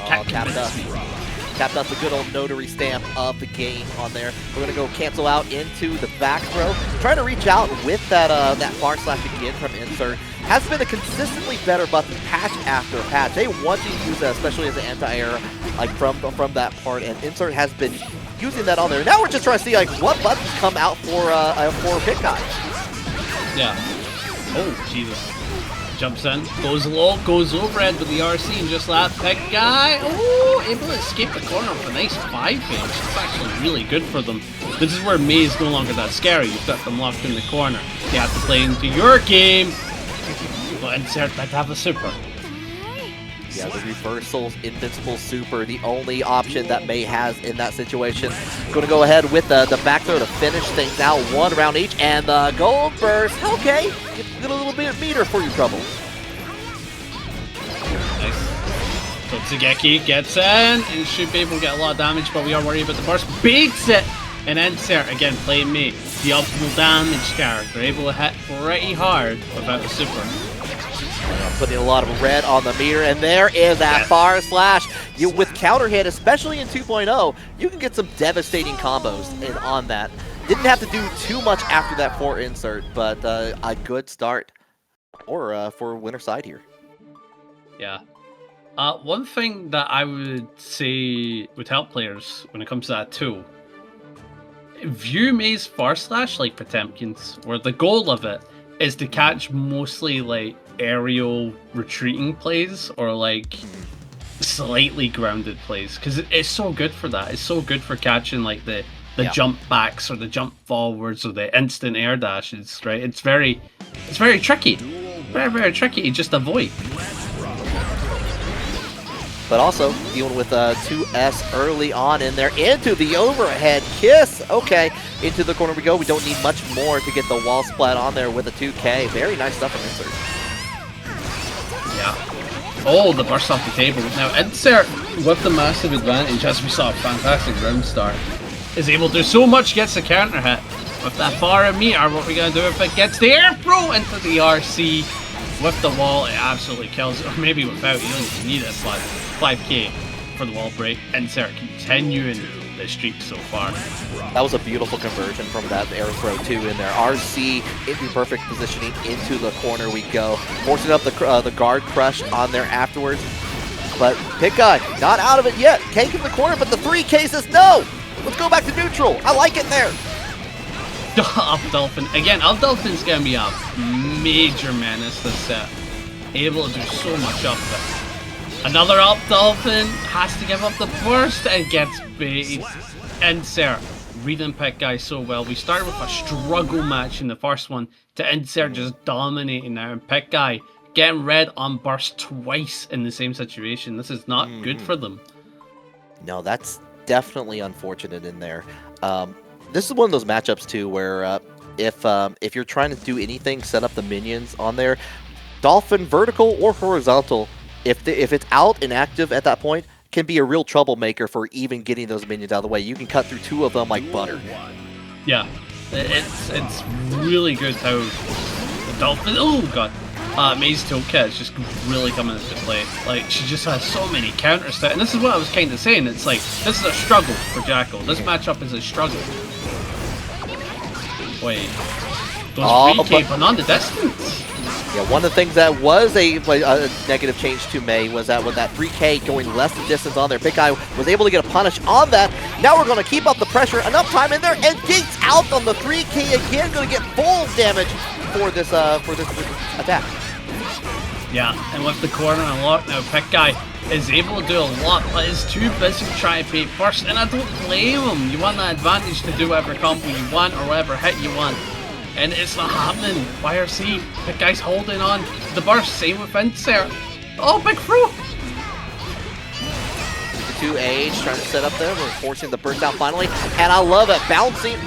S1: Oh, Tap Dust, the good old notary stamp of the game on there. We're gonna go cancel out into the back throw. Trying to reach out with that that far slash again from Insert. Has been a consistently better button patch after patch. They want to use that, especially as an anti-air, like from that part, and Insert has been using that on there. Now we're just trying to see like what buttons come out for Pikguy.
S2: Yeah. Oh, Jesus. Jumps in, goes low, goes overhead with the RC, and just that Pikguy. Oh, able to escape the corner with a nice 5 inch. It's actually really good for them. This is where May is no longer that scary. You've got them locked in the corner. You have to play into your game. But Insert might have a super.
S1: Yeah, the reversal invincible super, the only option that May has in that situation. Going to go ahead with the back throw to finish things out. 1 round each, and the gold burst. Okay, get a little bit of meter for your trouble.
S2: Nice. So Tsugeki gets in and should be able to get a lot of damage, but we are worried about the burst. Beats it! And Insert, again, playing May, the optimal damage character, able to hit pretty hard without the super.
S1: Putting a lot of red on the meter, and there is that far slash. With counter hit, especially in 2.0, you can get some devastating combos on that. Didn't have to do too much after that for Insert, but a good start for winner side here.
S2: Yeah. One thing that I would say would help players when it comes to that tool, view May's far slash like Potemkin's, where the goal of it is to catch mostly like aerial retreating plays or like slightly grounded plays, because it's so good for that. It's so good for catching like the jump backs or the jump forwards or the instant air dashes, right? It's very tricky. Very tricky to just avoid.
S1: But also dealing with 2S early on in there, into the overhead kiss. Okay, into the corner we go. We don't need much more to get the wall splat on there with a 2K. Very nice stuff from Insert.
S2: Yeah. Oh, the burst off the table. Now Insert, with the massive advantage, as we saw a fantastic round start, is able to do so much, gets the counter hit. With that far meter, what are we going to do if it gets the air throw into the RC? With the wall, it absolutely kills it. Or maybe without, you don't even need it, but 5K for the wall break. Insert continuing the streak so far.
S1: That was a beautiful conversion from that air throw too in there. RC into perfect positioning into the corner we go. Forcing up the guard crush on there afterwards. But Pikguy not out of it yet. Cake in the corner, but the 3K says no! Let's go back to neutral. I like it there.
S2: Up Dolphin. Again, Up Dolphin's going to be a major menace this set. Able to do so much up it. Another Up Dolphin has to give up the burst and gets baited. Insert reading Pikguy so well. We started with a struggle match in the first one to Insert just dominating now, and Pikguy getting red on burst twice in the same situation. This is not good for them.
S1: No, that's definitely unfortunate in there. This is one of those matchups too where if you're trying to do anything, set up the minions on there, Dolphin vertical or horizontal, if it's out and active at that point, can be a real troublemaker for even getting those minions out of the way. You can cut through 2 of them like butter.
S2: Yeah, it's really good how the Dolphin, oh god, May's toolkit is just really coming into play. Like, she just has so many counters to it, and this is what I was kind of saying. It's like, this is a struggle for Jackal. This matchup is a struggle. Wait, goes 3K, but on the distance.
S1: Yeah, one of the things that was a negative change to May was that with that 3K going less distance on there, Pikguy was able to get a punish on that. Now we're going to keep up the pressure, enough time in there, and Gates out on the 3K again, going to get full damage for this attack.
S2: Yeah, and with the corner unlocked now, Pikguy is able to do a lot, but is too busy trying to pay first, and I don't blame him. You want that advantage to do whatever combo you want or whatever hit you want. And it's not happening. YRC, Pikguy's holding on to the burst. Same with Insert. Oh, big throw!
S1: The 2H trying to set up there. We're forcing the burst out finally. And I love it. Bouncing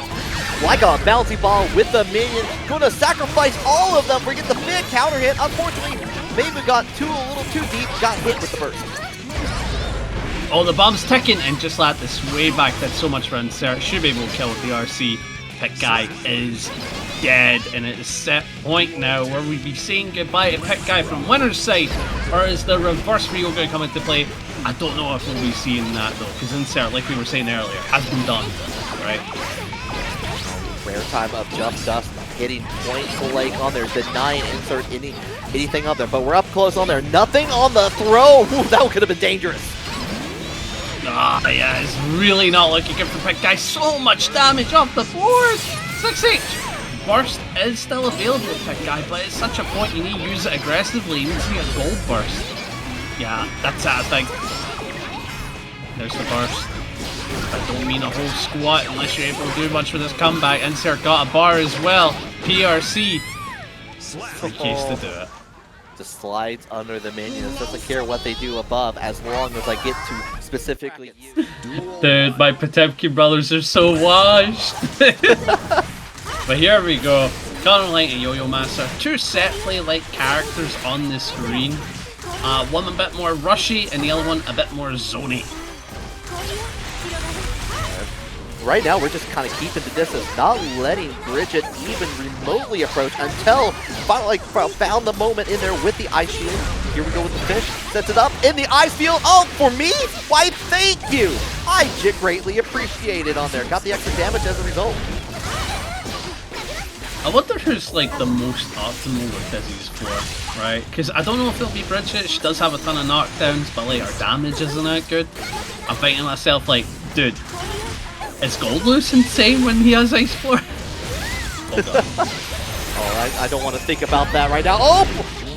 S1: like a bouncy ball with the minion. Going to sacrifice all of them. Forget the big counter hit. Unfortunately, maybe got a little too deep. Got hit with the burst.
S2: Oh, the bomb's ticking and just let this way back. That's so much for Insert. Should be able to kill with the RC. Pikguy is dead, and it is set point now where we'd be saying goodbye to Pikguy from winner's side, or is the reverse wheel going to come into play? I don't know if we'll be seeing that though, because Insert, like we were saying earlier, has been done, right?
S1: Rare time of jump dust, hitting point blank on there, denying Insert anything up there, but we're up close on there. Nothing on the throw. Ooh, that could have been dangerous.
S2: Ah, yeah, it's really not looking good for Pikguy. So much damage off the board. 6H. Burst is still available to Pikguy, but it's such a point you need to use it aggressively. You need to get a gold burst. Yeah, that's it, I think. There's the burst. I don't mean a whole squat unless you're able to do much for this comeback. Insert got a bar as well. PRC. The case to do it.
S1: Just slides under the minions. Doesn't care what they do above as long as I get to specifically use.
S2: Dude, my Potemkin brothers are so washed. But here we go. Connorlink and yoyomaster. Two set play-like characters on the screen. One a bit more rushy and the other one a bit more zoney.
S1: Right now, we're just kind of keeping the distance, not letting Bridget even remotely approach until finally found the moment in there with the ice shield. Here we go with the fish, sets it up in the ice field. Oh, for me? Why, thank you! I greatly appreciate it on there. Got the extra damage as a result.
S2: I wonder who's like the most optimal with Dizzy's floor, right? Because I don't know if it'll be Bridget. She does have a ton of knockdowns, but like her damage isn't that good. I'm thinking to myself like, dude, is Goldloose insane when he has ice floor? Oh god.
S1: Oh, I don't want to think about that right now. Oh,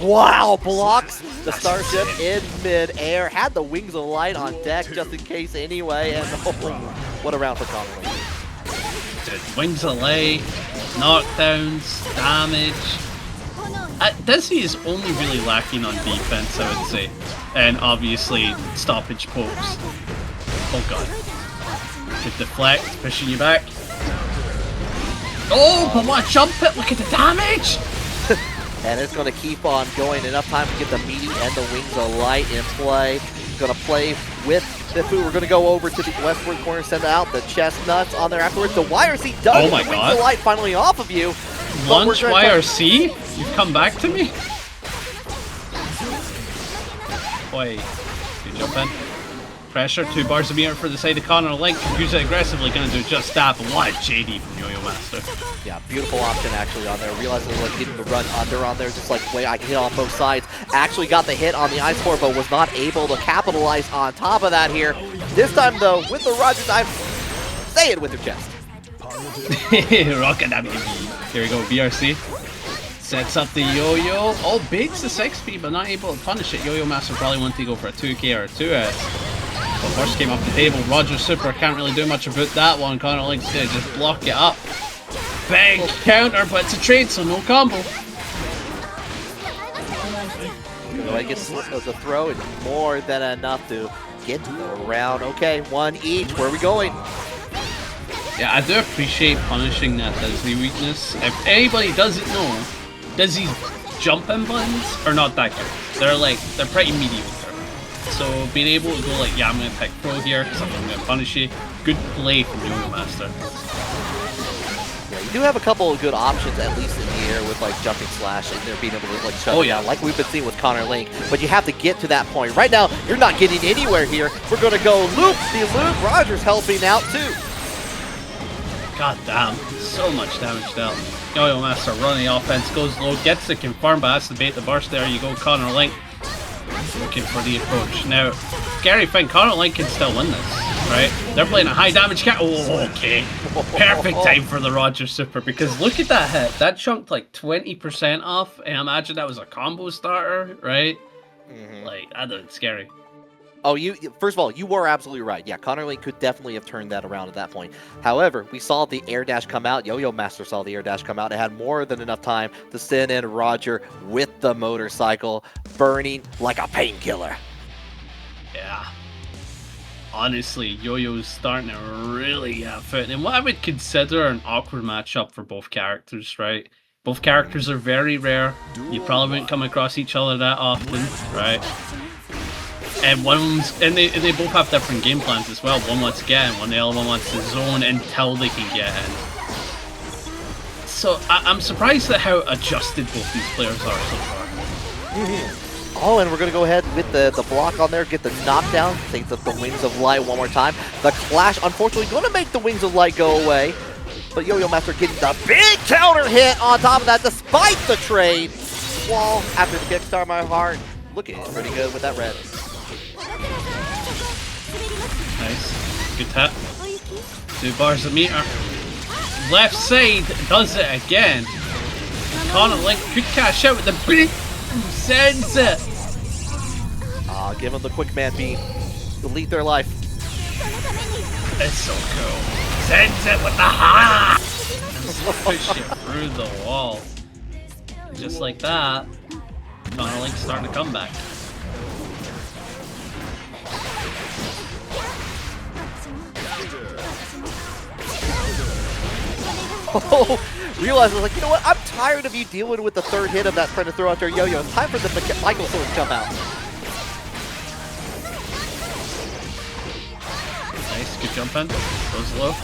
S1: wow, blocks the starship in mid-air. Had the wings of light on deck just in case anyway, and oh, what a round for Connorlink.
S2: Dude, wings of light, knockdowns, damage. Dizzy is only really lacking on defense, I would say. And obviously, stoppage pokes. Oh god. Good deflect, pushing you back. Oh, but what a jump it, look at the damage!
S1: And it's going to keep on going. Enough time to get the meaty and the wings of light in play. Going to play with the food. We're going to go over to the westward corner, send out the chestnuts on there afterwards. The YRC does
S2: oh my
S1: the
S2: god.
S1: wings of light finally off of you.
S2: Lunch YRC? You've come back to me? Boy, good jump in. Pressure, 2 bars of meter for the side of Connorlink. Use it aggressively, gonna do just that, but what a JD from yoyomaster.
S1: Yeah, beautiful option actually on there. Realizing like getting the run under on there, just like way I can hit on both sides. Actually got the hit on the ice core, but was not able to capitalize on top of that here. This time though, with the Rogers dive, say it with your chest.
S2: Rocket that baby. Here we go, BRC. Sets up the yo-yo. Oh, baits the 6P, but not able to punish it. Yoyomaster probably wanted to go for a 2K or a 2S. But first came off the table. Roger Super can't really do much about that one. Connorlink's gonna just block it up. Big counter, but it's a trade, so no combo.
S1: He gets the throw, it's more than enough to get the round. Okay, 1 each. Where are we going?
S2: Yeah, I do appreciate punishing that Dizzy weakness. If anybody doesn't know, Dizzy's jumping buttons are not that good. They're pretty mediocre. So being able to go like, yeah, I'm gonna pick pro here because I'm gonna punish you. Good play from yoyomaster.
S1: Yeah, you do have a couple of good options, at least in the air, with like jumping slash and they're being able to like shut it down, like we've been seeing with Connorlink. But you have to get to that point. Right now, you're not getting anywhere here. We're gonna go loop the loop. Rogers helping out too.
S2: God damn, so much damage dealt. yoyomaster running offense, goes low, gets the confirm, but has to bait the burst. There you go, Connorlink. Looking for the approach. Now, scary thing, Connorlink can still win this, right? They're playing a high damage cat. Oh, okay. Perfect time for the Roger Super, because look at that hit. That chunked like 20% off, and imagine that was a combo starter, right? Like, that's scary.
S1: Oh, first of all, you were absolutely right. Yeah, Connorlink could definitely have turned that around at that point. However, we saw the air dash come out. yoyomaster saw the air dash come out. It had more than enough time to send in Roger with the motorcycle, burning like a painkiller.
S2: Yeah. Honestly, Yo-Yo's starting to really fit in what I would consider an awkward matchup for both characters, right? Both characters are very rare. You probably wouldn't come across each other that often, right? And they both have different game plans as well. One wants to get in, the other one wants to zone until they can get in. So I'm surprised at how adjusted both these players are so far.
S1: Oh, and we're going to go ahead with the block on there, get the knockdown, takes up the Wings of Light one more time. The Clash, unfortunately, going to make the Wings of Light go away. But yoyomaster getting the big counter hit on top of that, despite the trade. Wall after the kickstart, my heart. Looking pretty good with that red.
S2: Nice. Good tap. 2 bars a meter. Left side does it again. Connorlink could cash out with the big sends it.
S1: Give him the quick man beam. Delete their life.
S2: It's so cool. Sends it with the ha! Push it through the wall. Just like that. Connorlink's starting to come back.
S1: Oh, realizes like, you know what? I'm tired of you dealing with the third hit of that trying to throw out their yo-yo. It's time for the Michael Sword to come out.
S2: Nice, good jump in. Goes low.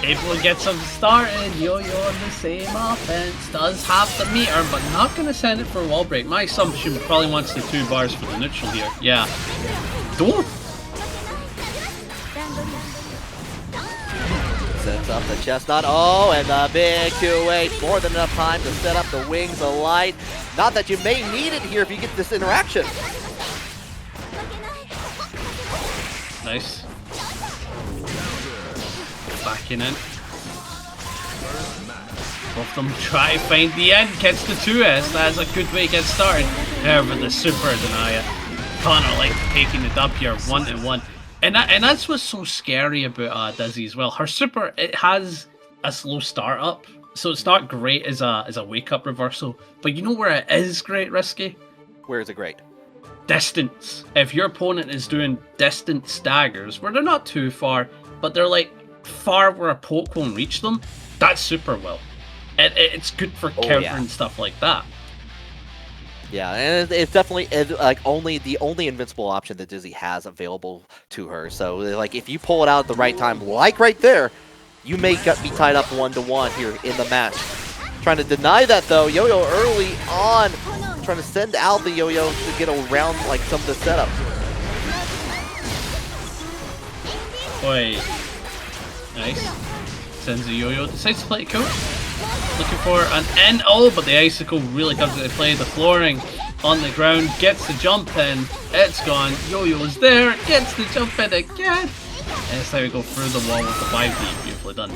S2: Able to get some started. Yo-yo on the same offense. Does have the meter, but not going to send it for a wall break. My assumption probably wants the 2 bars for the neutral here. Yeah. Don't.
S1: Sets up the chestnut. Oh, and the big 2-8. More than enough time to set up the Wings of Light. Not that you may need it here if you get this interaction.
S2: Nice. Backing in. Both of them try to find the end. Gets the 2S. That's a good way to get started. However, the super deny it. Connorlink taking the dub here 1-1. And that's what's so scary about Dizzy as well. Her super, it has a slow start up, so it's not great as a wake up reversal. But you know where it is great, Risky?
S1: Where is it great?
S2: Distance. If your opponent is doing distant staggers, where they're not too far, but they're like far where a poke won't reach them, that's super well. It's good for countering stuff like that.
S1: Yeah, and it's definitely like the only invincible option that Dizzy has available to her. So like if you pull it out at the right time, like right there, you may be tied up 1-1 here in the match. Trying to deny that though, Yo-Yo early on, trying to send out the Yo-Yo to get around like some of the setup.
S2: Boy, nice. Sends a Yo-Yo, decides to play it cool. Looking for an N. Oh, but the icicle really comes into play. The flooring on the ground gets the jump in. It's gone. Yo-Yo's there. Gets the jump in again. And it's how we go through the wall with the 5D. Beautifully done.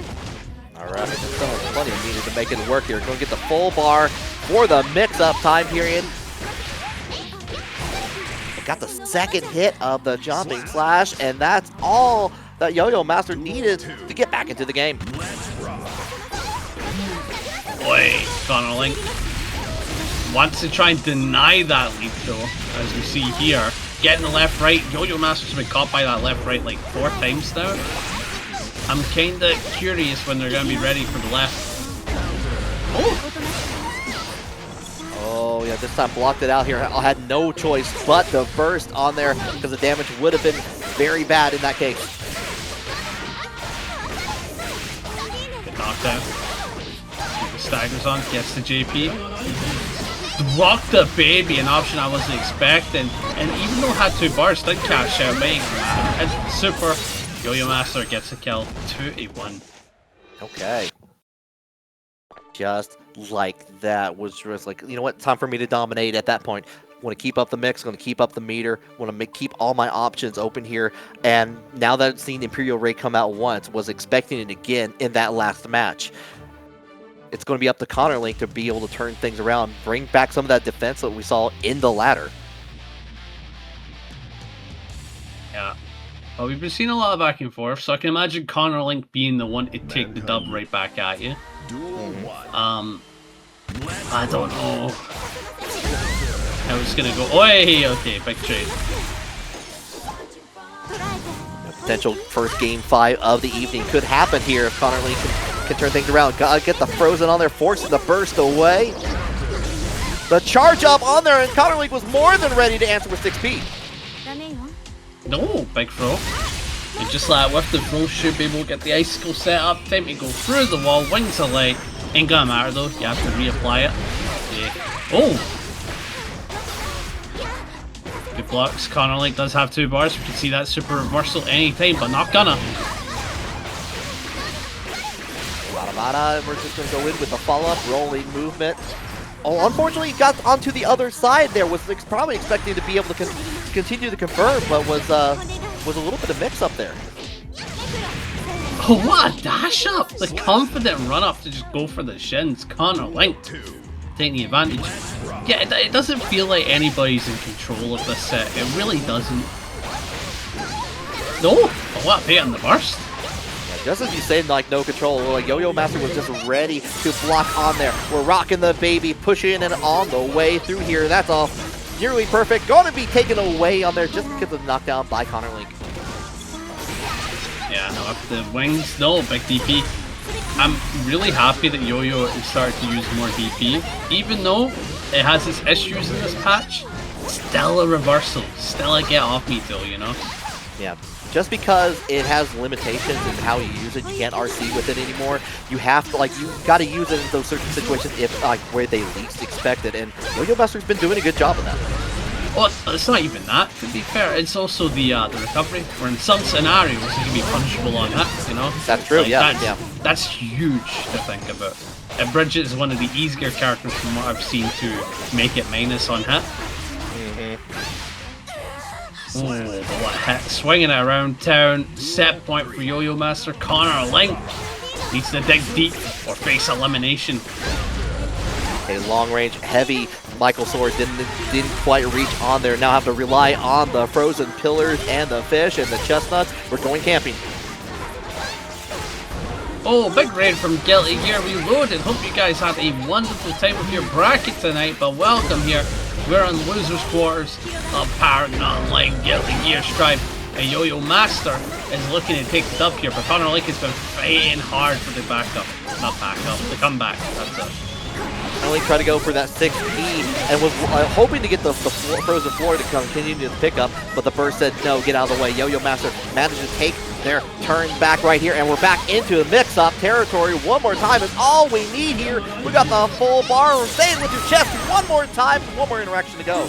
S1: Alright, there's so much plenty of needed to make it work here. Going to get the full bar for the mix-up time period. Got the second hit of the jumping slash, and that's all that yoyomaster needed to get back into the game.
S2: Boy, Connorlink wants to try and deny that lead though, as we see here. Getting the left right, yoyomaster's been caught by that left right like 4 times now. I'm kinda curious when they're gonna be ready for the left.
S1: Oh yeah, this time blocked it out here. I had no choice but the burst on there because the damage would have been very bad in that case.
S2: Good knockdown. Staggers on, gets the JP. Block the baby, an option I wasn't expecting. And even though it had 2 bars, did cash out, making and super. yoyomaster gets a kill, 2-1.
S1: Okay. Just like that was just like, you know what? Time for me to dominate at that point. Want to keep up the mix, want to keep up the meter, want to keep all my options open here. And now that I've seen Imperial Ray come out once, was expecting it again in that last match. It's going to be up to Connorlink to be able to turn things around, bring back some of that defense that we saw in the ladder.
S2: Yeah. Well, we've been seeing a lot of back and forth, so I can imagine Connorlink being the one to take the dub right back at you. I don't know. I was gonna go. Oi! Okay, big trade.
S1: Potential first game 5 of the evening could happen here if Connorlink can turn things around. Gotta get the Frozen on there, forcing the burst away. The charge up on there, and Connorlink was more than ready to answer with 6P.
S2: No, big throw. And just like with the throw, should be able to get the icicle set up. Time to go through the wall, wings of light. Ain't gonna matter though, you have to reapply it. Yeah. Oh! Good blocks. Connorlink does have 2 bars. We can see that super reversal anytime, but not gonna.
S1: We're just gonna go in with the follow-up, rolling movement. Oh, unfortunately, he got onto the other side there. Was probably expecting to be able to continue to confirm, but was a little bit of mix-up there.
S2: Oh, what a dash up! The confident run up to just go for the shins. Connorlink taking the advantage. Yeah, it doesn't feel like anybody's in control of this set. It really doesn't. No! Oh, what a bait on the burst.
S1: Yeah, just as you say, like no control, like yoyomaster was just ready to block on there. We're rocking the baby, pushing it on the way through here. That's all nearly perfect. Going to be taken away on there just because of the knockdown by Connorlink.
S2: Yeah, no, up the wings, no, big DP. I'm really happy that Yo-Yo is starting to use more DP. Even though it has its issues in this patch, still a reversal. Still a get off me though, you know?
S1: Yeah, just because it has limitations in how you use it, you can't RC with it anymore. You have to, like, you got to use it in those certain situations if, like, where they least expect it. And yoyomaster's been doing a good job of that.
S2: Well, it's not even that, to be fair. It's also the recovery, where in some scenarios you can be punishable on that, you know?
S1: That's true,
S2: like,
S1: yeah.
S2: That's huge to think about. And Bridget is one of the easier characters from what I've seen to make it minus on hit. Oh, what hit. Swinging it around town. Set point for yoyomaster. Connorlink needs to dig deep or face elimination.
S1: A long range, heavy Michael Sword didn't quite reach on there. Now have to rely on the frozen pillars and the fish and the chestnuts. We're going camping.
S2: Oh, big raid from Guilty Gear Reloaded. Hope you guys had a wonderful time with your bracket tonight, but welcome here. We're on losers quarters of ParagOnline Guilty Gear Stripe. A yoyomaster is looking to take the dub here, but Connorlink has been fighting hard for the backup. Not backup, the comeback. That's it.
S1: Only tried to go for that 6P and was hoping to get the frozen floor to continue to pick up, but the burst said no, get out of the way. yoyomaster managed to take their turn back right here, and we're back into the mix-up territory one more time. Is all we need here. We got the full bar. Say it with your chest one more time. One more interaction to go.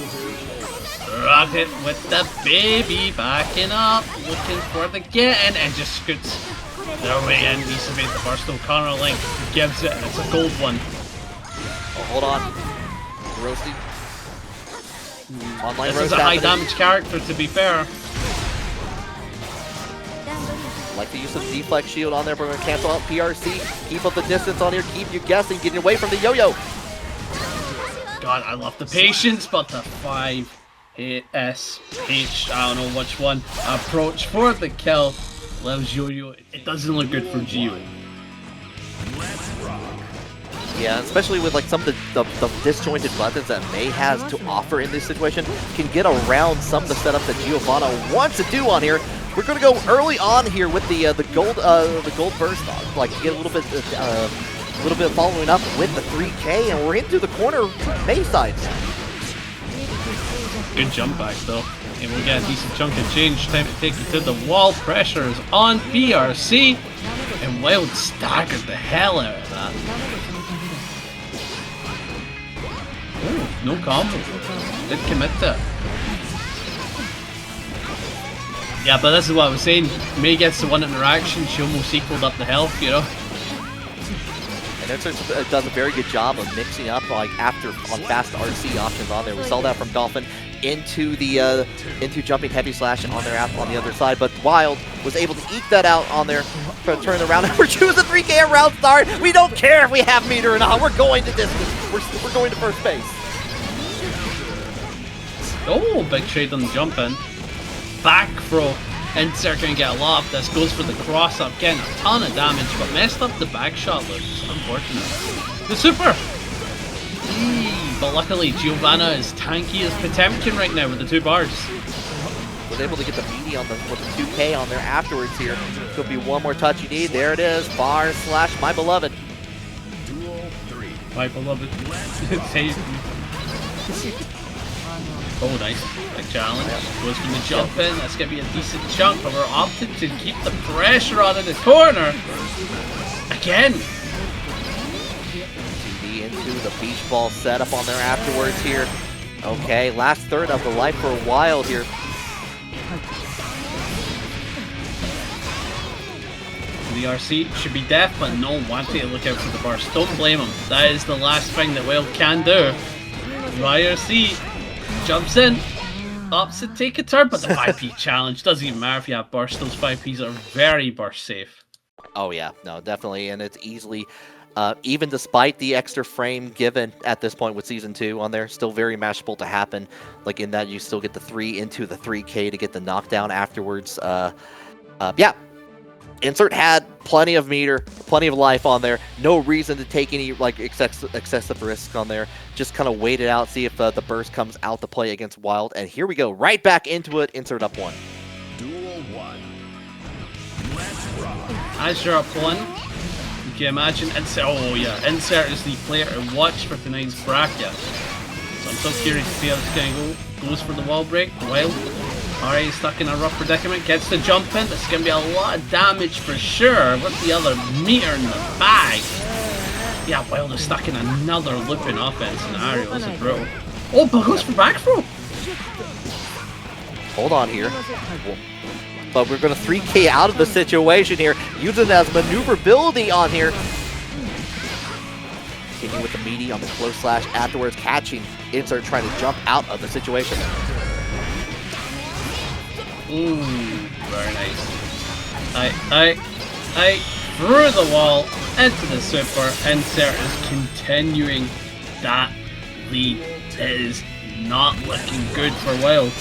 S2: Rock it with the baby backing up, looking for the get-in, and just scoots their way in. Needs to make the burst. Connorlink gives it, and it's a gold one.
S1: Oh, hold on. Roasty. Online
S2: this
S1: roast
S2: is a high
S1: happening.
S2: damage character, to be fair.
S1: Like the use of deflect shield on there, but we're going to cancel out PRC. Keep up the distance on here. Keep you guessing. Getting away from the yo-yo.
S2: God, I love the patience, but the 5-S-H, I don't know which one, approach for the kill. Loves Yo-Yo. It doesn't look good for Gio.
S1: Yeah, especially with like some of the disjointed buttons that May has to offer in this situation, can get around some of the setup that Giovanna wants to do on here. We're going to go early on here with the gold burst on, like get a little bit following up with the 3K, and we're into the corner May side.
S2: Good jump back though, and we get a decent chunk of change. Time to take it to the wall. Pressure is on PRC, and Wild staggered the hell out of that. Ooh, no combo. Did commit to it. Yeah, but this is what I was saying. May gets the one interaction, she almost equaled up the health, you know?
S1: And Insert does a very good job of mixing up like on fast RC options on there. We saw that from Dolphin into the into jumping heavy slash on their on the other side, but Wild was able to eke that out on there for turn around. We're choosing 3K round start. We don't care if we have meter or not. We're going to distance. We're going to first base.
S2: Oh, big trade on the jump in. Back throw. Insert can get a lot of this. Goes for the cross up, getting a ton of damage, but messed up the back shot looks unfortunate. The super! But luckily Giovanna is tanky as Potemkin right now with the 2 bars.
S1: Was able to get the meaty on with the 2K on there afterwards here. Could be one more touch you need. There it is. Bar slash my beloved.
S2: My beloved. Saved me. Oh, nice. Big challenge. Goes for the jump in. That's going to be a decent chunk, but we're opted to keep the pressure on in the corner. Again.
S1: TD into the beach ball setup on there afterwards here. Okay, last third of the life for Wild here.
S2: The RC should be deaf, but no one wanting to look out for the burst. Don't blame him. That is the last thing that Wild can do. YRC jumps in, opts to take a turn, but the 5P challenge doesn't even matter if you have burst. Those 5Ps are very burst safe.
S1: Oh yeah, no, definitely, and it's easily, even despite the extra frame given at this point with Season 2 on there, still very mashable to happen. Like in that you still get the 3 into the 3K to get the knockdown afterwards. Yeah. Insert had plenty of meter, plenty of life on there. No reason to take any like excessive risk on there. Just kind of wait it out, see if the burst comes out to play against Wild. And here we go, right back into it. Insert up 1.
S3: Duel 1. Let's rock.
S2: As you're up 1, you can imagine Insert. Oh yeah, Insert is the player to watch for tonight's bracket. So I'm so curious to see how this gonna go. Goes for the wall break. Wild. Alright, stuck in a rough predicament, gets the jump in. This is going to be a lot of damage for sure. With the other meter in the bag. Yeah, Wild is stuck in another looping offense scenario. This is brutal. Oh, but goes for back throw.
S1: Hold on here. But we're going to 3K out of the situation here. Using it as maneuverability on here. Continue with the meaty on the close slash afterwards. Catching Insert trying to jump out of the situation.
S2: Ooh, very nice. I through the wall into the super. Insert is continuing that lead. It is not looking good for Wild.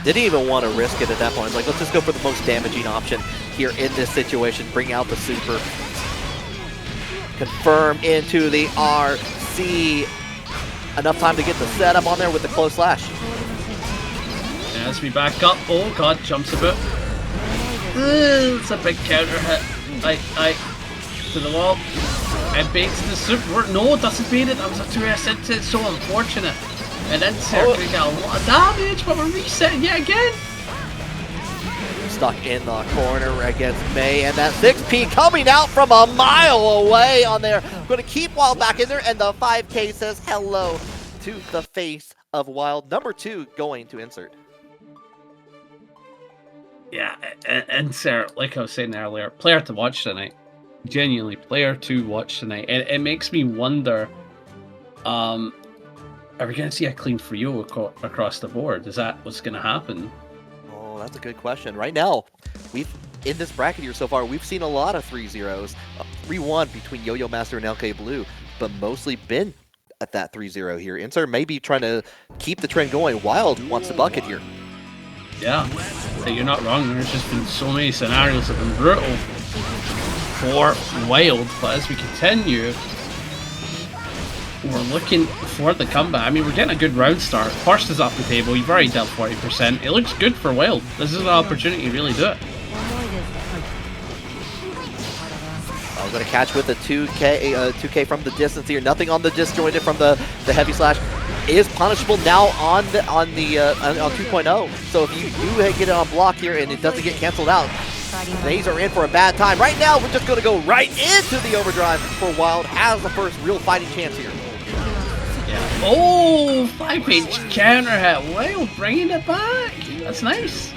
S1: Didn't even want to risk it at that point. It's like, let's just go for the most damaging option here in this situation. Bring out the super. Confirm into the RC. Enough time to get the setup on there with the close slash.
S2: As we back up, oh god, jumps a bit. It's a big counter hit. To the wall. And baits the super. No, it doesn't bait it. That was a 2S into it. So unfortunate. And then Insert we got a lot of damage, but we're resetting yet again.
S1: Stuck in the corner against May, and that 6P coming out from a mile away on there. Going to keep Wild back in there, and the 5K says hello to the face of Wild. Number 2 going to Insert.
S2: Yeah, Insert, like I was saying earlier, player to watch tonight. Genuinely, player to watch tonight. And it makes me wonder, are we going to see a clean Frio across the board? Is that what's going to happen?
S1: Oh, that's a good question. Right now, in this bracket here so far, we've seen a lot of 3-0s. 3-1 between yoyomaster and LKBLUE, but mostly been at that 3-0 here. Insert may be trying to keep the trend going. Wild wants the bucket here.
S2: Yeah, you're not wrong. There's just been so many scenarios that have been brutal for Wild, but as we continue, we're looking for the comeback. I mean, we're getting a good round start. First is off the table. You've already dealt 40%. It looks good for Wild. This is an opportunity to really do it.
S1: I'm going to catch with a 2K from the distance here. Nothing on the disjointed from the heavy slash. Is punishable now on 2.0. So if you do get it on block here and it doesn't get canceled out, These are in for a bad time. Right now, we're just going to go right into the overdrive for Wild. Has the first real fighting chance here.
S2: Yeah. Oh, 5-page counter hit. Wow, bringing it back. That's nice.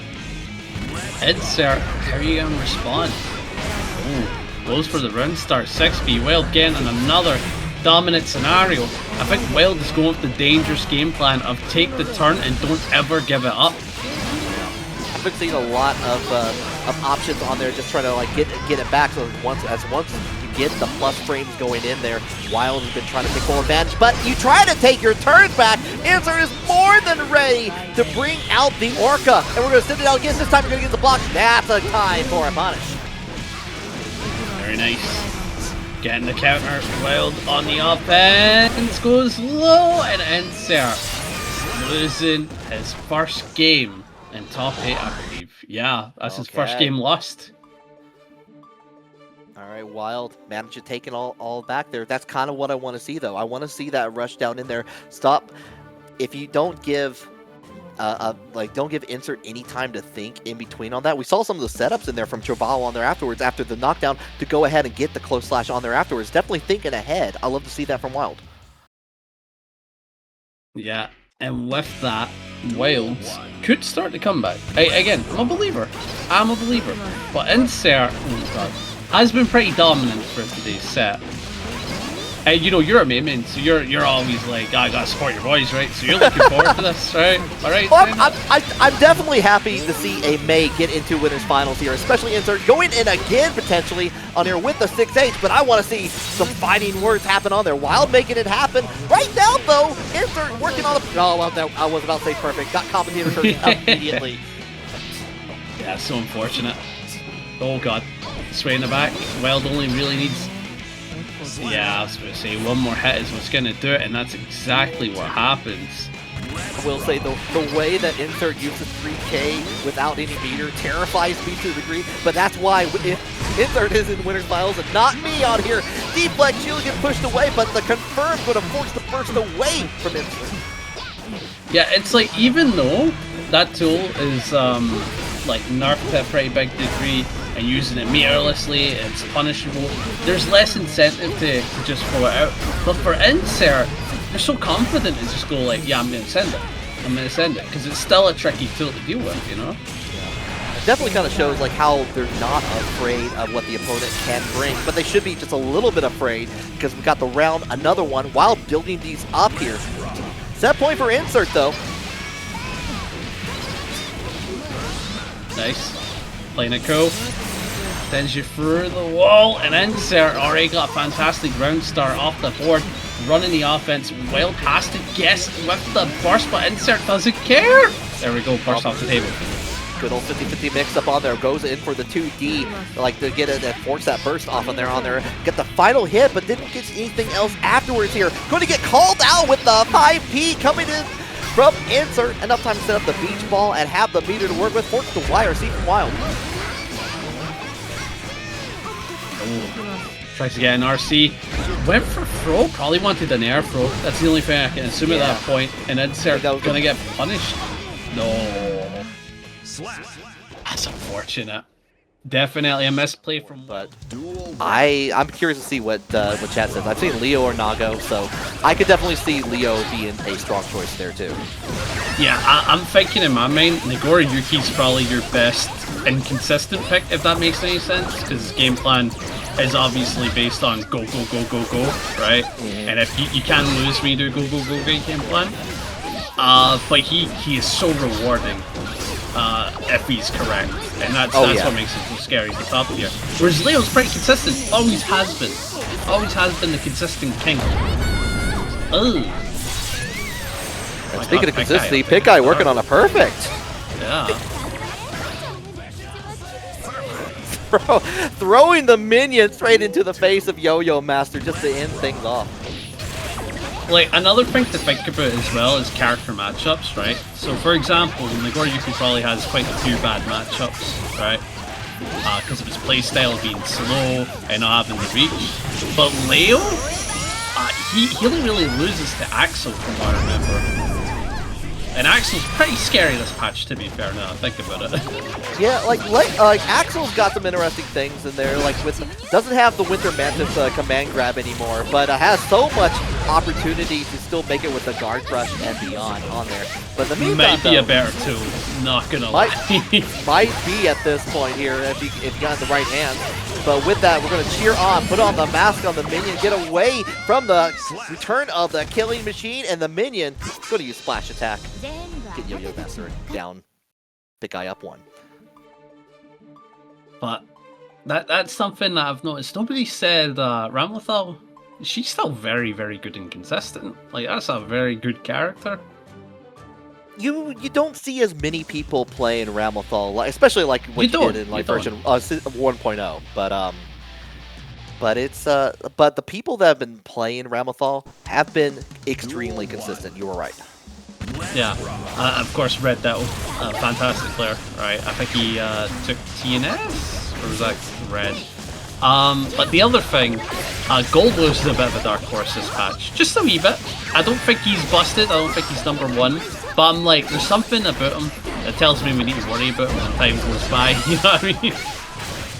S2: Insert. How are you going to respond? Ooh. Goes for the round start. 6B. Wild getting in another dominant scenario. I think Wild is going with the dangerous game plan of take the turn and don't ever give it up.
S1: I've been seeing a lot of options on there, just trying to like get it back. So once you get the plus frames going in there, Wild has been trying to take full advantage. But you try to take your turn back. Insert is more than ready to bring out the Orca, and we're going to send it out again. This time you're going to get the block. That's a time for a punish.
S2: Very nice. Getting the counter. Wild on the offense goes low, and Ensert losing his first game in top 8, I believe. Yeah, that's his first game lost.
S1: All right, Wild managed to take it all back there. That's kind of what I want to see, though. I want to see that rush down in there. Stop. If you don't give don't give Insert any time to think in between on that. We saw some of the setups in there from Travalo on there afterwards, after the knockdown, to go ahead and get the close slash on there afterwards. Definitely thinking ahead. I love to see that from Wild.
S2: Yeah, and with that, Wild could start the comeback. Again, I'm a believer. But Insert has been pretty dominant for today's set. And you know, you're a main, so you're always like, I gotta support your boys, right? So you're looking forward to this, right? All right.
S1: Well, I'm definitely happy to see a May get into winners finals here, especially Insert going in again potentially on here with the 6H. But I want to see some fighting words happen on there. Wild making it happen right now, though. Insert working on the. Oh, well, I was about to say perfect. Got commentator immediately.
S2: Yeah, so unfortunate. Oh god, sway in the back. Wild only really needs. Yeah, I was going to say one more hit is what's going to do it, and that's exactly what happens.
S1: I will say the way that Insert uses 3K without any meter terrifies me to a degree, but that's why if Insert is in winners finals and not me on here. Deflect shield get pushed away, but the confirm would have forced the burst away from Insert.
S2: Yeah, it's like, even though that tool is like nerfed to a pretty big degree and using it meterlessly, it's punishable, there's less incentive to just throw it out. But for Insert, they're so confident to just go like, yeah, I'm going to send it, because it's still a tricky tool to deal with, you know?
S1: It definitely kind of shows like how they're not afraid of what the opponent can bring, but they should be just a little bit afraid, because we got the round, another one, while building these up here. Set point for Insert, though.
S2: Nice. Playing it cool. Sends you through the wall, and Insert already got a fantastic round start off the board. Running the offense. Wild has to guess with the burst, but Insert doesn't care. There we go, burst off the table.
S1: Good old 50-50 mix up on there. Goes in for the 2D, like to get it and force that burst off on there. Get the final hit, but didn't get anything else afterwards here. Going to get called out with the 5P coming in from Insert. Enough time to set up the beach ball and have the meter to work with. Force the YRC from Wild.
S2: Tries to get an RC. Went for throw. Probably wanted an air throw. That's the only thing I can assume at that point. And Insert gonna get punished. No. That's unfortunate. Definitely a misplay from.
S1: But I'm curious to see what chat says. I've seen Leo or Nago, so I could definitely see Leo being a strong choice there too.
S2: Yeah, I'm thinking in my mind, Nagoriyuki's probably your best inconsistent pick, if that makes any sense, because his game plan is obviously based on go, right? Mm-hmm. And if you can lose when you do go game plan. But he is so rewarding if he's correct. And that's what makes it so scary at the top here. Whereas Leo's pretty consistent, always has been. Always has been the consistent king. Oh.
S1: Speaking of consistency, Pikguy working on a perfect.
S2: Yeah.
S1: Throwing the minion straight into the face of yoyomaster just to end things off.
S2: Like, another thing to think about as well is character matchups, right? So, for example, Nagoriyuki probably has quite a few bad matchups, right? Because of his playstyle being slow and not having the reach. But Leo, he only really loses to Axel from what I remember. And Axel's pretty scary this patch, to be fair, now I think about it.
S1: Yeah, like Axel's got some interesting things in there, like doesn't have the Winter Mantis command grab anymore, but has so much opportunity to still make it with the guard crush and beyond on there. But the
S2: might be a better tool, not gonna lie.
S1: Might be at this point here if you got in the right hands. But with that, we're gonna cheer on, put on the mask on the minion, get away from the return of the killing machine, and the minion is gonna use splash attack. Get yoyomaster down, Pikguy up 1.
S2: But that's something that I've noticed. Nobody said Ramlethal, she's still very, very good and consistent. Like, that's a very good character.
S1: You don't see as many people playing Ramlethal, like, especially like what you did in like version 1.0. But the people that have been playing Ramlethal have been extremely consistent. You were right.
S2: Yeah, of course, Red Devil, fantastic player, right? I think he took TNS, or was that Red? But the other thing, GoldBlue is a bit of a dark horse this patch, just a wee bit. I don't think he's busted, I don't think he's #1, but I'm like, there's something about him that tells me we need to worry about him when time goes by, you know what I mean?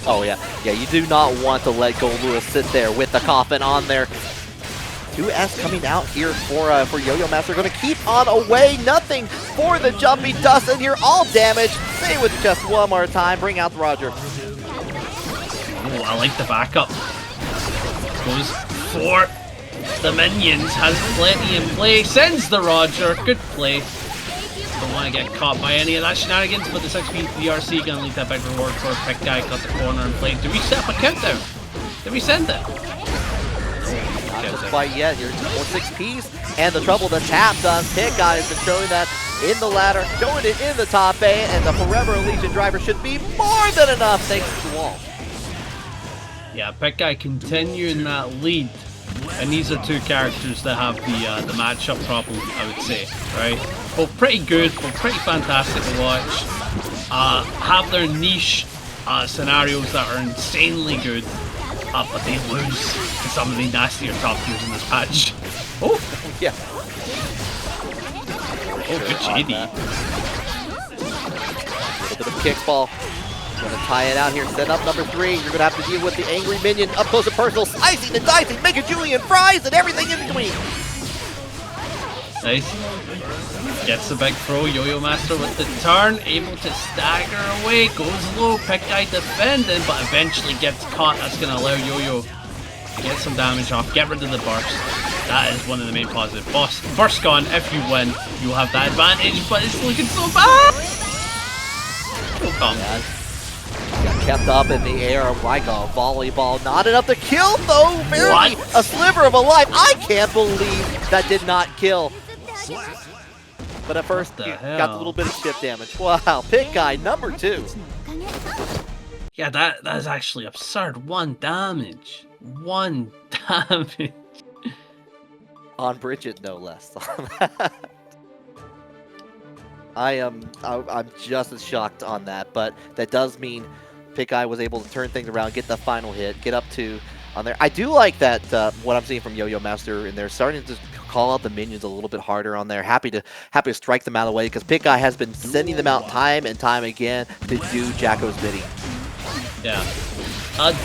S1: Oh yeah, you do not want to let GoldBlue sit there with the coffin on there. 2S coming out here for yoyomaster. Going to keep on away. Nothing for the jumpy dust. And here, all damage. Stay with just one more time. Bring out the Roger.
S2: Oh, I like the backup. Goes for the minions. Has plenty in play. Sends the Roger. Good play. Don't want to get caught by any of that shenanigans. But the 6-speed DRC going to lead that big reward for Pikguy. Cut the corner and play. Do we set up a countdown? Did we send it?
S1: Not just quite yet. Here's more 6Ps, and the trouble the tap does. Pikguy has been showing that in the ladder, showing it in the top A, and the Forever Legion driver should be more than enough thanks to the wall.
S2: Yeah, Pikguy continuing that lead, and these are two characters that have the matchup problem, I would say, right? Both pretty good, both pretty fantastic to watch. Have their niche scenarios that are insanely good. But they lose to some of the nastier top tiers in this patch. Oh!
S1: Yeah.
S2: Oh, good JD.
S1: A little bit of kickball. Gonna tie it out here, set up #3. You're gonna have to deal with the angry minion up close and personal, slicing and dicing, making Julian fries and everything in between.
S2: Nice. Gets the big throw, yoyomaster with the turn, able to stagger away, goes low, Pikguy defending, but eventually gets caught. That's going to allow Yoyo to get some damage off, get rid of the burst. That is one of the main positives. Burst gone, if you win, you'll have that advantage, but it's looking so bad!
S1: Yeah, got kept up in the air like a volleyball. Not enough to kill, though! Barely a sliver of a life. I can't believe that did not kill. But at first, you got the little bit of chip damage. Wow, Pikguy #2.
S2: Yeah, that is actually absurd. 1 damage. 1 damage.
S1: On Bridget, no less. I'm just as shocked on that, but that does mean Pikguy was able to turn things around, get the final hit, get up to on there. I do like that what I'm seeing from yoyomaster in there, starting to call out the minions a little bit harder on there. Happy to strike them out of the way because Pikguy has been sending them out time and time again to do Jacko's bidding.
S2: Yeah.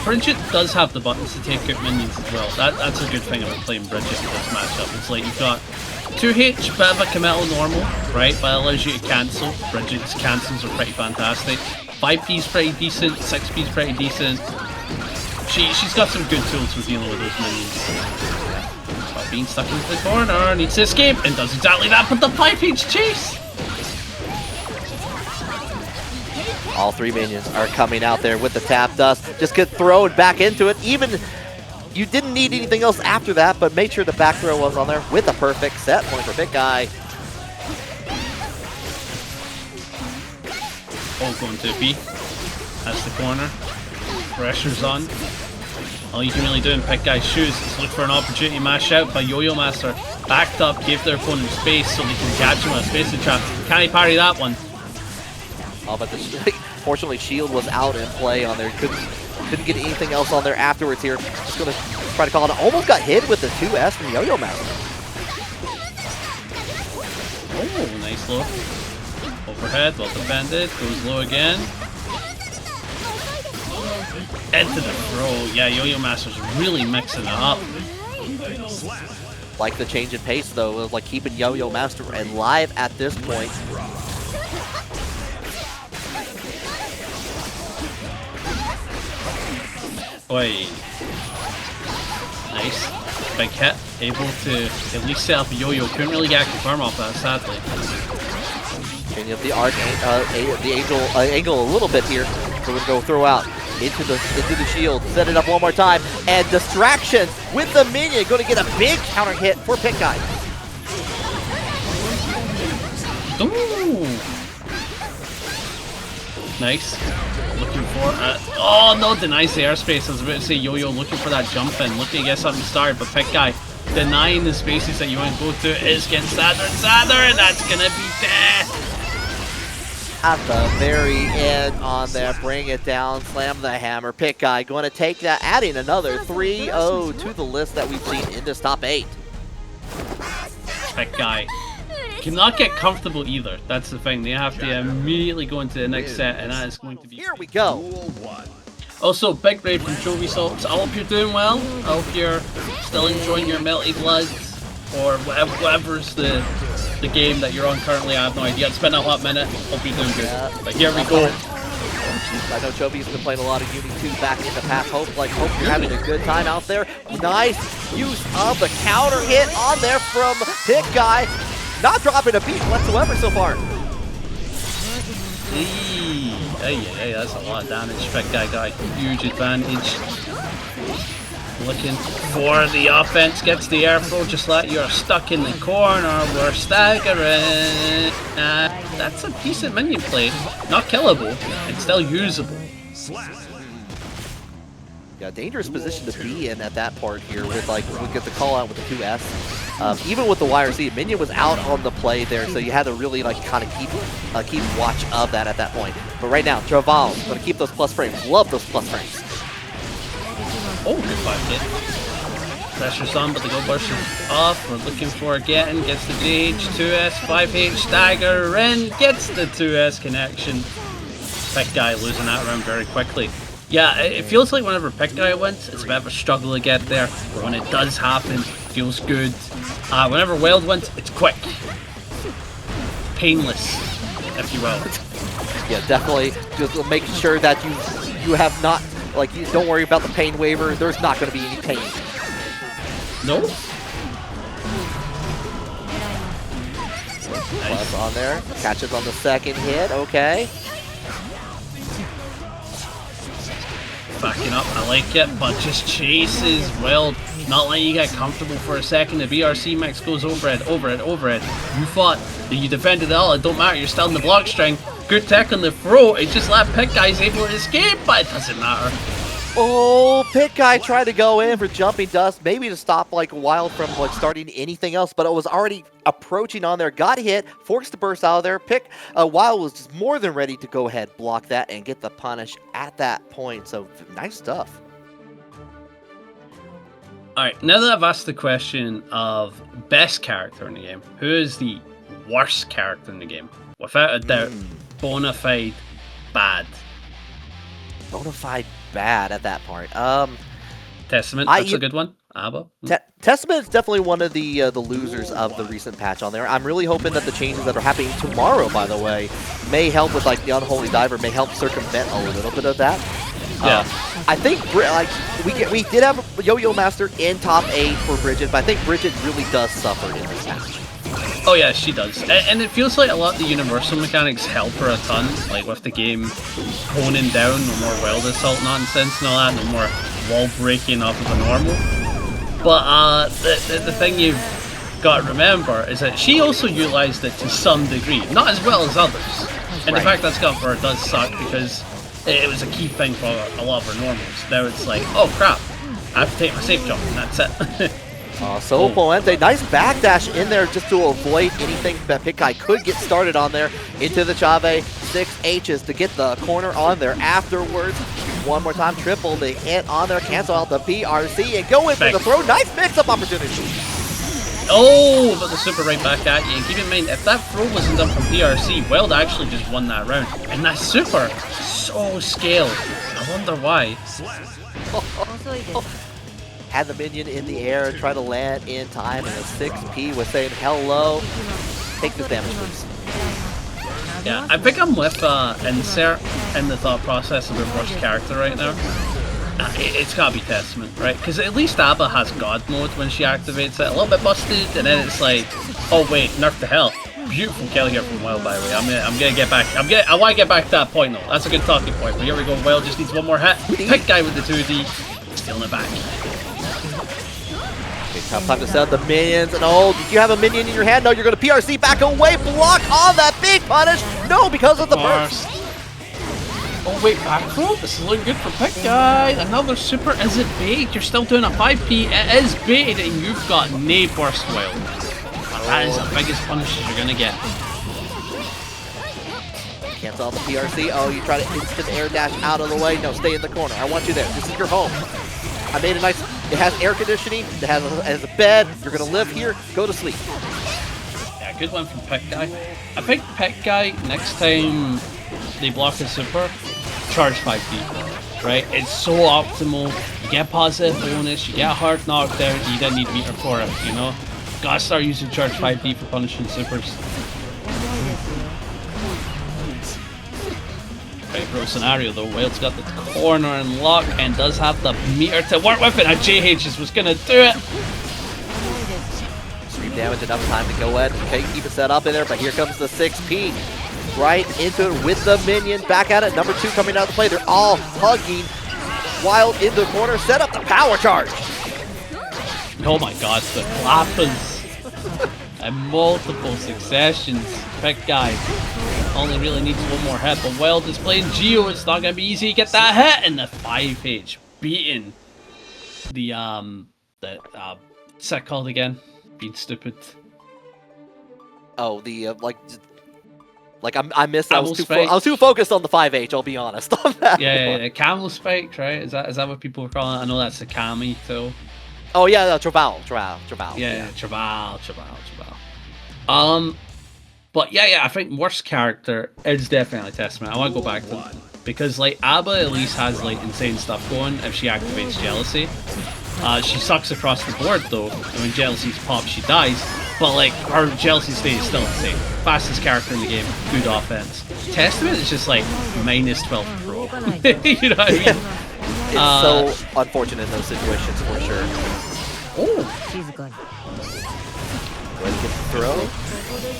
S2: Bridget does have the buttons to take out minions as well. That's a good thing about playing Bridget in this matchup. It's like you've got 2H, bit of a committal normal, right? But it allows you to cancel. Bridget's cancels are pretty fantastic. 5P's pretty decent, 6P's pretty decent. She's got some good tools for dealing with those minions. But being stuck into the corner, needs to escape, and does exactly that, but the 5H chase!
S1: All 3 minions are coming out there with the tap dust. Just get thrown back into it. Even you didn't need anything else after that, but made sure the back throw was on there with a perfect set point for Pikguy.
S2: Oh, going to B. That's the corner. Pressure's on. All you can really do in Pikguy's shoes is look for an opportunity mash out by yoyomaster. Backed up, gave their opponent space so they can catch him with a spacing trap. Can he parry that one?
S1: Oh, but fortunately shield was out in play on there. Couldn't get anything else on there afterwards here. Just gonna try to call it. Almost got hit with the 2S from yoyomaster.
S2: Oh, nice low. Overhead, well defended. Goes low again. Into the throw. Yeah, yoyomaster's really mixing it up.
S1: Like the change in pace though, like keeping yoyomaster alive at this point.
S2: Oi. Nice. Big hit. Able to at least set up a yo-yo. Couldn't really get a confirm off that, sadly.
S1: Changing up the angle a little bit here. So we're gonna go throw out into the shield, set it up one more time, and distraction with the minion. Going to get a big counter hit for Pikguy.
S2: Ooh. Nice. Looking for oh no, denies the airspace. I was about to say yo-yo looking for that jump in, looking to get something started, but Pikguy denying the spaces that you want to go to is getting sadder and sadder, and that's gonna be death.
S1: At the very end on there, bring it down, slam the hammer. Pikguy going to take that, adding another 3-0 to the list that we've seen in this top 8.
S2: Pikguy cannot get comfortable either. That's the thing. They have to immediately go into the next set, and that is going to be.
S1: Here we go.
S2: Also, big rave from Jovi Salts. I hope you're doing well. I hope you're still enjoying your melted blood, or whatever's the game that you're on currently. I have no idea. It's been a hot minute. Hope you're doing good. But here we go.
S1: I know Jovi's been playing a lot of Uni 2 back in the past. Hope you're having a good time out there. Nice use of the counter hit on there from Pikguy. Not dropping a beat whatsoever so far.
S2: Hey, that's a lot of damage. Pikguy got a huge advantage. Looking for the offense, gets the air throw, just like you're stuck in the corner. We're staggering. That's a decent minion play. Not killable, it's still usable.
S1: Yeah, dangerous position to be in at that part here with we get the call out with the 2S. Even with the YRC, minion was out on the play there, so you had to really kind of keep watch of that at that point. But right now, Traval's going to keep those plus frames. Love those plus frames.
S2: Oh, good 5 hit. Pressure's on, but the go burst is off. We're looking for again. Gets the gauge. 2S, 5H, stagger in. Gets the 2S connection. Pikguy losing that round very quickly. Yeah, it feels like whenever Pikguy wins, it's a bit of a struggle to get there. But when it does happen, it feels good. Whenever Wild wins, it's quick. Painless, if you will.
S1: Yeah, definitely. Just making sure that you have not, you don't worry about the pain waiver. There's not going to be any pain.
S2: No?
S1: Plus on there. Catches on the second hit. Okay.
S2: Backing up, I like it, but just chases Wild. Not letting you get comfortable for a second. The BRC mix goes overhead. You fought, you defended it all, it don't matter, you're still in the block string. Good tech on the throw, it just let Pikguy's able to escape, but it doesn't matter.
S1: Oh, Pikguy tried to go in for jumping dust, maybe to stop Wild from starting anything else, but it was already approaching on there, got hit, forced to burst out of there. Wild was just more than ready to go ahead, block that, and get the punish at that point. So nice stuff.
S2: Alright, now that I've asked the question of best character in the game, who is the worst character in the game? Without a doubt, bona fide bad.
S1: Bona fide bad at that part.
S2: Testament, that's a good one. a.b.a.
S1: Testament is definitely one of the losers of the recent patch on there. I'm really hoping that the changes that are happening tomorrow, by the way, may help with the Unholy Diver, may help circumvent a little bit of that.
S2: Yeah.
S1: I think we did have yoyomaster in top 8 for Bridget, but I think Bridget really does suffer in this match.
S2: Oh yeah, she does. And it feels like a lot of the universal mechanics help her a ton, with the game honing down, no more wild assault nonsense and all that, no more wall breaking off of a normal. But the thing you've got to remember is that she also utilized it to some degree, not as well as others. And the fact that's got for her does suck because it was a key thing for a lot of her normals. Now it's like, oh crap, I have to take my safe jump and that's it.
S1: So Poente, nice backdash in there just to avoid anything that Pikguy could get started on there into the Chave. 6 H's to get the corner on there afterwards. One more time, triple the hit on there, cancel out the PRC and go in for the throw. Nice mix-up opportunity.
S2: Oh, but the super right back at you. And keep in mind, if that throw wasn't done from PRC, Wild actually just won that round. And that super, so scaled. I wonder why.
S1: had the minion in the air, try to land in time, and a 6P was saying hello. Take this damage, please.
S2: Yeah, I think I'm with Insert in the thought process of a worst character right now. It's gotta be Testament, right? Because at least a.b.a has God mode when she activates it. A little bit busted, and then it's like, oh wait, nerf to hell. Beautiful kill here from Wild, by the way. I'm gonna get back. I want to get back to that point though. That's a good talking point. But here we go. Wild just needs one more hit. Pikguy with the 2D, stealing it back.
S1: Okay, tough time to set up the minions. And oh, did you have a minion in your hand? No, you're gonna PRC back away, block on that big punish. No, because of the burst.
S2: Oh wait, back throw? This is looking good for Pikguy. Another super. Is it bait? You're still doing a 5P. It is baited and you've got no burst Wild. That is the biggest punish you're gonna get.
S1: Cancel the PRC. Oh, you try to instant air dash out of the way. No, stay in the corner. I want you there. This is your home. I made a nice. It has air conditioning. It has a bed. You're gonna live here. Go to sleep.
S2: Yeah, good one from Pikguy. I think Pikguy next time they block a super, charge 5D. Right? It's so optimal. You get positive bonus. You get hard knocked out. You don't need meter for it. You know. Gotta start using charge 5D for punishing supers. Right, bro scenario though. Wild's got the corner in lock and does have the meter to work with it. And JH just was gonna do it.
S1: Stream damage, enough time to go ahead. Okay, keep it set up in there, but here comes the 6P. Right into it with the minion. Back at it. Number 2 coming out of the play. They're all hugging. Wild in the corner. Set up the power charge.
S2: Oh my god, the clappers. And multiple successions. Pikguy only really needs one more hit, but Wild is playing Geo. It's not gonna be easy to get that hit, and the 5H beating the what's that called again? Being stupid.
S1: Oh, the I missed. I was too focused on the 5H. I'll be honest on that.
S2: Yeah, camel spikes, right? Is that what people are calling it? I know that's the Kami too.
S1: Oh yeah, no, Travail.
S2: Yeah, Travail. But yeah, I think worst character is definitely Testament. I want to go back to that because like a.b.a at least has like insane stuff going if she activates jealousy. She sucks across the board though, and when jealousy's popped, she dies. But like her jealousy state is still insane. Fastest character in the game, good offense. Testament is just like minus 12 pro. You know what I mean?
S1: It's so unfortunate in those situations for sure.
S2: Oh,
S1: she's good. Way to get the throw.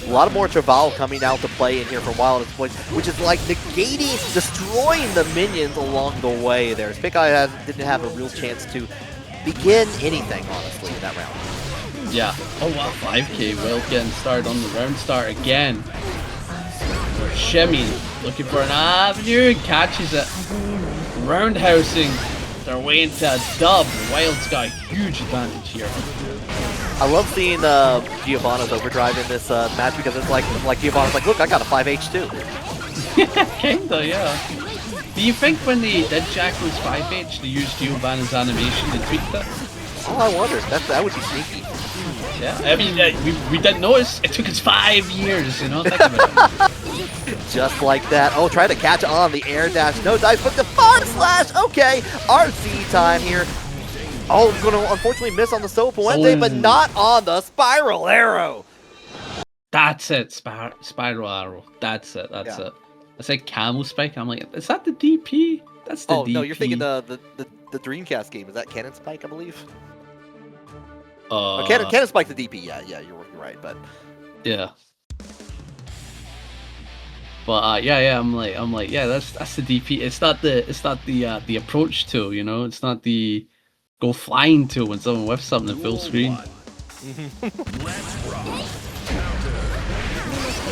S1: A lot more Travail coming out to play in here for Wild at this point, which is like negating, destroying the minions along the way there. Pikguy didn't have a real chance to begin anything, honestly, in that round.
S2: Yeah. Oh wow, 5K. Wild getting started on the round start again. We're shimmying, looking for an avenue, catches it. Roundhousing their way into a dub. Wild's got a huge advantage here.
S1: I love seeing Giovanna's overdrive in this match because it's like Giovanna's like, look, I got a 5H too.
S2: Kinda, yeah. Do you think when they did Jacko's 5H, they used Giovanna's animation and tweaked it?
S1: Oh, I wonder. That would be sneaky.
S2: Yeah, I mean, we didn't notice. It took us 5 years, you know? Think about it.
S1: Just like that. Oh, try to catch on the air dash. No dice, but the forward slash. Okay, RC time here. Oh, going to unfortunately miss on the So Puente, but not on the spiral arrow.
S2: That's it, spiral arrow. That's it. I said camel spike. I'm like, is that the DP? That's the DP. Oh
S1: no, you're thinking the Dreamcast game. Is that Cannon Spike, I believe? Cannon Spike the DP. Yeah, you're right, but
S2: yeah. But yeah, I'm like, yeah, that's the DP. It's not the approach tool, you know. It's not the go flying tool when someone whips something in full screen.
S1: Let's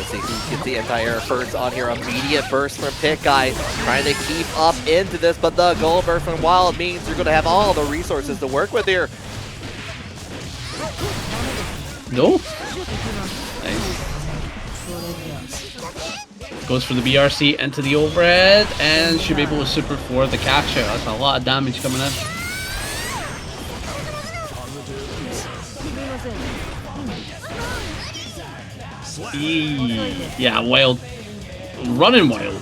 S1: see who gets the anti-air first on here. Immediate burst from Pikguy, trying to keep up into this, but the gold burst from Wild means you're going to have all the resources to work with here.
S2: No. Nice. Goes for the BRC into the overhead, and should be able to super for the catch out. That's a lot of damage coming in. Yeah, Wild. Running Wild.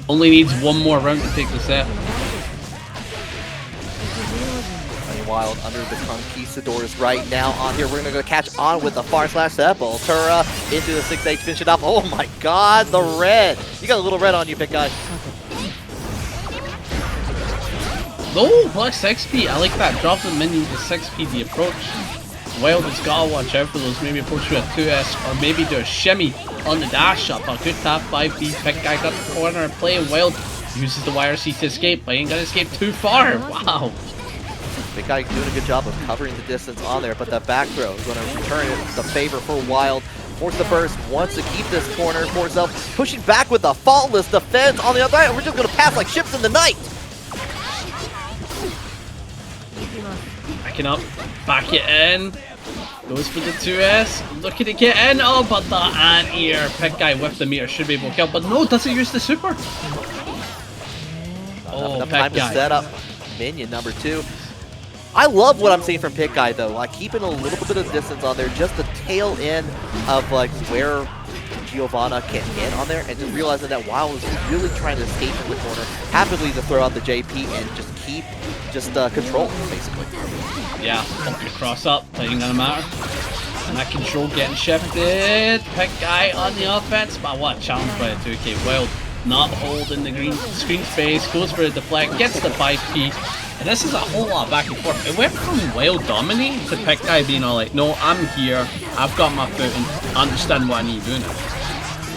S2: Only needs one more round to take the set.
S1: Wild under the Conquistadors right now on here. We're going to catch on with the far slash Sepultura into the 6H, finish it off. Oh my god, the red. You got a little red on you, Pikguy.
S2: Oh, plus 6p. I like that. Drop the minion to 6p the approach. Wild has got to watch out for those. Maybe approach with a 2S or maybe do a shimmy on the dash up. A good tap 5p. Pikguy got the corner and play. Wild uses the YRC to escape, but he ain't gonna escape too far. Wow.
S1: Pikguy doing a good job of covering the distance on there, but that back throw is going to return it the favor for Wild. Force the burst, wants to keep this corner for himself, pushing back with the faultless defense on the other side. We're just going to pass like ships in the night.
S2: Backing up, back it in. Goes for the 2S, looking to get in. Oh, but the anti-air. Pikguy with the meter should be able to kill, but no, doesn't use the super. Oh,
S1: enough time to set up minion number 2. I love what I'm seeing from Pikguy though, like keeping a little bit of distance on there, just the tail end of like where Giovanna can hit on there, and just realizing that Wild is really trying to escape from the corner, happily to throw out the JP and just keep control basically.
S2: Yeah, pump your cross up, but ain't gonna matter. And that control getting shifted. Pikguy on the offense, but what challenge by the 2K. Wild not holding the green screen space, goes for a deflect, gets the 5p. And this is a whole lot back and forth. It went from Wild dominating to Pikguy being all like, no, I'm here, I've got my foot and understand what I need to do now.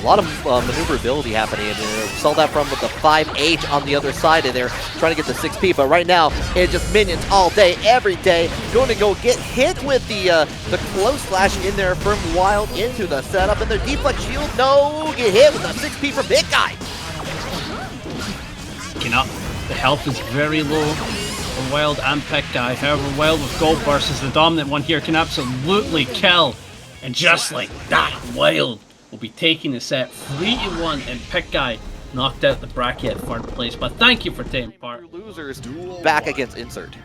S1: A lot of maneuverability happening, and we saw that from with the 5H on the other side of there, trying to get the 6P, but right now, it's just minions all day, every day, going to go get hit with the close slash in there from Wild into the setup, and their deflect shield, no, get hit with the 6P from Pikguy.
S2: Picking up, the health is very low for Wild and Pikguy, however, Wild with Gold Burst is the dominant one here, can absolutely kill, and just like that, Wild will be taking the set 3-1, and Pikguy knocked out the bracket at third place. But thank you for taking part.
S1: Losers back against Insert.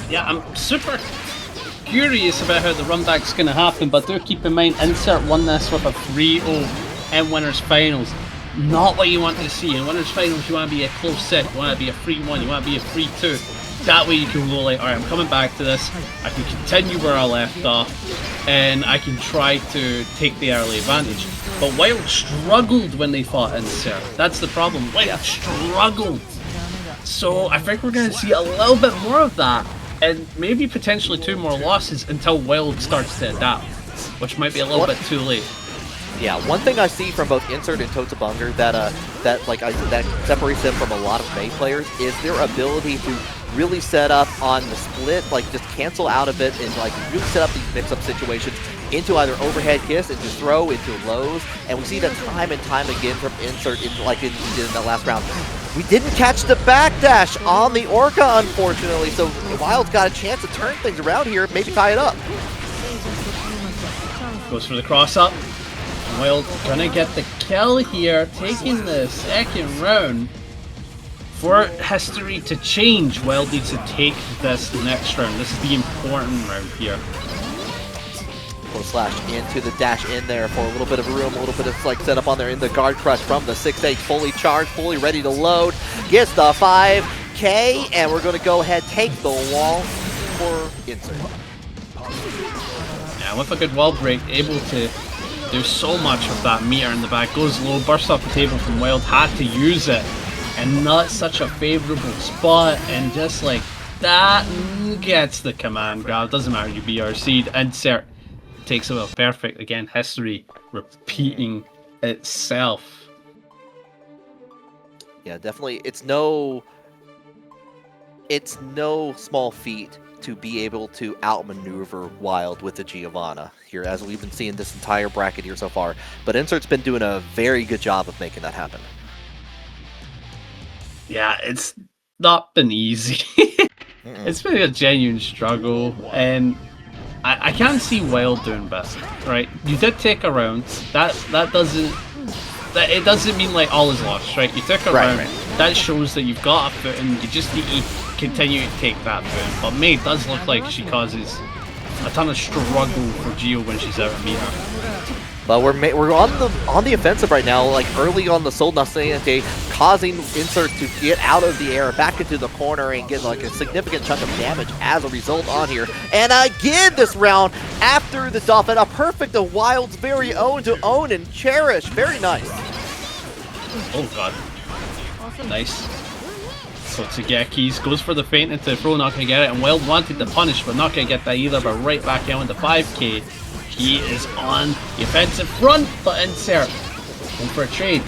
S2: Yeah, I'm super curious about how the runback's going to happen, but do keep in mind Insert won this with a 3-0 in winners finals. Not what you want to see. In winners finals, you want to be a close set, you want to be a 3-1, you want to be a 3-2. That way you can go like, alright, I'm coming back to this, I can continue where I left off, and I can try to take the early advantage. But Wild struggled when they fought Insert. That's the problem. Wild struggled. So I think we're going to see a little bit more of that, and maybe potentially 2 more losses until Wild starts to adapt, which might be a little bit too late.
S1: Yeah, one thing I see from both Insert and Totebunger that separates them from a lot of May players is their ability to really set up on the split, like just cancel out of it and like really set up these mix-up situations into either overhead kiss, into throw, into lows, and we see that time and time again from Insert in that last round. We didn't catch the backdash on the Orca, unfortunately, so Wild's got a chance to turn things around here, maybe tie it up.
S2: Goes for the cross-up. Wild gonna get the kill here, taking the second round. For history to change, Wild needs to take this next round. This is the important round here.
S1: Full slash into the dash in there for a little bit of room, a little bit of like setup on there in the guard crush from the 6H, fully charged, fully ready to load. Gets the 5K, and we're going to go ahead take the wall for Insert.
S2: Yeah, with a good wall break, able to do so much with that meter in the back. Goes low, bursts off the table from Wild, had to use it. And not such a favorable spot, and just like that gets the command grab. Doesn't matter, you BRC'd. Insert takes it well, perfect. Again, history repeating itself.
S1: Yeah, definitely. It's no small feat to be able to outmaneuver Wild with the Giovanna here, as we've been seeing this entire bracket here so far. But Insert's been doing a very good job of making that happen.
S2: Yeah, it's not been easy. It's been a genuine struggle, and I can't see Wild doing best. Right? You did take a round. That doesn't mean like all is lost, right? You took a round. Right. That shows that you've got a foot, and you just need to continue to take that foot. But May does look like she causes a ton of struggle for Gio when she's out of meter.
S1: But we're on the offensive right now, like early on the Sol Naciente, causing Insert to get out of the air, back into the corner, and get like a significant chunk of damage as a result on here. And again this round, after the Dolphin, a perfect of Wild's very own to own and cherish. Very nice.
S2: Oh god. Nice. So Tsugeki's goes for the feint into the throw, not gonna get it, and Wild wanted to punish, but not gonna get that either, but right back down into 5k. He is on the offensive front, but Insert going for a trade.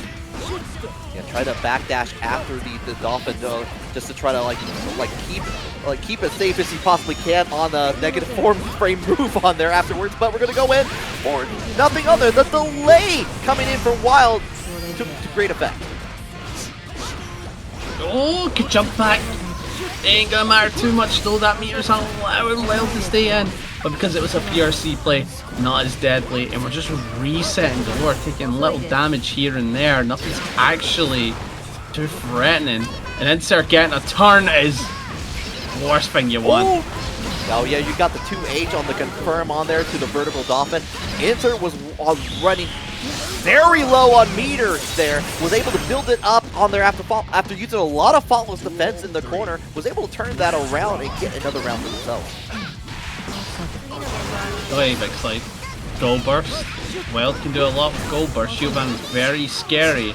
S1: Yeah, try to backdash after the Dolphin just to try to keep it safe as he possibly can on the negative form frame move on there afterwards. But we're gonna go in for nothing other than the delay coming in for Wild to great effect.
S2: Oh, good jump back. Ain't gonna matter too much though. That meter's allowing Wild to stay in. But because it was a PRC play, not as deadly, and we're just resetting galore, taking little damage here and there. Nothing's actually too threatening. And Insert getting a turn is the worst thing you want.
S1: Ooh. Oh yeah, you got the 2H on the confirm on there to the vertical Dolphin. Insert was running very low on meters there, was able to build it up on there after using a lot of faultless defense in the corner, was able to turn that around and get another round for themselves.
S2: Go ahead, Big Slide. Goal Burst. Wild can do a lot with Goal Burst. Giovanna's very scary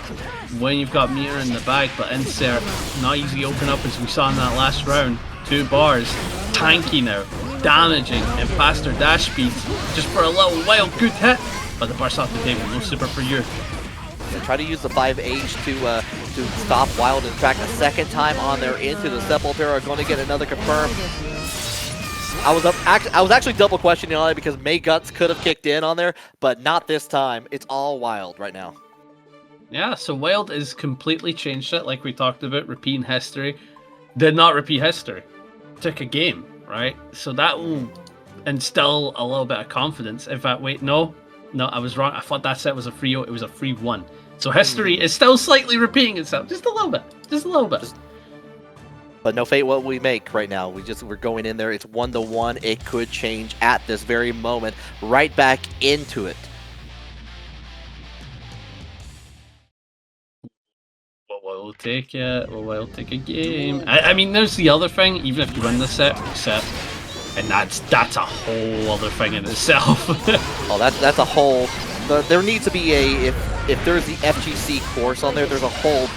S2: when you've got meter in the bag, but Insert not easy to open up as we saw in that last round. 2 bars. Tanky now. Damaging and faster dash speeds just for a little Wild good hit. But the burst off the table, no super for you.
S1: They try to use the 5H to stop Wild. In fact, a second time on there into the Sepultura, going to get another confirm. I was actually double questioning on it because May Guts could have kicked in on there, but not this time. It's all Wild right now.
S2: Yeah, so Wild is completely changed it, like we talked about, repeating history. Did not repeat history. Took a game, right? So that will instill a little bit of confidence. In fact, wait, no, I was wrong. I thought that set was a 3-0. It was a 3-1. So history is still slightly repeating itself, just a little bit, just a little bit.
S1: But no fate what we make right now. We're going in there. It's 1-1. It could change at this very moment. Right back into it.
S2: Well, we'll take it. Well, we'll take a game. I mean, there's the other thing. Even if you win the set, and that's a whole other thing in itself.
S1: Oh, that's a whole. There needs to be if there's the FGC course on there. There's a whole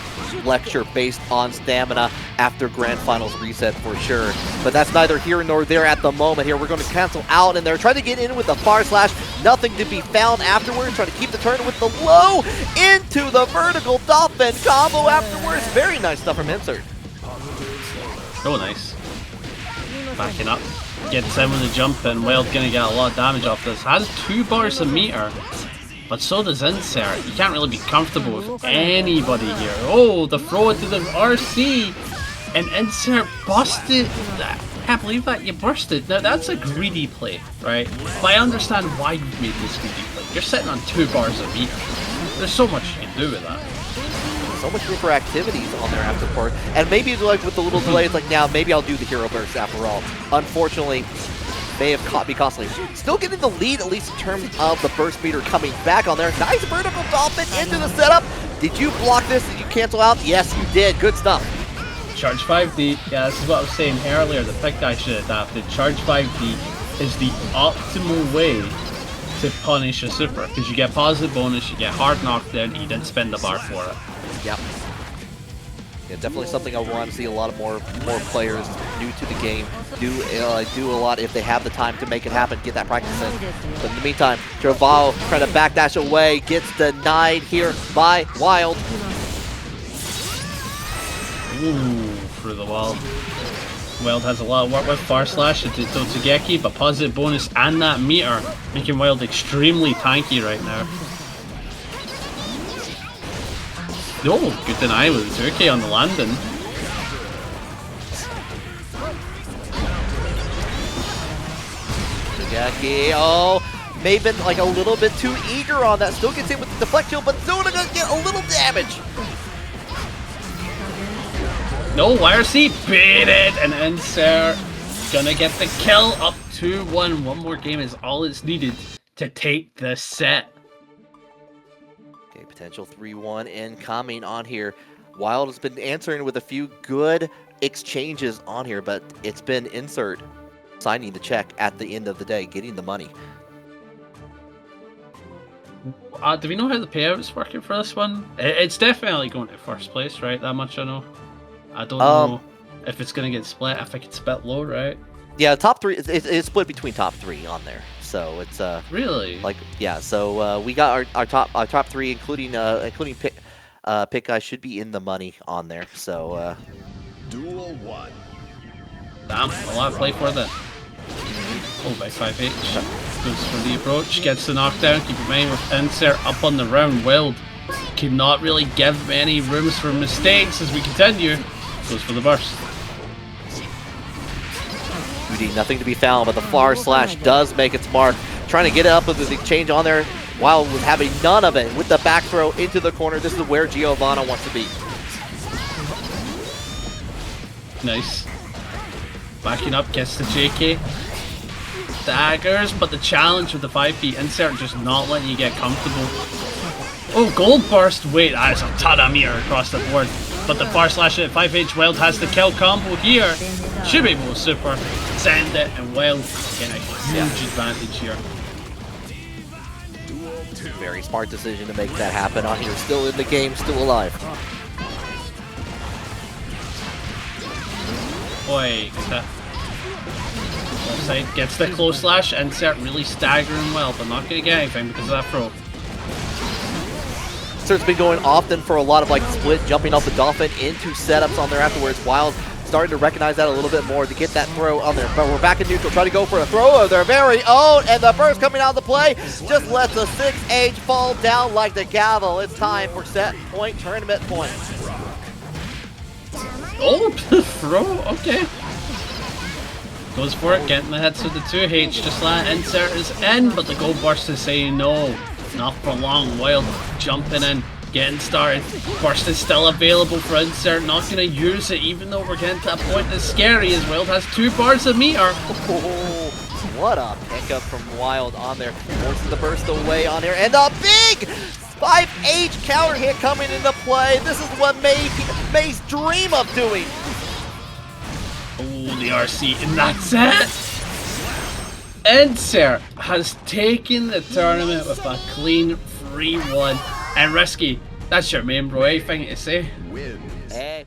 S1: lecture based on stamina after Grand Finals reset for sure. But that's neither here nor there at the moment. Here we're going to cancel out, and they're trying to get in with the far slash. Nothing to be found afterwards. Trying to keep the turn with the low into the vertical Dolphin combo afterwards. Very nice stuff from Insert.
S2: Oh, nice. Backing up. Gets in with the jump, and Wild gonna get a lot of damage off this. Has 2 bars a meter. But so does Insert. You can't really be comfortable with anybody here. Oh, the throw into the RC. And Insert busted. I can't believe that you bursted. Now that's a greedy play, right? But I understand why you've made this greedy play. You're sitting on 2 bars a meter. There's so much you can do with that.
S1: So much room for activities on there after part. And maybe like with the little delays, like now, maybe I'll do the hero burst after all. Unfortunately, may have be costly. Still getting the lead, at least in terms of the burst meter coming back on there. Nice vertical Dolphin into the setup. Did you block this? Did you cancel out? Yes, you did. Good stuff.
S2: Charge 5D. Yeah, this is what I was saying earlier. The Pikguy should adapt it. Charge 5D is the optimal way to punish a super. Because you get positive bonus, you get hard knockdown, and you didn't spend the bar for it.
S1: Yep. Yeah, definitely something I want to see a lot of more players new to the game do a lot if they have the time to make it happen, get that practice in. But in the meantime, Travao trying to backdash away, gets denied here by Wild.
S2: Ooh, for the Wild. Wild has a lot of work with far slash into Totsugeki, but positive bonus and that meter making Wild extremely tanky right now. Oh, good deny with the 2K on the landing.
S1: Totsugeki, oh, may have been like a little bit too eager on that. Still gets in with the deflection, but Zona gonna get a little damage.
S2: No, YRC beat it, and Insert gonna get the kill up 2-1. One more game is all it's needed to take the set.
S1: Okay, potential 3-1 incoming on here. Wild has been answering with a few good exchanges on here, but it's been Insert signing the check at the end of the day, getting the money.
S2: Do we know how the payout's working for this one? It's definitely going to first place, right? That much I know. I don't know if it's going to get split. I think it's a bit low, right?
S1: Yeah, top three. It's split between top three on there, so it's
S2: really
S1: like yeah. So we got our top three, including Pikguy should be in the money on there. So
S3: Duel 1.
S2: damn, a lot to play for then. Oh, by 5H. Goes for the approach, gets the knockdown. Keep in mind with Insert up on the round. Wild cannot really give any rooms for mistakes as we continue. Goes for the burst.
S1: Udongein, nothing to be found, but the far slash does make its mark. Trying to get it up with the exchange on there. Wild was having none of it with the back throw into the corner. This is where Giovanna wants to be.
S2: Nice. Backing up, gets the JK. Daggers, but the challenge with the 5P Insert just not letting you get comfortable. Oh, gold burst. Wait, that is a ton of meter across the board. But the far slash at 5H, Wild has the kill combo here. Should be able to super send it, and Wild getting a huge advantage here.
S1: Very smart decision to make that happen on here. Still in the game, still alive.
S2: Boy, that offside gets the close slash. Insert really staggering well, but not going to get anything because of that throw.
S1: Insert's been going often for a lot of like split, jumping off the dolphin into setups on there afterwards. Wild starting to recognize that a little bit more to get that throw on there. But we're back in neutral, try to go for a throw of their very own, and the burst coming out of the play just lets the 6H fall down like the gavel. It's time for set point tournament points.
S2: Oh, throw, okay. Goes for it, getting the hits with the 2H, just let Insert is in, but the gold burst is saying no. Not for long. Wild jumping in, getting started. Burst is still available for Insert, not going to use it even though we're getting to that point that's scary as Wild has 2 bars of meter.
S1: Oh, what a pickup from Wild on there. Forces the burst away on here, and a big 5H counter hit coming into play. This is what May's dream of doing.
S2: Oh, the RC, and that's it! Insert has taken the tournament with a clean 3-1. And Risky, that's your main bro, anything to say?
S3: Wins.
S1: Hey.